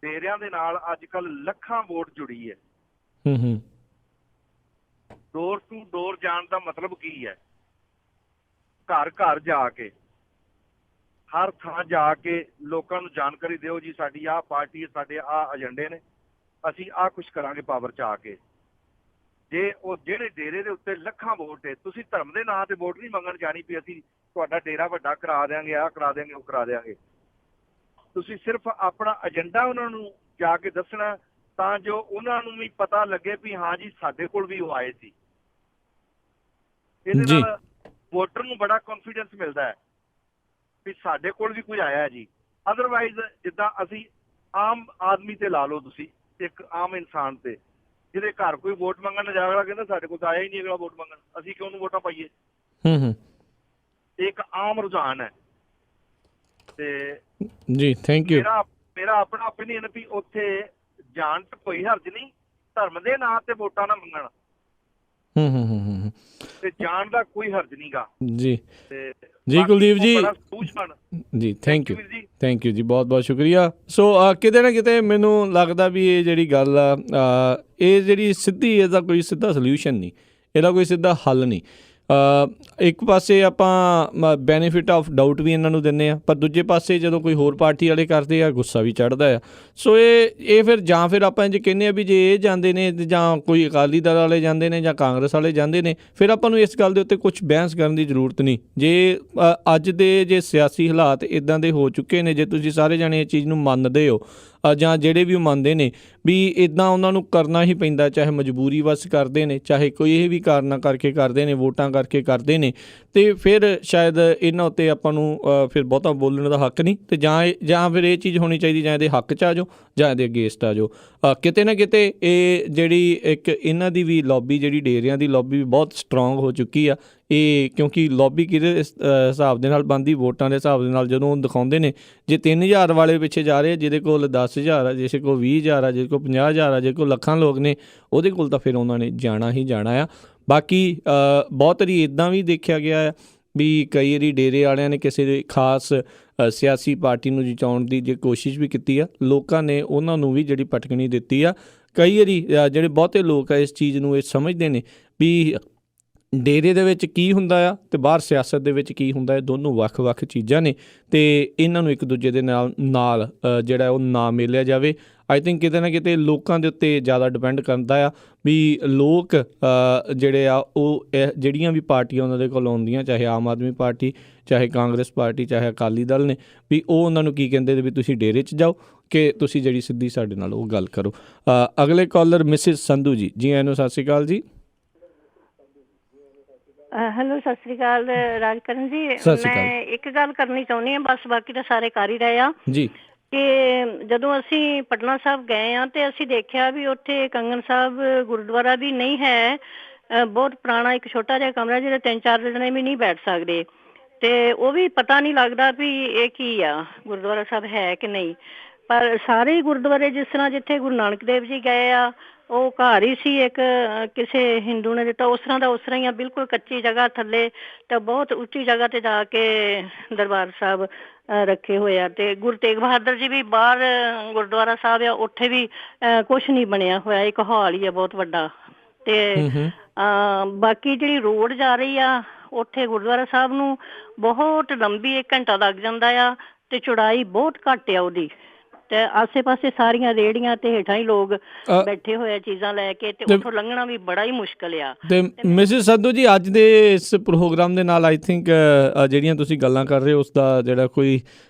ਡੇਰਿਆਂ ਦੇ ਨਾਲ ਅੱਜ ਕੱਲ ਲੱਖਾਂ ਵੋਟ ਜੁੜੀ ਹੈ। ਡੋਰ ਟੂ ਡੋਰ ਜਾਣ ਦਾ ਮਤਲਬ ਕੀ ਹੈ? ਘਰ ਘਰ ਜਾ ਕੇ, ਹਰ ਥਾਂ ਜਾ ਕੇ ਲੋਕਾਂ ਨੂੰ ਜਾਣਕਾਰੀ ਦਿਓ ਜੀ ਸਾਡੀ ਆਹ ਪਾਰਟੀ ਹੈ, ਸਾਡੇ ਆਹ ਏਜੰਡੇ ਨੇ, ਅਸੀਂ ਆਹ ਕੁਛ ਕਰਾਂਗੇ ਪਾਵਰ 'ਚ ਆ ਕੇ। ਜੇ ਉਹ ਜਿਹੜੇ ਡੇਰੇ ਦੇ ਉੱਤੇ ਲੱਖਾਂ ਵੋਟ ਹੈ, ਤੁਸੀਂ ਧਰਮ ਦੇ ਨਾਂ ਤੇ ਵੋਟ ਨਹੀਂ ਮੰਗਣ ਜਾਣੀ ਵੀ ਅਸੀਂ ਤੁਹਾਡਾ ਡੇਰਾ ਵੱਡਾ ਕਰਾ ਦਿਆਂਗੇ, ਆਹ ਕਰਾ ਦਿਆਂਗੇ, ਉਹ ਕਰਾ ਦਿਆਂਗੇ। ਤੁਸੀਂ ਸਿਰਫ ਆਪਣਾ ਏਜੰਡਾ ਉਹਨਾਂ ਨੂੰ ਜਾ ਕੇ ਦੱਸਣਾ ਤਾਂ ਜੋ ਉਹਨਾਂ ਨੂੰ ਵੀ ਪਤਾ ਲੱਗੇ ਵੀ ਹਾਂ ਜੀ ਸਾਡੇ ਕੋਲ ਵੀ ਉਹ ਆਏ ਸੀ। ਇਹਦੇ ਨਾਲ ਵੋਟਰ ਨੂੰ ਬੜਾ ਕੌਨਫੀਡੈਂਸ ਮਿਲਦਾ ਹੈ ਵੀ ਸਾਡੇ ਕੋਲ ਵੀ ਕੋਈ ਆਇਆ ਜੀ। ਅਦਰਵਾਈਜ਼ ਜਿੱਦਾਂ ਅਸੀਂ ਆਮ ਆਦਮੀ ਤੇ ਲਾ ਲਓ, ਤੁਸੀਂ ਇੱਕ ਆਮ ਇਨਸਾਨ ਤੇ ਜਿਹਦੇ ਘਰ ਕੋਈ ਵੋਟ ਮੰਗਣ ਜਾ ਅਗਲਾ ਕਹਿੰਦਾ ਸਾਡੇ ਕੋਲ ਤਾਂ ਆਇਆ ਹੀ ਨਹੀਂ ਅਗਲਾ ਵੋਟ ਮੰਗਣ, ਅਸੀਂ ਕਿਉਂ ਉਹਨੂੰ ਵੋਟਾਂ ਪਾਈਏ। ਇੱਕ ਆਮ ਰੁਝਾਨ ਹੈ। ਤੇ ਜੀ ਥੈਂਕ ਯੂ। ਮੇਰਾ ਆਪਣਾ ਓਪੀਨੀਅਨ ਵੀ ਉੱਥੇ ਜਾਣ ਚ ਕੋਈ ਹਰਜ ਨਹੀਂ, ਧਰਮ ਦੇ ਨਾਂ ਤੇ ਵੋਟਾਂ ਨਾ ਮੰਗਣ ਤੇ ਜਾਣ ਦਾ ਕੋਈ ਹਰਜ ਨਹੀਂਗਾ ਜੀ। ਜੀ ਕੁਲਦੀਪ ਜੀ ਥੈਂਕ ਯੂ ਜੀ, ਬਹੁਤ ਬਹੁਤ ਸ਼ੁਕਰੀਆ। ਸੋ ਕਿਤੇ ਨਾ ਕਿਤੇ ਮੈਨੂੰ ਲੱਗਦਾ ਵੀ ਇਹ ਜਿਹੜੀ ਗੱਲ ਆ ਇਹ ਜਿਹੜੀ ਸਿੱਧੀ ਇਹਦਾ ਕੋਈ ਸਿੱਧਾ ਸੋਲਿਊਸ਼ਨ ਨਹੀਂ, ਇਹਦਾ ਕੋਈ ਸਿੱਧਾ ਹੱਲ ਨਹੀਂ। ਇੱਕ ਪਾਸੇ ਆਪਾਂ ਬੈਨੀਫਿਟ ਆਫ ਡਾਊਟ ਵੀ ਇਹਨਾਂ ਨੂੰ ਦਿੰਦੇ ਹਾਂ, ਪਰ ਦੂਜੇ ਪਾਸੇ ਜਦੋਂ ਕੋਈ ਹੋਰ ਪਾਰਟੀ ਵਾਲੇ ਕਰਦੇ ਆ ਗੁੱਸਾ ਵੀ ਚੜ੍ਹਦਾ ਆ। ਸੋ ਇਹ ਫਿਰ ਆਪਾਂ ਇੰਝ ਕਹਿੰਦੇ ਆ ਵੀ ਜੇ ਇਹ ਜਾਂਦੇ ਨੇ ਜਾਂ ਕੋਈ ਅਕਾਲੀ ਦਲ ਵਾਲੇ ਜਾਂਦੇ ਨੇ ਜਾਂ ਕਾਂਗਰਸ ਵਾਲੇ ਜਾਂਦੇ ਨੇ, ਫਿਰ ਆਪਾਂ ਨੂੰ ਇਸ ਗੱਲ ਦੇ ਉੱਤੇ ਕੁਝ ਬਹਿਸ ਕਰਨ ਦੀ ਜ਼ਰੂਰਤ ਨਹੀਂ। ਜੇ ਅੱਜ ਦੇ ਜੇ ਸਿਆਸੀ ਹਾਲਾਤ ਇੱਦਾਂ ਦੇ ਹੋ ਚੁੱਕੇ ਨੇ, ਜੇ ਤੁਸੀਂ ਸਾਰੇ ਜਾਣੇ ਇਹ ਚੀਜ਼ ਨੂੰ ਮੰਨਦੇ ਹੋ ਜਾਂ ਜਿਹੜੇ ਵੀ ਉਹ ਮੰਨਦੇ ਨੇ ਵੀ ਇੱਦਾਂ ਉਹਨਾਂ ਨੂੰ ਕਰਨਾ ਹੀ ਪੈਂਦਾ, ਚਾਹੇ ਮਜਬੂਰੀ ਵਸ ਕਰਦੇ ਨੇ, ਚਾਹੇ ਕੋਈ ਇਹ ਵੀ ਕਾਰਨਾਂ ਕਰਕੇ ਕਰਦੇ ਨੇ, ਵੋਟਾਂ ਕਰਕੇ ਕਰਦੇ ਨੇ, ਅਤੇ ਫਿਰ ਸ਼ਾਇਦ ਇਹਨਾਂ ਉੱਤੇ ਆਪਾਂ ਨੂੰ ਫਿਰ ਬਹੁਤਾ ਬੋਲਣ ਦਾ ਹੱਕ ਨਹੀਂ, ਅਤੇ ਜਾਂ ਫਿਰ ਇਹ ਚੀਜ਼ ਹੋਣੀ ਚਾਹੀਦੀ, ਜਾਂ ਇਹਦੇ ਹੱਕ 'ਚ ਆ ਜਾਓ ਜਾਂ ਇਹਦੇ ਅਗੇਂਸਟ ਆ ਜਾਓ। ਕਿਤੇ ਨਾ ਕਿਤੇ ਇਹ ਜਿਹੜੀ ਇੱਕ ਇਹਨਾਂ ਦੀ ਵੀ ਲੌਬੀ, ਜਿਹੜੀ ਡੇਰਿਆਂ ਦੀ ਲੌਬੀ ਵੀ ਬਹੁਤ ਸਟਰੋਂਗ ਹੋ ਚੁੱਕੀ ਆ। ਇਹ ਕਿਉਂਕਿ ਲੌਬੀ ਕਿਹਦੇ ਹਿਸਾਬ ਦੇ ਨਾਲ ਬਣਦੀ, ਵੋਟਾਂ ਦੇ ਹਿਸਾਬ ਦੇ ਨਾਲ। ਜਦੋਂ ਉਹ ਦਿਖਾਉਂਦੇ ਨੇ ਜੇ 3000 ਵਾਲੇ ਪਿੱਛੇ ਜਾ ਰਹੇ, ਜਿਹਦੇ ਕੋਲ 10,000 ਆ, ਜਿਹਦੇ ਕੋਲ 20,000 ਆ, ਜਿਹਦੇ ਕੋਲ 50,000 ਆ, ਜਿਹਦੇ ਕੋਲ ਲੱਖਾਂ ਲੋਕ ਨੇ, ਉਹਦੇ ਕੋਲ ਤਾਂ ਫਿਰ ਉਹਨਾਂ ਨੇ ਜਾਣਾ ਹੀ ਜਾਣਾ ਆ। ਬਾਕੀ ਬਹੁਤ ਵਾਰੀ ਇੱਦਾਂ ਵੀ ਦੇਖਿਆ ਗਿਆ ਆ ਵੀ ਕਈ ਵਾਰੀ ਡੇਰੇ ਵਾਲਿਆਂ ਨੇ ਕਿਸੇ ਖਾਸ ਸਿਆਸੀ ਪਾਰਟੀ ਨੂੰ ਜਿਤਾਉਣ ਦੀ ਜੇ ਕੋਸ਼ਿਸ਼ ਵੀ ਕੀਤੀ ਆ, ਲੋਕਾਂ ਨੇ ਉਹਨਾਂ ਨੂੰ ਵੀ ਜਿਹੜੀ ਪਟਕਣੀ ਦਿੱਤੀ ਆ। ਕਈ ਵਾਰੀ ਜਿਹੜੇ ਬਹੁਤੇ ਲੋਕ ਆ ਇਸ ਚੀਜ਼ ਨੂੰ ਇਹ ਸਮਝਦੇ ਨੇ ਵੀ ਡੇਰੇ ਦੇ ਵਿੱਚ ਕੀ ਹੁੰਦਾ ਆ ਅਤੇ ਬਾਹਰ ਸਿਆਸਤ ਦੇ ਵਿੱਚ ਕੀ ਹੁੰਦਾ, ਇਹ ਦੋਨੋਂ ਵੱਖ-ਵੱਖ ਚੀਜ਼ਾਂ ਨੇ, ਅਤੇ ਇਹਨਾਂ ਨੂੰ ਇੱਕ ਦੂਜੇ ਦੇ ਨਾਲ ਜਿਹੜਾ ਉਹ ਨਾ ਮੇਲਿਆ ਜਾਵੇ। ਆਈ ਥਿੰਕ ਕਿਤੇ ਨਾ ਕਿਤੇ ਲੋਕਾਂ ਦੇ ਉੱਤੇ ਜ਼ਿਆਦਾ ਡਿਪੈਂਡ ਕਰਦਾ ਆ ਵੀ ਲੋਕ ਜਿਹੜੇ ਆ ਉਹ ਜਿਹੜੀਆਂ ਵੀ ਪਾਰਟੀਆਂ ਉਹਨਾਂ ਦੇ ਕੋਲ ਆਉਂਦੀਆਂ, ਚਾਹੇ ਆਮ ਆਦਮੀ ਪਾਰਟੀ, ਚਾਹੇ ਕਾਂਗਰਸ ਪਾਰਟੀ, ਚਾਹੇ ਅਕਾਲੀ ਦਲ ਨੇ, ਵੀ ਉਹ ਉਹਨਾਂ ਨੂੰ ਕੀ ਕਹਿੰਦੇ ਵੀ ਤੁਸੀਂ ਡੇਰੇ 'ਚ ਜਾਓ ਕਿ ਤੁਸੀਂ ਜਿਹੜੀ ਸਿੱਧੀ ਸਾਡੇ ਨਾਲ ਉਹ ਗੱਲ ਕਰੋ। ਅਗਲੇ ਕਾਲਰ ਮਿਸਿਸ ਸੰਧੂ ਜੀ, ਜੀ ਆਇਆਂ ਨੂੰ, ਸਤਿ ਸ਼੍ਰੀ ਅਕਾਲ ਜੀ। ਹੈਲੋ, ਸਤਿ ਸ੍ਰੀ ਅਕਾਲ ਰਾਜਕਰਨ ਜੀ। ਮੈਂ ਇੱਕ ਗੱਲ ਕਰਨੀ ਚਾਹੁੰਦੀ ਹਾਂ, ਬਸ ਬਾਕੀ ਤਾਂ ਸਾਰੇ ਕਰ ਹੀ ਰਹੇ ਆ ਜੀ, ਕਿ ਜਦੋਂ ਅਸੀਂ ਪਟਨਾ ਸਾਹਿਬ ਗਏ ਹਾਂ ਤੇ ਅਸੀਂ ਦੇਖਿਆ ਵੀ ਉੱਥੇ ਕੰਗਨ ਸਾਹਿਬ ਗੁਰਦੁਆਰਾ ਵੀ ਨਹੀਂ ਹੈ, ਬਹੁਤ ਪੁਰਾਣਾ ਇੱਕ ਛੋਟਾ ਜਿਹਾ ਕਮਰਾ ਜਿਹੜਾ 3-4 ਜਣੇ ਵੀ ਨਹੀਂ ਬੈਠ ਸਕਦੇ, ਤੇ ਉਹ ਵੀ ਪਤਾ ਨਹੀਂ ਲੱਗਦਾ ਵੀ ਇਹ ਕੀ ਆ, ਗੁਰਦੁਆਰਾ ਸਾਹਿਬ ਹੈ ਕਿ ਨਹੀਂ। ਪਰ ਸਾਰੇ ਗੁਰਦੁਆਰੇ ਜਿਸ ਤਰ੍ਹਾਂ ਜਿੱਥੇ ਗੁਰੂ ਨਾਨਕ ਦੇਵ ਜੀ ਗਏ ਆ ਉਹ ਘਰ ਹੀ ਸੀ, ਇੱਕ ਕਿਸੇ ਹਿੰਦੂ ਨੇ ਦਿੱਤਾ, ਉਸ ਤਰ੍ਹਾਂ ਦਾ ਉਸ ਤਰ੍ਹਾਂ ਹੀ ਆ, ਬਿਲਕੁਲ ਕੱਚੀ ਜਗ੍ਹਾ ਥੱਲੇ, ਤੇ ਬਹੁਤ ਉੱਚੀ ਜਗ੍ਹਾ ਤੇ ਜਾ ਕੇ ਦਰਬਾਰ ਸਾਹਿਬ ਰੱਖੇ ਹੋਏ ਆ। ਤੇ ਗੁਰੂ ਤੇਗ ਬਹਾਦਰ ਜੀ ਵੀ ਬਾਹਰ ਗੁਰਦੁਆਰਾ ਸਾਹਿਬ ਆ, ਉੱਥੇ ਵੀ ਕੁਛ ਨਹੀਂ ਬਣਿਆ ਹੋਇਆ, ਇੱਕ ਹਾਲ ਹੀ ਆ ਬਹੁਤ ਵੱਡਾ। ਤੇ ਬਾਕੀ ਜਿਹੜੀ ਰੋਡ ਜਾ ਰਹੀ ਆ ਉੱਥੇ ਗੁਰਦੁਆਰਾ ਸਾਹਿਬ ਨੂੰ ਬਹੁਤ ਲੰਬੀ, 1 ਘੰਟਾ ਲੱਗ ਜਾਂਦਾ ਆ, ਤੇ ਚੌੜਾਈ ਬਹੁਤ ਘੱਟ ਆ ਉਹਦੀ, ਤੇ ਆਸੇ ਪਾਸੇ ਸਾਰੀਆਂ ਰੇਹੜੀਆਂ ਤੇ ਹੇਠਾਂ ਹੀ ਲੋਕ ਬੈਠੇ ਹੋਏ ਆ ਚੀਜ਼ਾਂ ਲੈ ਕੇ, ਤੇ ਉੱਥੋਂ ਲੰਘਣਾ ਵੀ ਬੜਾ ਹੀ ਮੁਸ਼ਕਲ ਆ। ਤੇ ਮਿਸਿਸ ਸੰਧੂ ਜੀ, ਅੱਜ ਦੇ ਇਸ ਪ੍ਰੋਗਰਾਮ ਦੇ ਨਾਲ ਆਈ ਥਿੰਕ ਜਿਹੜੀਆਂ ਤੁਸੀਂ ਗੱਲਾਂ ਕਰ ਰਹੇ ਹੋ ਉਸ ਦਾ ਜਿਹੜਾ ਕੋਈ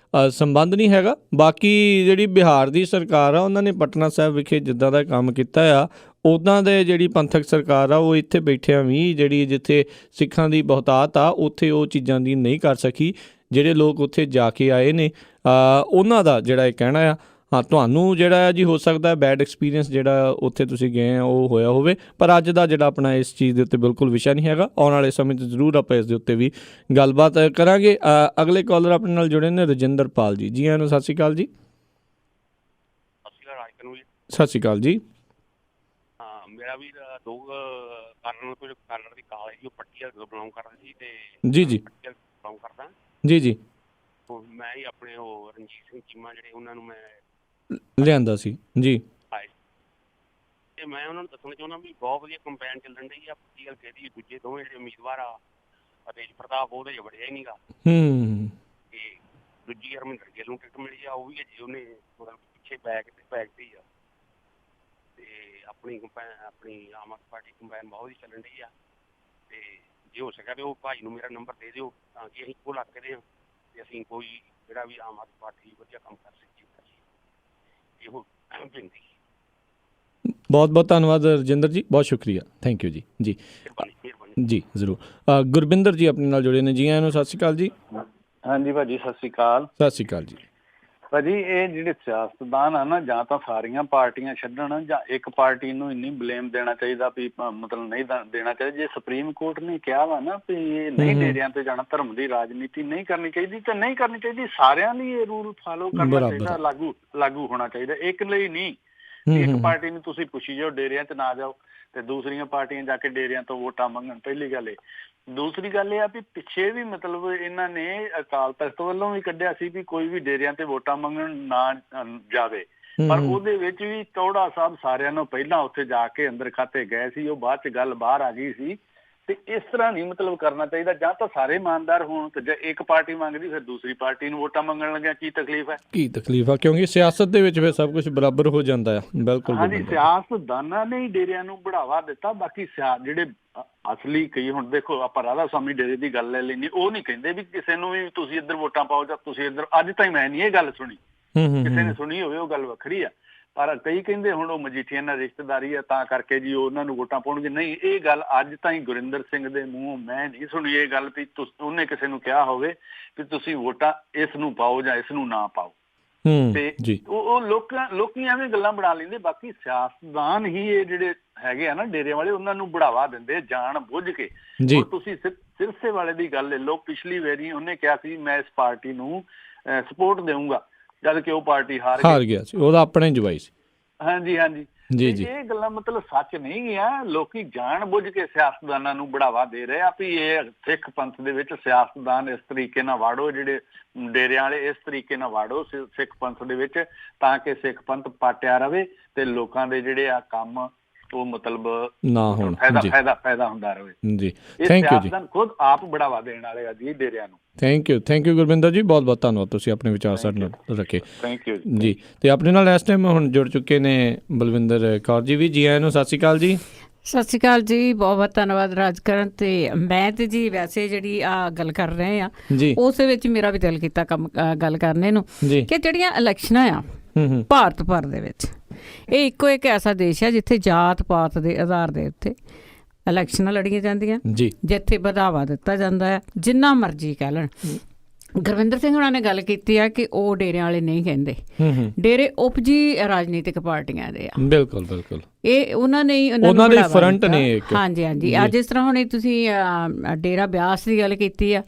ਸੰਬੰਧ ਨਹੀਂ ਹੈਗਾ। ਬਾਕੀ ਜਿਹੜੀ ਬਿਹਾਰ ਦੀ ਸਰਕਾਰ ਆ ਉਹਨਾਂ ਨੇ ਪਟਨਾ ਸਾਹਿਬ ਵਿਖੇ ਜਿੱਦਾਂ ਦਾ ਕੰਮ ਕੀਤਾ ਆ, ਉੱਦਾਂ ਦੇ ਜਿਹੜੀ ਪੰਥਕ ਸਰਕਾਰ ਆ ਉਹ ਇੱਥੇ ਬੈਠਿਆਂ ਵੀ ਜਿਹੜੀ ਜਿੱਥੇ ਸਿੱਖਾਂ ਦੀ ਬਹੁਤਾਤ ਆ ਉੱਥੇ ਉਹ ਚੀਜ਼ਾਂ ਦੀ ਨਹੀਂ ਕਰ ਸਕੀ। ਜਿਹੜੇ ਲੋਕ ਉੱਥੇ ਜਾ ਕੇ ਆਏ ਨੇ ਉਹਨਾਂ ਦਾ ਜਿਹੜਾ ਇਹ ਕਹਿਣਾ ਆ, ਹਾਂ ਤੁਹਾਨੂੰ ਜਿਹੜਾ ਜੀ ਹੋ ਸਕਦਾ ਬੈਡ ਐਕਸਪੀਰੀਅੰਸ ਜਿਹੜਾ ਉੱਥੇ ਤੁਸੀਂ ਗਏ ਆ ਉਹ ਹੋਇਆ ਹੋਵੇ, ਪਰ ਅੱਜ ਦਾ ਜਿਹੜਾ ਆਪਣਾ ਇਸ ਚੀਜ਼ ਦੇ ਉੱਤੇ ਬਿਲਕੁਲ ਵਿਸ਼ਾ ਨਹੀਂ ਹੈਗਾ। ਆਉਣ ਵਾਲੇ ਸਮੇਂ 'ਚ ਜ਼ਰੂਰ ਆਪਾਂ ਇਸ ਦੇ ਉੱਤੇ ਵੀ ਗੱਲਬਾਤ ਕਰਾਂਗੇ। ਅਗਲੇ ਕਾਲਰ ਆਪਣੇ ਨਾਲ ਜੁੜੇ ਨੇ ਰਜਿੰਦਰ ਪਾਲ ਜੀ, ਜੀ ਆਇਆਂ ਨੂੰ, ਸਤਿ ਸ਼੍ਰੀ ਅਕਾਲ ਜੀ। ਸਤਿ ਸ਼੍ਰੀ ਅਕਾਲ ਜੀ। ਮੇਰਾ ਵੀ ਦੋ ਕਾਰਨ ਦੀ ਕਾਲ ਹੈ ਜੀ, ਉਹ ਪੱਟੀ ਬਿਲੋਂਗ ਕਰਦਾ ਸੀ ਤੇ ਜੀ ਜੀ ਬਿਲੋਂਗ ਕਰਦਾ ਜੀ ਜੀ, ਮੈਂ ਹੀ ਆਪਣੇ ਉਹ ਰਣਜੀਤ ਸਿੰਘ ਚੀਮਾ ਜਿਹੜੇ ਉਹਨਾਂ ਨੂੰ ਮੈਂ ਲਿਆਂਦਾ ਸੀ ਜੀ, ਤੇ ਮੈਂ ਉਹਨਾਂ ਨੂੰ ਦੱਸਣਾ ਚਾਹੁੰਦਾ ਵੀ ਬਹੁਤ ਵਧੀਆ ਕੰਪੇਨ ਚੱਲਣ ਡਈ ਆ। ਪੱਟੀ ਹਲਕੇ ਦੀ ਦੂਜੇ ਦੋਵੇਂ ਜਿਹੜੇ ਉਮੀਦਵਾਰ ਆ, ਤੇਜ ਪ੍ਰਤਾਪ ਉਹਦੇ 'ਚ ਵੜਿਆ ਹੀ ਨੀਗਾ, ਤੇ ਦੂਜੀ ਹਰਮਿੰਦਰ ਗਿੱਲ ਨੂੰ ਟਿਕਟ ਮਿਲੀ ਆ, ਉਹ ਵੀ ਅਜੇ ਉਹਨੇ ਮਤਲਬ ਪਿੱਛੇ ਬੈਕ ਤੇ ਹੀ ਆ, ਤੇ ਆਪਣੀ ਆਮ ਆਦਮੀ ਪਾਰਟੀ ਕੰਪੇਨ ਬਹੁਤ ਹੀ ਚੱਲਣ ਡਈ ਆ। ਤੇ ਜੇ ਹੋ ਸਕਿਆ ਤੇ ਉਹ ਭਾਈ ਨੂੰ ਮੇਰਾ ਨੰਬਰ ਦੇ ਦਿਓ ਤਾਂ ਕਿ ਅਸੀਂ ਉਹ ਇਲਾਕੇ ਦੇ ਹਾਂ ਤੇ ਅਸੀਂ ਕੋਈ ਜਿਹੜਾ ਵੀ ਆਮ ਆਦਮੀ ਪਾਰਟੀ ਵਧੀਆ ਕੰਮ ਕਰ ਸਕੀਏ। ਇਹੋ ਬੇਨਤੀ। ਬਹੁਤ ਬਹੁਤ ਧੰਨਵਾਦ ਰਜਿੰਦਰ ਜੀ, ਬਹੁਤ ਸ਼ੁਕਰੀਆ, ਥੈਂਕ ਯੂ ਜੀ। ਜੀ ਜੀ ਜ਼ਰੂਰ। ਗੁਰਬਿੰਦਰ ਜੀ ਆਪਣੇ ਨਾਲ ਜੁੜੇ ਨੇ, ਜੀ ਆਇਆਂ ਨੂੰ, ਸਤਿ ਸ਼੍ਰੀ ਅਕਾਲ ਜੀ। ਹਾਂਜੀ ਭਾਜੀ, ਸਤਿ ਸ਼੍ਰੀ ਅਕਾਲ। ਸਤਿ ਸ਼੍ਰੀ ਅਕਾਲ ਜੀ। ਭਾਜੀ ਇਹ ਜਿਹੜੇ ਸਿਆਸਤਦਾਨ ਆ ਨਾ, ਜਾਂ ਤਾਂ ਸਾਰੀਆਂ ਪਾਰਟੀਆਂ ਛੱਡਣ ਜਾਂ ਇੱਕ ਪਾਰਟੀ ਨੂੰ ਇੰਨੀ ਬਲੇਮ ਦੇਣਾ ਚਾਹੀਦਾ ਵੀ ਮਤਲਬ ਨਹੀਂ ਦੇਣਾ ਚਾਹੀਦਾ। ਜੇ ਸੁਪਰੀਮ ਕੋਰਟ ਨੇ ਕਿਹਾ ਵਾ ਨਾ ਵੀ ਇਹ ਨਹੀਂ ਡੇਰਿਆਂ ਤੇ ਜਾਣਾ, ਧਰਮ ਦੀ ਰਾਜਨੀਤੀ ਨਹੀਂ ਕਰਨੀ ਚਾਹੀਦੀ ਤੇ ਨਹੀਂ ਕਰਨੀ ਚਾਹੀਦੀ, ਸਾਰਿਆਂ ਲਈ ਇਹ ਰੂਲ ਫਾਲੋ ਕਰਨਾ ਚਾਹੀਦਾ, ਲਾਗੂ ਹੋਣਾ ਚਾਹੀਦਾ, ਇੱਕ ਲਈ ਨਹੀਂ। ਇੱਕ ਪਾਰਟੀ ਨੂੰ ਤੁਸੀਂ ਪੁੱਛੀ ਜਾਓ ਡੇਰਿਆਂ 'ਚ ਨਾ ਜਾਓ ਤੇ ਦੂਸਰੀਆਂ ਪਾਰਟੀਆਂ ਜਾ ਕੇ ਡੇਰਿਆਂ ਤੋਂ ਵੋਟਾਂ ਮੰਗਣ, ਪਹਿਲੀ ਗੱਲ ਇਹ। ਦੂਸਰੀ ਗੱਲ ਇਹ ਆ ਵੀ ਪਿੱਛੇ ਵੀ ਮਤਲਬ ਇਹਨਾਂ ਨੇ ਅਕਾਲ ਤਖਤ ਵੱਲੋਂ ਵੀ ਕੱਢਿਆ ਸੀ ਵੀ ਕੋਈ ਵੀ ਡੇਰਿਆਂ ਤੇ ਵੋਟਾਂ ਮੰਗਣ ਨਾ ਜਾਵੇ, ਪਰ ਉਹਦੇ ਵਿੱਚ ਵੀ ਟੌਹੜਾ ਸਾਹਿਬ ਸਾਰਿਆਂ ਨੂੰ ਪਹਿਲਾਂ ਉੱਥੇ ਜਾ ਕੇ ਅੰਦਰ ਖਾਤੇ ਗਏ ਸੀ, ਉਹ ਬਾਅਦ 'ਚ ਗੱਲ ਬਾਹਰ ਆ ਗਈ ਸੀ। ਤੇ ਇਸ ਤਰ੍ਹਾਂ ਨਹੀਂ ਮਤਲਬ ਕਰਨਾ ਚਾਹੀਦਾ, ਜਾਂ ਤਾਂ ਸਾਰੇ ਇਮਾਨਦਾਰ ਹੋਣ ਤੇ ਜੇ ਇੱਕ ਪਾਰਟੀ ਮੰਗਦੀ ਫਿਰ ਦੂਸਰੀ ਪਾਰਟੀ ਨੂੰ ਵੋਟਾਂ ਮੰਗਣ ਲੱਗਿਆ ਕੀ ਤਕਲੀਫ ਹੈ? ਕੀ ਤਕਲੀਫ ਆ, ਕਿਉਂਕਿ ਸਿਆਸਤ ਦੇ ਵਿੱਚ ਫਿਰ ਸਭ ਕੁਝ ਬਰਾਬਰ ਹੋ ਜਾਂਦਾ ਆ। ਬਿਲਕੁਲ ਹਾਂਜੀ, ਸਿਆਸਤਦਾਨਾਂ ਨੇ ਹੀ ਡੇਰਿਆਂ ਨੂੰ ਬੜਾਵਾ ਦਿੱਤਾ। ਬਾਕੀ ਜਿਹੜੇ ਅਸਲੀ ਕਈ ਹੁਣ ਦੇਖੋ ਆਪਾਂ ਰਾਧਾ ਸਵਾਮੀ ਡੇਰੇ ਦੀ ਗੱਲ ਲੈ ਲੈਣੀ, ਉਹ ਨਹੀਂ ਕਹਿੰਦੇ ਵੀ ਕਿਸੇ ਨੂੰ ਵੀ ਤੁਸੀਂ ਇੱਧਰ ਵੋਟਾਂ ਪਾਓ ਜਾਂ ਤੁਸੀਂ ਇੱਧਰ। ਅੱਜ ਤਾਈਂ ਮੈਂ ਨਹੀਂ ਇਹ ਗੱਲ ਸੁਣੀ ਕਿਸੇ ਨੇ ਸੁਣੀ ਹੋਵੇ ਉਹ ਗੱਲ ਵੱਖਰੀ ਆ, ਪਰ ਕਈ ਕਹਿੰਦੇ ਹੁਣ ਉਹ ਮਜੀਠੀਆ ਨਾਲ ਰਿਸ਼ਤੇਦਾਰੀ ਆ ਤਾਂ ਕਰਕੇ ਜੀ ਉਹਨਾਂ ਨੂੰ ਵੋਟਾਂ ਪਾਉਣਗੇ। ਨਹੀਂ, ਇਹ ਗੱਲ ਅੱਜ ਤਾਈਂ ਗੁਰਿੰਦਰ ਸਿੰਘ ਦੇ ਮੂੰਹੋਂ ਮੈਂ ਨਹੀਂ ਸੁਣੀ ਇਹ ਗੱਲ ਵੀ ਉਹਨੇ ਕਿਸੇ ਨੂੰ ਕਿਹਾ ਹੋਵੇ ਕਿ ਤੁਸੀਂ ਵੋਟਾਂ ਇਸ ਨੂੰ ਪਾਓ ਜਾਂ ਇਸ ਨੂੰ ਨਾ ਪਾਓ। ਤੇ ਉਹ ਲੋਕੀ ਐਵੇਂ ਗੱਲਾਂ ਬਣਾ ਲੈਂਦੇ। ਬਾਕੀ ਸਿਆਸਤਦਾਨ ਹੀ ਇਹ ਜਿਹੜੇ ਹੈਗੇ ਆ ਨਾ ਡੇਰਿਆਂ ਵਾਲੇ, ਉਹਨਾਂ ਨੂੰ ਬੜਾਵਾ ਦਿੰਦੇ ਜਾਣ ਬੁੱਝ ਕੇ। ਹੁਣ ਤੁਸੀਂ ਸਿਰਸੇ ਵਾਲੇ ਦੀ ਗੱਲ ਲੈ ਲਓ, ਪਿਛਲੀ ਵਾਰੀ ਉਹਨੇ ਕਿਹਾ ਸੀ ਮੈਂ ਇਸ ਪਾਰਟੀ ਨੂੰ ਸਪੋਰਟ ਦੇਊਂਗਾ, ਜਦ ਕਿ ਉਹ ਪਾਰਟੀ ਹਾਰ ਗਿਆ ਸੀ, ਉਹਦਾ ਆਪਣਾ ਹੀ ਜਵਾਈ ਸੀ। ਹਾਂਜੀ ਹਾਂਜੀ ਜੀ। ਇਹ ਗੱਲਾਂ ਮਤਲਬ ਸੱਚ ਨਹੀਂ ਗਿਆ। ਲੋਕੀ ਜਾਣ ਬੁੱਝ ਕੇ ਸਿਆਸਤਦਾਨਾਂ ਨੂੰ ਬੜਾਵਾ ਦੇ ਰਹੇ ਆ ਵੀ ਇਹ ਸਿੱਖ ਪੰਥ ਦੇ ਵਿੱਚ ਸਿਆਸਤਦਾਨ ਇਸ ਤਰੀਕੇ ਨਾਲ ਵਾੜੋ, ਜਿਹੜੇ ਡੇਰਿਆਂ ਵਾਲੇ ਇਸ ਤਰੀਕੇ ਨਾਲ ਵਾੜੋ ਸਿੱਖ ਪੰਥ ਦੇ ਵਿੱਚ, ਤਾਂ ਕਿ ਸਿੱਖ ਪੰਥ ਪਾਟਿਆ ਰਵੇ ਤੇ ਲੋਕਾਂ ਦੇ ਜਿਹੜੇ ਆ ਕੰਮ ਉਹ ਮਤਲਬ ਨਾ ਹੋਣ, ਫਾਇਦਾ ਹੁੰਦਾ ਰਹੇ ਜੀ। ਥੈਂਕ ਯੂ ਜੀ। ਖੁਦ ਆਪ ਬੜਾਵਾ ਦੇਣ ਵਾਲੇ ਆ ਜੀ ਡੇਰਿਆਂ ਨੂੰ। ਥੈਂਕ ਯੂ ਗੁਰਵਿੰਦਰ ਜੀ, ਬਹੁਤ ਬਹੁਤ ਧੰਨਵਾਦ, ਤੁਸੀਂ ਆਪਣੇ ਵਿਚਾਰ ਸਾਡੇ ਨਾਲ ਰੱਖੇ। ਥੈਂਕ ਯੂ ਜੀ। ਤੇ ਆਪਣੇ ਨਾਲ ਇਸ ਟਾਈਮ ਹੁਣ ਜੁੜ ਚੁੱਕੇ ਨੇ ਬਲਵਿੰਦਰ ਕੌਰ ਜੀ ਵੀ। ਜੀ ਆਇਆਂ ਨੂੰ, ਸਤਿ ਸ਼੍ਰੀ ਅਕਾਲ ਜੀ। ਸਤਿ ਸ਼੍ਰੀ ਅਕਾਲ ਜੀ, ਬਹੁਤ ਬਹੁਤ ਧੰਨਵਾਦ ਰਾਜਕਰਨ। ਤੇ ਮੈਂ ਤੇ ਜੀ ਵੈਸੇ ਜਿਹੜੀ ਆ ਗੱਲ ਕਰ ਰਹੇ ਆ ਉਸ ਦੇ ਵਿੱਚ ਮੇਰਾ ਵੀ ਦਿਲ ਕੀਤਾ ਗੱਲ ਕਰਨੇ ਨੂੰ ਕਿ ਜਿਹੜੀਆਂ ਇਲੈਕਸ਼ਨਾਂ ਆ ਭਾਰਤ ਭਰ ਦੇ ਵਿੱਚ, ਇਹ ਇੱਕੋ ਇੱਕ ਐਸਾ ਦੇਸ਼ ਹੈ ਜਿੱਥੇ ਜਾਤ ਪਾਤ ਦੇ ਆਧਾਰ ਦੇ ਉੱਤੇ ਇਲੈਕਸ਼ਨਾਂ ਲੜੀਆਂ ਜਾਂਦੀਆਂ, ਜਿੱਥੇ ਵਧਾਵਾ ਦਿੱਤਾ ਜਾਂਦਾ ਹੈ, ਜਿੰਨਾ ਮਰਜ਼ੀ ਕਹਿ ਲੈਣ। ਗੁਰਵਿੰਦਰ ਸਿੰਘ ਹੋਣਾ ਨੇ ਗੱਲ ਕੀਤੀ ਆ ਕਿ ਉਹ ਡੇਰਿਆਂ ਵਾਲੇ ਨਹੀਂ ਕਹਿੰਦੇ, ਡੇਰੇ ਉਪਜੀ ਰਾਜਨੀਤਿਕ ਪਾਰਟੀਆਂ ਦੇ ਆ। ਬਿਲਕੁਲ ਬਿਲਕੁਲ, ਇਹ ਉਹਨਾਂ ਨੇ ਉਹਨਾਂ ਦੇ ਫਰੰਟ ਨੇ। ਹਾਂਜੀ ਹਾਂਜੀ। ਅੱਜ ਜਿਸ ਤਰ੍ਹਾਂ ਹੁਣ ਤੁਸੀਂ ਡੇਰਾ ਬਿਆਸ ਦੀ ਗੱਲ ਕੀਤੀ ਆ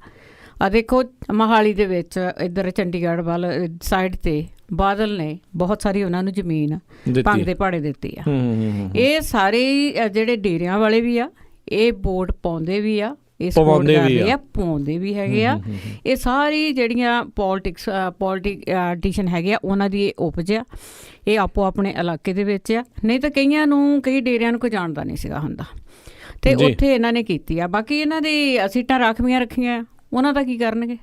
ਦੇਖੋ ਮੋਹਾਲੀ ਦੇ ਵਿੱਚ ਇੱਧਰ ਚੰਡੀਗੜ੍ਹ ਵੱਲ ਸਾਈਡ ਤੇ ਬਾਦਲ ਨੇ ਬਹੁਤ ਸਾਰੀ ਉਹਨਾਂ ਨੂੰ ਜ਼ਮੀਨ ਭੰਗ ਦੇ ਭਾੜੇ ਦਿੱਤੀ ਆ। ਇਹ ਸਾਰੇ ਜਿਹੜੇ ਡੇਰਿਆਂ ਵਾਲੇ ਵੀ ਆ, ਇਹ ਵੋਟ ਪਾਉਂਦੇ ਵੀ ਆ, ਇਹ ਸਪੋਰਟ ਕਰਦੇ ਆ, ਪਾਉਂਦੇ ਵੀ ਹੈਗੇ ਆ। ਇਹ ਸਾਰੀ ਜਿਹੜੀਆਂ ਪੋਲੀਟੀਸ਼ੀਅਨ ਹੈਗੇ ਆ ਉਹਨਾਂ ਦੀ ਇਹ ਉਪਜ ਆ, ਇਹ ਆਪੋ ਆਪਣੇ ਇਲਾਕੇ ਦੇ ਵਿੱਚ ਆ। ਨਹੀਂ ਤਾਂ ਕਈਆਂ ਨੂੰ, ਕਈ ਡੇਰਿਆਂ ਨੂੰ ਕੋਈ ਜਾਣਦਾ ਨਹੀਂ ਸੀਗਾ ਹੁੰਦਾ, ਤੇ ਉੱਥੇ ਇਹਨਾਂ ਨੇ ਕੀਤੀ ਆ। ਬਾਕੀ ਇਹਨਾਂ ਦੀ ਸੀਟਾਂ ਰਾਖਵੀਆਂ ਰੱਖੀਆਂ, ਉਹਨਾਂ ਦਾ ਕੀ ਕਰਨਗੇ?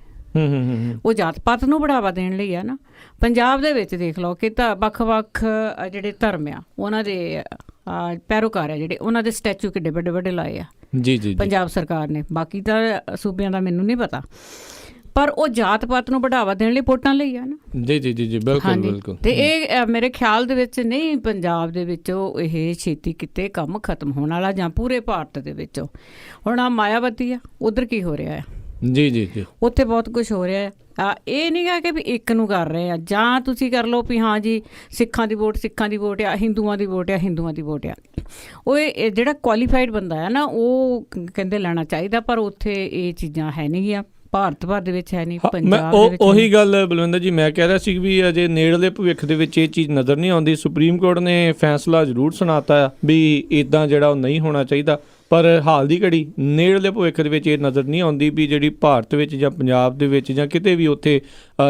ਉਹ ਜਾਤ ਪਾਤ ਨੂੰ ਬੜਾਵਾ ਦੇਣ ਲਈ ਆ ਨਾ। ਪੰਜਾਬ ਦੇ ਵਿੱਚ ਦੇਖ ਲਓ ਕਿ ਤਾਂ ਵੱਖ-ਵੱਖ ਜਿਹੜੇ ਧਰਮ ਆ ਉਹਨਾਂ ਦੇ ਪੈਰੋਕਾਰ ਆ ਜਿਹੜੇ, ਉਹਨਾਂ ਦੇ ਸਟੈਚੂ ਕਿੱਡੇ ਵੱਡੇ ਵੱਡੇ ਲਾਏ ਆ ਪੰਜਾਬ ਸਰਕਾਰ ਨੇ। ਬਾਕੀ ਤਾਂ ਸੂਬਿਆਂ ਦਾ ਮੈਨੂੰ ਨਹੀਂ ਪਤਾ, ਪਰ ਉਹ ਜਾਤ ਪਾਤ ਨੂੰ ਬੜਾਵਾ ਦੇਣ ਲਈ ਵੋਟਾਂ ਲਈ ਆ ਨਾ। ਜੀ ਬਿਲਕੁਲ ਬਿਲਕੁਲ। ਤੇ ਇਹ ਮੇਰੇ ਖਿਆਲ ਦੇ ਵਿੱਚ ਨਹੀਂ ਪੰਜਾਬ ਦੇ ਵਿੱਚੋਂ ਇਹ ਛੇਤੀ ਕਿਤੇ ਕੰਮ ਖਤਮ ਹੋਣ ਵਾਲਾ, ਜਾਂ ਪੂਰੇ ਭਾਰਤ ਦੇ ਵਿੱਚੋਂ। ਹੁਣ ਆ ਮਾਇਆਵਤੀ ਆ, ਉਧਰ ਕੀ ਹੋ ਰਿਹਾ ਆ? ਜੀ ਉੱਥੇ ਬਹੁਤ ਕੁਝ ਹੋ ਰਿਹਾ ਆ। ਇਹ ਨਹੀਂ ਗਾ ਕਿ ਵੀ ਇੱਕ ਨੂੰ ਕਰ ਰਹੇ ਆ, ਜਾਂ ਤੁਸੀਂ ਕਰ ਲਓ ਵੀ ਹਾਂ ਜੀ ਸਿੱਖਾਂ ਦੀ ਵੋਟ ਆ, ਹਿੰਦੂਆਂ ਦੀ ਵੋਟ ਆ। ਉਹ ਜਿਹੜਾ ਕੁਆਲੀਫਾਈਡ ਬੰਦਾ ਆ ਨਾ, ਉਹ ਕਹਿੰਦੇ ਲੈਣਾ ਚਾਹੀਦਾ, ਪਰ ਉੱਥੇ ਇਹ ਚੀਜ਼ਾਂ ਹੈ ਨਹੀਂ ਗਿਆ, ਭਾਰਤ ਭਰ ਦੇ ਵਿੱਚ ਹੈ ਨਹੀਂ, ਪੰਜਾਬ ਦੇ ਵਿੱਚ। ਉਹੀ ਗੱਲ ਬਲਵਿੰਦਰ ਜੀ ਮੈਂ ਕਹਿ ਰਿਹਾ ਸੀ ਵੀ ਅਜੇ ਨੇੜਲੇ ਭਵਿੱਖ ਦੇ ਵਿੱਚ ਇਹ ਚੀਜ਼ ਨਜ਼ਰ ਨਹੀਂ ਆਉਂਦੀ। ਸੁਪਰੀਮ ਕੋਰਟ ਨੇ ਫੈਸਲਾ ਜ਼ਰੂਰ ਸੁਣਾਤਾ ਆ ਵੀ ਇੱਦਾਂ ਜਿਹੜਾ ਉਹ ਨਹੀਂ ਹੋਣਾ ਚਾਹੀਦਾ, ਪਰ ਹਾਲ ਦੀ ਘੜੀ ਨੇੜਲੇ ਭਵਿੱਖ ਦੇ ਵਿੱਚ ਇਹ ਨਜ਼ਰ ਨਹੀਂ ਆਉਂਦੀ ਵੀ ਜਿਹੜੀ ਭਾਰਤ ਵਿੱਚ ਜਾਂ ਪੰਜਾਬ ਦੇ ਵਿੱਚ ਜਾਂ ਕਿਤੇ ਵੀ ਉੱਥੇ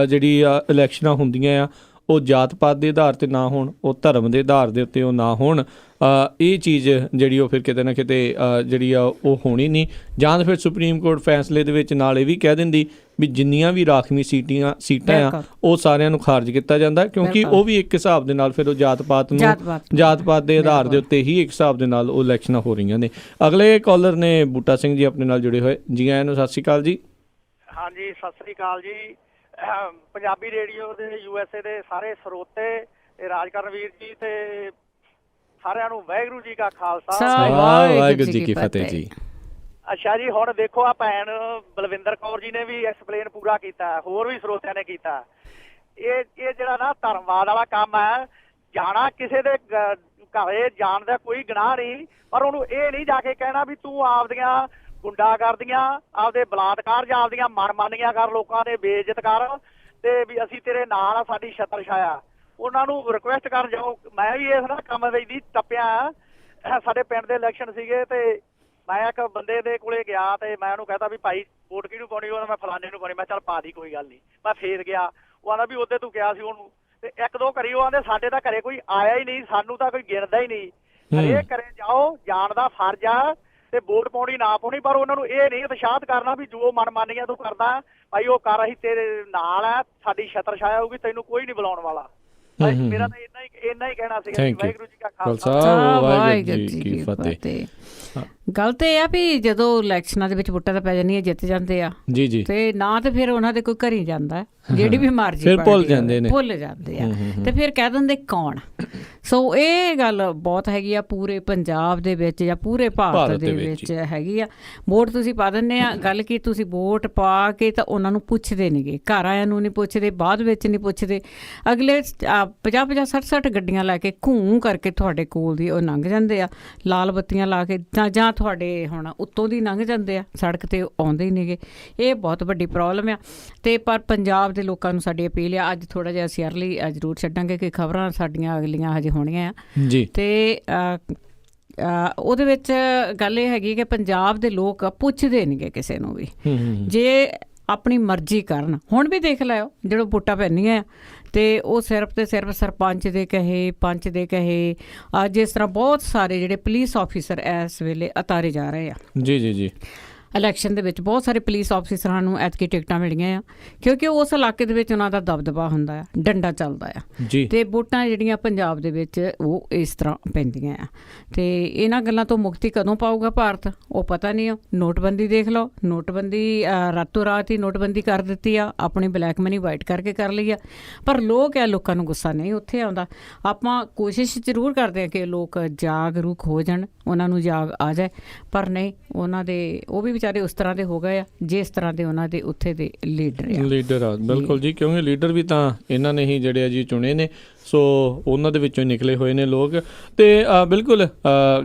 ਜਿਹੜੀ ਇਲੈਕਸ਼ਨਾਂ ਹੁੰਦੀਆਂ ਆ ਉਹ ਜਾਤ ਪਾਤ ਦੇ ਆਧਾਰ 'ਤੇ ਨਾ ਹੋਣ, ਉਹ ਧਰਮ ਦੇ ਆਧਾਰ ਦੇ ਉੱਤੇ ਉਹ ਨਾ ਹੋਣ। ਇਹ ਚੀਜ਼ ਜਿਹੜੀ ਉਹ ਫਿਰ ਕਿਤੇ ਨਾ ਕਿਤੇ ਜਿਹੜੀ ਆ ਉਹ ਹੋਣੀ ਨਹੀਂ। ਜਾਂ ਫਿਰ ਸੁਪਰੀਮ ਕੋਰਟ ਫੈਸਲੇ ਦੇ ਵਿੱਚ ਨਾਲ ਇਹ ਵੀ ਕਹਿ ਦਿੰਦੀ ਵੀ ਜਿੰਨੀਆਂ ਵੀ ਰਾਖਵੀਂ ਸੀਟਾਂ ਆ ਉਹ ਸਾਰਿਆਂ ਨੂੰ ਖਾਰਜ ਕੀਤਾ ਜਾਂਦਾ, ਕਿਉਂਕਿ ਉਹ ਵੀ ਇੱਕ ਹਿਸਾਬ ਦੇ ਨਾਲ ਫਿਰ ਉਹ ਜਾਤ ਪਾਤ ਦੇ ਆਧਾਰ ਦੇ ਉੱਤੇ ਹੀ ਇੱਕ ਹਿਸਾਬ ਦੇ ਨਾਲ ਉਹ ਇਲੈਕਸ਼ਨਾਂ ਹੋ ਰਹੀਆਂ ਨੇ। ਅਗਲੇ ਕਾਲਰ ਨੇ ਬੂਟਾ ਸਿੰਘ ਜੀ ਆਪਣੇ ਨਾਲ ਜੁੜੇ ਹੋਏ। ਜੀ ਆਇਆਂ ਨੂੰ, ਸਤਿ ਸ਼੍ਰੀ ਅਕਾਲ ਜੀ। ਹਾਂਜੀ ਸਤਿ ਸ਼੍ਰੀ ਅਕਾਲ ਜੀ। ਪੰਜਾਬੀ ਰੇਡੀਓ ਦੇ USA ਦੇ ਸਾਰੇ ਸਰੋਤੇ ਤੇ ਰਾਜਕਰਨ ਵੀਰ ਜੀ ਤੇ ਸਾਰਿਆਂ ਨੂੰ ਵਾਹਿਗੁਰੂ ਜੀ ਕਾ ਖਾਲਸਾ ਵਾਹਿਗੁਰੂ ਜੀ ਕੀ ਫਤਿਹ ਜੀ। ਅੱਛਾ ਜੀ, ਹੁਣ ਦੇਖੋ ਆ ਭੈਣ ਬਲਵਿੰਦਰ ਕੌਰ ਜੀ ਨੇ ਵੀ ਐਕਸਪਲੇਨ ਪੂਰਾ ਕੀਤਾ, ਹੋਰ ਵੀ ਸਰੋਤਿਆਂ ਨੇ ਕੀਤਾ। ਇਹ ਜਿਹੜਾ ਨਾ ਧਰਮਵਾਦ ਵਾਲਾ ਕੰਮ ਹੈ, ਜਾਣਾ ਕਿਸੇ ਦੇ ਘਰੇ ਜਾਣ ਦਾ ਕੋਈ ਗੁਨਾਹ ਨਹੀਂ, ਪਰ ਉਹਨੂੰ ਇਹ ਨਹੀਂ ਜਾ ਕੇ ਕਹਿਣਾ ਵੀ ਤੂੰ ਆਪਦੀਆਂ ਗੁੰਡਾ ਕਰਦੀਆਂ, ਆਪਦੇ ਬਲਾਤਕਾਰ ਜਾਂ ਆਪਦੀਆਂ ਮਨਮਾਨੀਆਂ ਕਰ, ਲੋਕਾਂ ਦੇ ਬੇਇੱਜ਼ਤ ਕਰ, ਤੇ ਵੀ ਅਸੀਂ ਤੇਰੇ ਨਾਲ ਆ, ਸਾਡੀ ਛਤਰ ਛਾਇਆ। ਉਹਨਾਂ ਨੂੰ ਰਿਕੁਐਸਟ ਕਰਨ ਜਾਓ। ਮੈਂ ਵੀ ਇਸ ਨਾ ਕੰਮ ਵਿੱਚ ਦੀ ਟੱਪਿਆ। ਸਾਡੇ ਪਿੰਡ ਦੇ ਇਲੈਕਸ਼ਨ ਸੀਗੇ ਤੇ ਮੈਂ ਇੱਕ ਬੰਦੇ ਦੇ ਕੋਲੇ ਗਿਆ ਤੇ ਮੈਂ ਉਹਨੂੰ ਕਹਿੰਦਾ ਵੀ ਭਾਈ ਵੋਟ ਕਿਹਨੂੰ ਪਾਉਣੀ? ਉਹ ਮੈਂ ਫਲਾਣੇ ਨੂੰ ਪਾਉਣੀ। ਮੈਂ ਚੱਲ ਪਾ ਦੀ, ਕੋਈ ਗੱਲ ਨਹੀਂ। ਮੈਂ ਫੇਰ ਗਿਆ, ਉਹ ਆਂਦਾ ਵੀ ਉਹਦੇ ਤੂੰ ਕਿਹਾ ਸੀ ਉਹਨੂੰ, ਤੇ ਇੱਕ ਦੋ ਘਰੀ ਉਹ ਆਂਦੇ ਸਾਡੇ ਤਾਂ ਘਰੇ ਕੋਈ ਆਇਆ ਹੀ ਨਹੀਂ, ਸਾਨੂੰ ਤਾਂ ਕੋਈ ਗਿਣਦਾ ਹੀ ਨਹੀਂ। ਹਰੇਕ ਘਰੇ ਜਾਓ, ਜਾਣ ਦਾ ਫਰਜ਼ ਆ, ਤੇ ਵੋਟ ਪਾਉਣੀ ਨਾ ਪਾਉਣੀ, ਪਰ ਉਹਨਾਂ ਨੂੰ ਇਹ ਨਹੀਂ ਉਤਸ਼ਾਹਤ ਕਰਨਾ ਵੀ ਜੋ ਮਨਮਾਨੀਆਂ ਤੂੰ ਕਰਦਾ ਭਾਈ ਉਹ ਕਰ, ਅਸੀਂ ਤੇਰੇ ਨਾਲ ਆ, ਸਾਡੀ ਛਤਰ ਛਾਇਆ ਹੋਊਗੀ, ਤੈਨੂੰ ਕੋਈ ਨਹੀਂ ਬੁਲਾਉਣ ਵਾਲਾ। ਮੇਰਾ ਤਾਂ ਇੰਨਾ ਹੀ ਕਹਿਣਾ ਸੀਗਾ। ਵਾਹਿਗੁਰੂ ਜੀ ਕਾ ਖਾਲਸਾ ਵਾਹਿਗੁਰੂ ਜੀ ਕੀ ਫਤਿਹ। ਗੱਲ ਤੇ ਇਹ ਆ ਵੀ ਜਦੋਂ ਇਲੈਕਸ਼ਨਾਂ ਦੇ ਵਿੱਚ ਵੋਟਾਂ ਤਾਂ ਪੈ ਜਾਂਦੀਆਂ, ਜਿੱਤ ਜਾਂਦੇ ਆ ਜੀ ਜੀ, ਤੇ ਨਾ ਤੇ ਫਿਰ ਉਹਨਾਂ ਦੇ ਕੋਈ ਘਰੀ ਜਾਂਦਾ, ਜਿਹੜੀ ਵੀ ਮਰਜ਼ੀ ਫਿਰ ਭੁੱਲ ਜਾਂਦੇ ਆ ਤੇ ਫਿਰ ਕਹਿ ਦਿੰਦੇ ਕੌਣ। ਸੋ ਇਹ ਗੱਲ ਬਹੁਤ ਹੈਗੀ ਆ ਪੂਰੇ ਪੰਜਾਬ ਦੇ ਵਿੱਚ ਜਾਂ ਪੂਰੇ ਭਾਰਤ ਦੇ ਵਿੱਚ ਹੈਗੀ ਆ। ਵੋਟ ਤੁਸੀਂ ਪਾ ਦਿੰਦੇ ਆ, ਗੱਲ ਕੀ ਤੁਸੀਂ ਵੋਟ ਪਾ ਕੇ ਤਾਂ ਉਹਨਾਂ ਨੂੰ ਪੁੱਛਦੇ ਨਹੀਂਗੇ, ਘਰ ਆਇਆਂ ਨੂੰ ਨਹੀਂ ਪੁੱਛਦੇ, ਬਾਅਦ ਵਿੱਚ ਨਹੀਂ ਪੁੱਛਦੇ। ਅਗਲੇ 50-50 60-60 ਗੱਡੀਆਂ ਲੈ ਕੇ ਘੂੰ ਕਰਕੇ ਤੁਹਾਡੇ ਕੋਲ ਦੀ ਉਹ ਲੰਘ ਜਾਂਦੇ ਆ, ਲਾਲ ਬੱਤੀਆਂ ਲਾ ਕੇ ਜਾਂ ਤੁਹਾਡੇ ਹੁਣ ਉੱਤੋਂ ਦੀ ਲੰਘ ਜਾਂਦੇ ਆ, ਸੜਕ ਤੇ ਆਉਂਦੇ ਹੀ ਨਹੀਂਗੇ। ਇਹ ਬਹੁਤ ਵੱਡੀ ਪ੍ਰੋਬਲਮ ਆ। ਤੇ ਪਰ ਪੰਜਾਬ ਦੇ ਲੋਕਾਂ ਨੂੰ ਸਾਡੀ ਅਪੀਲ ਆ, ਅੱਜ ਥੋੜਾ ਜਿਹਾ ਅਸੀਂ ਅਰਲੀ ਜ਼ਰੂਰ ਛੱਡਾਂਗੇ ਕਿ ਖਬਰਾਂ ਸਾਡੀਆਂ ਅਗਲੀਆਂ ਹਜੇ ਹੋਣੀਆਂ ਆ ਜੀ। ਤੇ ਉਹਦੇ ਵਿੱਚ ਗੱਲ ਇਹ ਹੈਗੀ ਕਿ ਪੰਜਾਬ ਦੇ ਲੋਕ ਪੁੱਛਦੇ ਨਹੀਂਗੇ ਕਿਸੇ ਨੂੰ ਵੀ, ਜੇ ਆਪਣੀ ਮਰਜ਼ੀ ਕਰਨ। ਹੁਣ ਵੀ ਦੇਖ ਲਿਓ ਜਦੋਂ ਵੋਟਾਂ ਪੈਂਦੀਆਂ ਤੇ ਉਹ ਸਿਰਫ ਤੇ ਸਿਰਫ ਸਰਪੰਚ ਦੇ ਕਹੇ, ਪੰਚ ਦੇ ਕਹੇ, ਜਿਸ ਤਰ੍ਹਾਂ ਬਹੁਤ ਸਾਰੇ ਜਿਹੜੇ ਪੁਲਿਸ ਆਫੀਸਰ ਇਸ ਵੇਲੇ ਉਤਾਰੇ ਜਾ ਰਹੇ ਆ। ਜੀ ਜੀ ਜੀ, ਇਲੈਕਸ਼ਨ ਦੇ ਵਿੱਚ ਬਹੁਤ ਸਾਰੇ ਪੁਲਿਸ ਆਫੀਸਰਾਂ ਨੂੰ ਐਤਕੀ ਟਿਕਟਾਂ ਮਿਲੀਆਂ ਆ, ਕਿਉਂਕਿ ਉਸ ਇਲਾਕੇ ਦੇ ਵਿੱਚ ਉਹਨਾਂ ਦਾ ਦਬਦਬਾ ਹੁੰਦਾ ਆ, ਡੰਡਾ ਚੱਲਦਾ ਆ ਤੇ ਵੋਟਾਂ ਜਿਹੜੀਆਂ ਪੰਜਾਬ ਦੇ ਵਿੱਚ ਉਹ ਇਸ ਤਰ੍ਹਾਂ ਪੈਂਦੀਆਂ ਆ। ਤੇ ਇਹਨਾਂ ਗੱਲਾਂ ਤੋਂ ਮੁਕਤੀ ਕਦੋਂ ਪਾਊਗਾ ਭਾਰਤ, ਉਹ ਪਤਾ ਨਹੀਂ ਆ। ਨੋਟਬੰਦੀ ਦੇਖ ਲਓ, ਨੋਟਬੰਦੀ ਰਾਤੋਂ ਰਾਤ ਹੀ ਨੋਟਬੰਦੀ ਕਰ ਦਿੱਤੀ ਆ, ਆਪਣੀ ਬਲੈਕ ਮਨੀ ਵਾਈਟ ਕਰਕੇ ਕਰ ਲਈ ਆ, ਪਰ ਲੋਕਾਂ ਨੂੰ ਗੁੱਸਾ ਨਹੀਂ ਉੱਥੇ ਆਉਂਦਾ। ਆਪਾਂ ਕੋਸ਼ਿਸ਼ ਜ਼ਰੂਰ ਕਰਦੇ ਹਾਂ ਕਿ ਲੋਕ ਜਾਗਰੂਕ ਹੋ ਜਾਣ, ਉਹਨਾਂ ਨੂੰ ਜਾਗ ਆ ਜਾਏ, ਪਰ ਨਹੀਂ, ਉਹਨਾਂ ਦੇ ਉਹ ਵੀ ਵਿਚਾਰੇ ਉਸ ਤਰ੍ਹਾਂ ਦੇ ਹੋ ਗਏ ਆ ਜਿਸ ਤਰ੍ਹਾਂ ਦੇ ਉਹਨਾਂ ਦੇ ਉੱਥੇ ਦੇ ਲੀਡਰ ਆ। ਬਿਲਕੁਲ ਜੀ, ਕਿਉਂਕਿ ਲੀਡਰ ਵੀ ਤਾਂ ਇਹਨਾਂ ਨੇ ਹੀ ਜਿਹੜੇ ਆ ਜੀ ਚੁਣੇ ਨੇ, ਸੋ ਉਹਨਾਂ ਦੇ ਵਿੱਚੋਂ ਨਿਕਲੇ ਹੋਏ ਨੇ ਲੋਕ। ਤੇ ਬਿਲਕੁਲ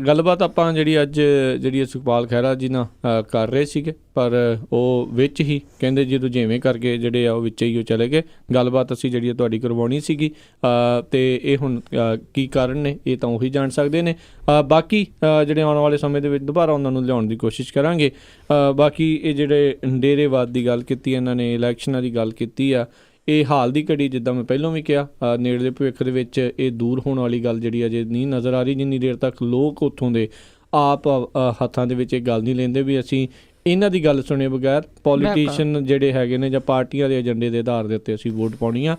ਗੱਲਬਾਤ ਆਪਾਂ ਜਿਹੜੀ ਸੁਖਪਾਲ ਖਹਿਰਾ ਜੀ ਨਾਲ ਕਰ ਰਹੇ ਸੀਗੇ, ਪਰ ਉਹ ਵਿੱਚ ਹੀ ਕਹਿੰਦੇ ਜਦੋਂ ਜਿਵੇਂ ਕਰਕੇ ਜਿਹੜੇ ਆ ਉਹ ਵਿੱਚ ਹੀ ਉਹ ਚਲੇ ਗਏ। ਗੱਲਬਾਤ ਅਸੀਂ ਜਿਹੜੀ ਤੁਹਾਡੀ ਕਰਵਾਉਣੀ ਸੀਗੀ ਤੇ ਇਹ ਹੁਣ ਕੀ ਕਾਰਨ ਨੇ ਇਹ ਤਾਂ ਉਹੀ ਜਾਣ ਸਕਦੇ ਨੇ। ਬਾਕੀ ਜਿਹੜੇ ਆਉਣ ਵਾਲੇ ਸਮੇਂ ਦੇ ਵਿੱਚ ਦੁਬਾਰਾ ਉਹਨਾਂ ਨੂੰ ਲਿਆਉਣ ਦੀ ਕੋਸ਼ਿਸ਼ ਕਰਾਂਗੇ। ਬਾਕੀ ਇਹ ਜਿਹੜੇ ਡੇਰੇਵਾਦ ਦੀ ਗੱਲ ਕੀਤੀ, ਇਹਨਾਂ ਨੇ ਇਲੈਕਸ਼ਨਾਂ ਦੀ ਗੱਲ ਕੀਤੀ ਆ, ਇਹ ਹਾਲ ਦੀ ਘੜੀ ਜਿੱਦਾਂ ਮੈਂ ਪਹਿਲਾਂ ਵੀ ਕਿਹਾ, ਨੇੜਲੇ ਭਵਿੱਖ ਦੇ ਵਿੱਚ ਇਹ ਦੂਰ ਹੋਣ ਵਾਲੀ ਗੱਲ ਜਿਹੜੀ ਅਜੇ ਨਹੀਂ ਨਜ਼ਰ ਆ ਰਹੀ, ਜਿੰਨੀ ਦੇਰ ਤੱਕ ਲੋਕ ਉੱਥੋਂ ਦੇ ਆਪ ਹੱਥਾਂ ਦੇ ਵਿੱਚ ਇਹ ਗੱਲ ਨਹੀਂ ਲੈਂਦੇ ਵੀ ਅਸੀਂ ਇਹਨਾਂ ਦੀ ਗੱਲ ਸੁਣੇ ਬਗੈਰ ਪੋਲੀਟੀਸ਼ੀਅਨ ਜਿਹੜੇ ਹੈਗੇ ਨੇ ਜਾਂ ਪਾਰਟੀਆਂ ਦੇ ਏਜੰਡੇ ਦੇ ਆਧਾਰ ਦੇ ਉੱਤੇ ਅਸੀਂ ਵੋਟ ਪਾਉਣੀ ਆ।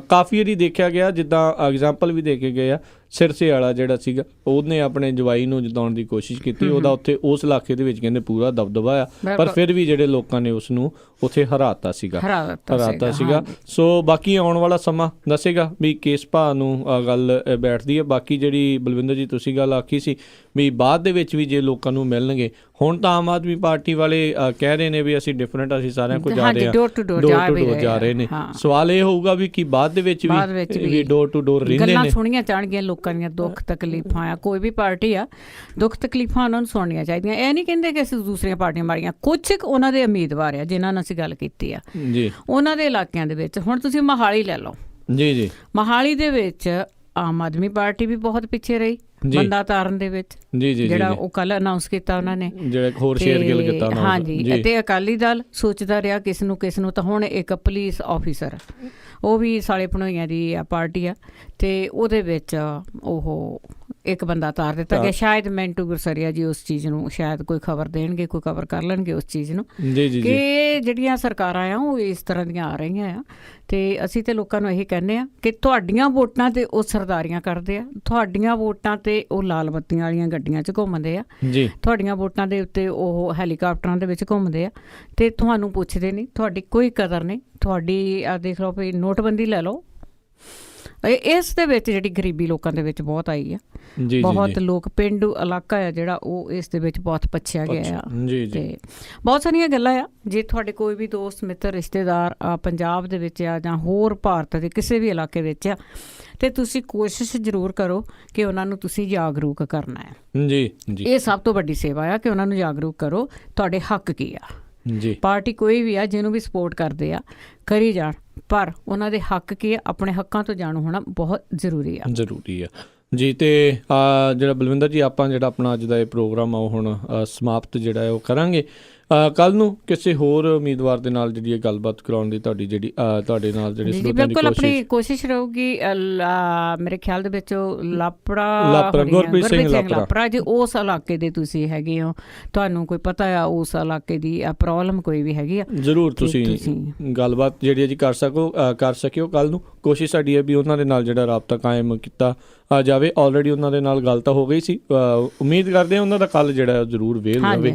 ਕਾਫੀ ਵਾਰੀ ਦੇਖਿਆ ਗਿਆ, ਜਿੱਦਾਂ ਐਗਜ਼ਾਮਪਲ ਵੀ ਦੇ ਕੇ ਗਏ ਆ, ਸਿਰਸੇ ਵਾਲਾ ਜਿਹੜਾ ਸੀਗਾ ਉਹਨੇ ਆਪਣੇ ਜਵਾਈ ਨੂੰ ਜਿਤਾਉਣ ਦੀ ਕੋਸ਼ਿਸ਼ ਕੀਤੀ, ਉਹਦਾ ਉੱਥੇ ਉਸ ਇਲਾਕੇ ਦੇ ਵਿੱਚ ਕਹਿੰਦੇ ਪੂਰਾ ਦਬਦਬਾ ਆ, ਪਰ ਫਿਰ ਵੀ ਜਿਹੜੇ ਲੋਕਾਂ ਨੇ ਉਸ ਨੂੰ ਉੱਥੇ ਹਰਾਤਾ ਸੀਗਾ। ਸੋ ਬਾਕੀ ਆਉਣ ਵਾਲਾ ਸਮਾਂ ਦੱਸੇਗਾ ਵੀ ਕਿਸ ਭਾਅ ਨੂੰ ਗੱਲ ਬੈਠਦੀ ਹੈ। ਬਾਕੀ ਜਿਹੜੀ ਬਲਵਿੰਦਰ ਜੀ ਤੁਸੀਂ ਗੱਲ ਆਖੀ ਸੀ ਵੀ ਬਾਅਦ ਦੇ ਵਿੱਚ ਵੀ ਜੇ ਲੋਕਾਂ ਨੂੰ ਮਿਲਣਗੇ, ਹੁਣ ਤਾਂ ਆਮ ਆਦਮੀ ਪਾਰਟੀ ਵਾਲੇ ਕਹਿ ਰਹੇ ਨੇ ਵੀ ਅਸੀਂ ਡਿਫਰੈਂਟ, ਅਸੀਂ ਸਾਰਿਆਂ ਕੋਲ ਜਾ ਰਹੇ ਹਾਂ, ਡੋਰ ਟੂ ਡੋਰ ਜਾ ਰਹੇ ਨੇ। ਸਵਾਲ ਇਹ ਹੋਊਗਾ ਵੀ ਕੀ ਬਾਅਦ ਦੇ ਵਿੱਚ ਵੀ ਡੋਰ ਟੂ ਡੋਰ ਰਹਿੰਦੇ ਨੇ? ਗੱਲਾਂ ਸੁਣੀਆਂ ਜਾਣਗੀਆਂ ਲੋਕਾਂ ਦੀਆਂ, ਦੁੱਖ ਤਕਲੀਫਾਂ ਆ, ਕੋਈ ਵੀ ਪਾਰਟੀ ਆ, ਦੁੱਖ ਤਕਲੀਫਾਂ ਉਹਨਾਂ ਨੂੰ ਸੁਣਨੀਆਂ ਚਾਹੀਦੀਆਂ। ਇਹ ਨਹੀਂ ਕਹਿੰਦੇ ਕਿ ਅਸੀਂ ਦੂਸਰੀਆਂ ਪਾਰਟੀਆਂ ਮਾਰੀਆਂ, ਕੁਛ ਉਹਨਾਂ ਦੇ ਉਮੀਦਵਾਰ ਆ ਜਿਨ੍ਹਾਂ ਨਾਲ ਅਸੀਂ ਗੱਲ ਕੀਤੀ ਆ ਜੀ, ਉਹਨਾਂ ਦੇ ਇਲਾਕਿਆਂ ਦੇ ਵਿੱਚ। ਹੁਣ ਤੁਸੀਂ ਮੋਹਾਲੀ ਲੈ ਲਓ ਜੀ ਜੀ, ਮੋਹਾਲੀ ਦੇ ਵਿੱਚ ਆਮ ਆਦਮੀ ਪਾਰਟੀ ਵੀ ਬਹੁਤ ਪਿੱਛੇ ਰਹੀ ਬੰਦਾ ਤਾਰਨ ਦੇ ਵਿੱਚ, ਜਿਹੜਾ ਉਹ ਕੱਲ ਅਨਾਉਂਸ ਕੀਤਾ ਉਹਨਾਂ ਨੇ, ਜਿਹੜਾ ਹੋਰ ਸ਼ੇਰਗਿੱਲ ਕੀਤਾ ਉਹਨਾਂ ਨੇ। ਹਾਂਜੀ, ਤੇ ਅਕਾਲੀ ਦਲ ਸੋਚਦਾ ਰਿਹਾ ਕਿਸ ਨੂੰ। ਤਾਂ ਹੁਣ ਇੱਕ ਪੁਲਿਸ ਆਫੀਸਰ, ਉਹ ਵੀ ਸਾਲੇ ਭਣੋਈਆਂ ਦੀ ਪਾਰਟੀ ਆ, ਤੇ ਉਹਦੇ ਵਿੱਚ ਉਹ ਇੱਕ ਬੰਦਾ ਤਾਰ ਦਿੱਤਾ ਗਿਆ। ਸ਼ਾਇਦ ਮੈਂਟੂ ਗੁਰਸਰੀਆ ਜੀ ਉਸ ਚੀਜ਼ ਨੂੰ ਸ਼ਾਇਦ ਕੋਈ ਖਬਰ ਦੇਣਗੇ, ਕੋਈ ਕਵਰ ਕਰ ਲੈਣਗੇ ਉਸ ਚੀਜ਼ ਨੂੰ, ਕਿ ਜਿਹੜੀਆਂ ਸਰਕਾਰਾਂ ਆ ਉਹ ਇਸ ਤਰ੍ਹਾਂ ਦੀਆਂ ਆ ਰਹੀਆਂ ਆ। ਤੇ ਅਸੀਂ ਤੇ ਲੋਕਾਂ ਨੂੰ ਇਹੀ ਕਹਿੰਦੇ ਆ ਕਿ ਤੁਹਾਡੀਆਂ ਵੋਟਾਂ ਤੇ ਉਹ ਸਰਦਾਰੀਆਂ ਕਰਦੇ ਆ, ਤੁਹਾਡੀਆਂ ਵੋਟਾਂ ਤੇ ਉਹ ਲਾਲ ਬੱਤੀਆਂ ਵਾਲੀਆਂ ਗੱਡੀਆਂ 'ਚ ਘੁੰਮਦੇ ਆ, ਤੁਹਾਡੀਆਂ ਵੋਟਾਂ ਦੇ ਉੱਤੇ ਉਹ ਹੈਲੀਕਾਪਟਰਾਂ ਦੇ ਵਿੱਚ ਘੁੰਮਦੇ ਆ, ਤੇ ਤੁਹਾਨੂੰ ਪੁੱਛਦੇ ਨਹੀਂ, ਤੁਹਾਡੀ ਕੋਈ ਕਦਰ ਨਹੀਂ। ਤੁਹਾਡੀ ਦੇਖ ਲਓ ਵੀ ਨੋਟਬੰਦੀ ਲੈ ਲਓ, ਇਸ ਦੇ ਵਿੱਚ ਜਿਹੜੀ ਗਰੀਬੀ ਲੋਕਾਂ ਦੇ ਵਿੱਚ ਬਹੁਤ ਆਈ ਆ, ਬਹੁਤ ਲੋਕ ਪੇਂਡੂ ਇਲਾਕਾ ਆ ਜਿਹੜਾ ਉਹ ਇਸ ਦੇ ਵਿੱਚ ਬਹੁਤ ਪਛਿਆ ਗਿਆ ਆ। ਤੇ ਬਹੁਤ ਸਾਰੀਆਂ ਗੱਲਾਂ ਆ, ਜੇ ਤੁਹਾਡੇ ਕੋਈ ਵੀ ਦੋਸਤ ਮਿੱਤਰ ਰਿਸ਼ਤੇਦਾਰ ਪੰਜਾਬ ਦੇ ਵਿੱਚ ਆ ਜਾਂ ਹੋਰ ਭਾਰਤ ਦੇ ਕਿਸੇ ਵੀ ਇਲਾਕੇ ਵਿੱਚ ਆ, ਤੇ ਤੁਸੀਂ ਕੋਸ਼ਿਸ਼ ਜ਼ਰੂਰ ਕਰੋ ਕਿ ਉਹਨਾਂ ਨੂੰ ਤੁਸੀਂ ਜਾਗਰੂਕ ਕਰਨਾ ਹੈ। ਇਹ ਸਭ ਤੋਂ ਵੱਡੀ ਸੇਵਾ ਆ ਕਿ ਉਹਨਾਂ ਨੂੰ ਜਾਗਰੂਕ ਕਰੋ ਤੁਹਾਡੇ ਹੱਕ ਕੀ ਆ। ਪਾਰਟੀ ਕੋਈ ਵੀ ਆ, ਜਿਹਨੂੰ ਵੀ ਸਪੋਰਟ ਕਰਦੇ ਆ ਕਰੀ ਜਾਣ, ਪਰ ਉਹਨਾਂ ਦੇ ਹੱਕ ਕੀ ਆ, ਆਪਣੇ ਹੱਕਾਂ ਤੋਂ ਜਾਣੂ ਹੋਣਾ ਬਹੁਤ ਜ਼ਰੂਰੀ ਆ ਜੀ। ਤੇ ਜਿਹੜਾ ਬਲਵਿੰਦਰ ਜੀ ਆਪਾਂ ਜਿਹੜਾ ਆਪਣਾ ਅੱਜ ਦਾ ਇਹ ਪ੍ਰੋਗਰਾਮ ਆ ਉਹ ਹੁਣ ਸਮਾਪਤ ਜਿਹੜਾ ਹੈ ਉਹ ਕਰਾਂਗੇ। ਕੱਲ ਨੂੰ ਕਿਸੇ ਹੋਰ ਉਮੀਦਵਾਰ ਦੇ ਨਾਲ ਜਿਹੜੀ ਗੱਲਬਾਤ ਕਰਾਉਣ ਦੀ ਤੁਹਾਡੀ ਜਿਹੜੀ ਤੁਹਾਡੇ ਨਾਲ ਜਿਹੜੇ ਸਰੋਤਿਆਂ ਦੀ ਬਿਲਕੁਲ ਆਪਣੀ ਕੋਸ਼ਿਸ਼ ਰਹੂਗੀ। ਮੇਰੇ ਖਿਆਲ ਦੇ ਵਿੱਚ ਲਾਪਰਾ ਗੁਰਪ੍ਰੀਤ ਸਿੰਘ ਲਾਪਰਾ ਜੇ ਉਸ ਇਲਾਕੇ ਦੇ ਤੁਸੀਂ ਹੈਗੇ ਹੋ, ਤੁਹਾਨੂੰ ਕੋਈ ਪਤਾ ਆ ਉਸ ਇਲਾਕੇ ਦੀ ਪ੍ਰੋਬਲਮ ਕੋਈ ਵੀ ਹੈਗੀ ਆ, ਜ਼ਰੂਰ ਤੁਸੀਂ ਗੱਲਬਾਤ ਜਿਹੜੀ ਜੀ ਕਰ ਸਕਿਓ ਕੱਲ ਨੂੰ। ਕੋਸ਼ਿਸ਼ ਸਾਡੀ ਹੈ ਵੀ ਉਹਨਾਂ ਦੇ ਨਾਲ ਜਿਹੜਾ ਰਾਬਤਾ ਕਾਇਮ ਕੀਤਾ ਜਾਵੇ। ਆਲਰੇਡੀ ਉਹਨਾਂ ਦੇ ਨਾਲ ਗੱਲ ਤਾਂ ਹੋ ਗਈ ਸੀ, ਉਮੀਦ ਕਰਦੇ ਹਾਂ ਉਹਨਾਂ ਦਾ ਕੱਲ ਜਿਹੜਾ ਜ਼ਰੂਰ ਵੇਲ ਜਾਵੇ,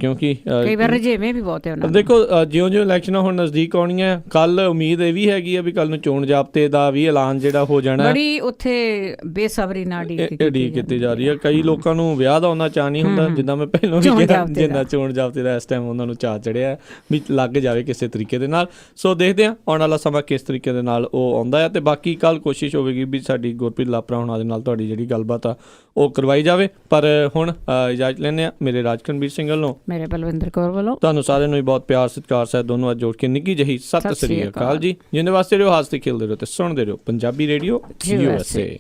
ਕਿਉਂਕਿ ਕਈ ਵਾਰ ਰਜੇਵੇਂ ਵੀ ਬਹੁਤ ਹੈ ਉਹਨਾਂ ਦੇ। ਦੇਖੋ ਜਿਉਂ-ਜਿਉਂ ਇਲੈਕਸ਼ਨਾਂ ਹੁਣ ਨਜ਼ਦੀਕ ਆਉਣੀਆਂ, ਕੱਲ ਉਮੀਦ ਇਹ ਵੀ ਹੈਗੀ ਆ ਵੀ ਕੱਲ ਨੂੰ ਚੋਣ ਜ਼ਾਬਤੇ ਦਾ ਵੀ ਐਲਾਨ ਜਿਹੜਾ ਹੋ ਜਾਣਾ, ਬੜੀ ਉੱਥੇ ਬੇਸਬਰੀ ਨਾਲ ਡੀਕ ਕੀਤੀ ਜਾ ਰਹੀ ਹੈ। ਕਈ ਲੋਕਾਂ ਨੂੰ ਵਿਆਹ ਦਾ ਉਹਨਾਂ ਚਾਅ ਨਹੀਂ ਹੁੰਦਾ, ਜਿੱਦਾਂ ਮੈਂ ਪਹਿਲਾਂ ਵੀ ਕਿਹਾ, ਜਿੰਨਾ ਚੋਣ ਜ਼ਾਬਤੇ ਦਾ ਇਸ ਟਾਈਮ ਉਹਨਾਂ ਨੂੰ ਚਾਅ ਚੜਿਆ ਵੀ ਲੱਗ ਜਾਵੇ ਕਿਸੇ ਤਰੀਕੇ ਦੇ ਨਾਲ। ਸੋ ਦੇਖਦੇ ਹਾਂ ਆਉਣ ਵਾਲਾ ਸਮਾਂ ਕਿਸ ਤਰੀਕੇ ਦੇ ਨਾਲ ਉਹ ਆਉਂਦਾ ਹੈ, ਅਤੇ ਬਾਕੀ ਕੱਲ ਕੋਸ਼ਿਸ਼ ਹੋਵੇਗੀ ਵੀ ਸਾਡੀ ਗੁਰਪ੍ਰੀਤ ਲਾਪਰਾ ਹੋਣਾ ਦੇ ਨਾਲ ਤੁਹਾਡੀ ਜਿਹੜੀ ਗੱਲਬਾਤ ਆ ਉਹ ਕਰਵਾਈ ਜਾਵੇ। ਪਰ ਹੁਣ ਇਜਾਜ਼ਤ ਲੈਂਦੇ ਹਾਂ ਮੇਰੇ ਰਾਜਕਨਵੀਰ ਸਿੰਘ ਵੱਲੋਂ, ਮੇਰੇ ਬਲਵਿੰਦਰ ਕੌਰ ਵੱਲੋਂ, ਤੁਹਾਨੂੰ ਸਾਰਿਆਂ ਨੂੰ ਵੀ ਬਹੁਤ ਪਿਆਰ ਸਤਿਕਾਰ ਸਾਹਿਬ ਦੋਨੋਂ ਅੱਜ ਜੋੜ ਕੇ ਨਿੱਘੀ ਜਿਹੀ ਸਤਿ ਸ੍ਰੀ ਅਕਾਲ ਜੀ। ਜਿੰਨੇ ਵਾਸਤੇ ਰਹੋ, ਹੱਸਦੇ ਖੇਲਦੇ ਰਹੋ ਤੇ ਸੁਣਦੇ ਰਹੋ ਪੰਜਾਬੀ ਰੇਡੀਓ USA।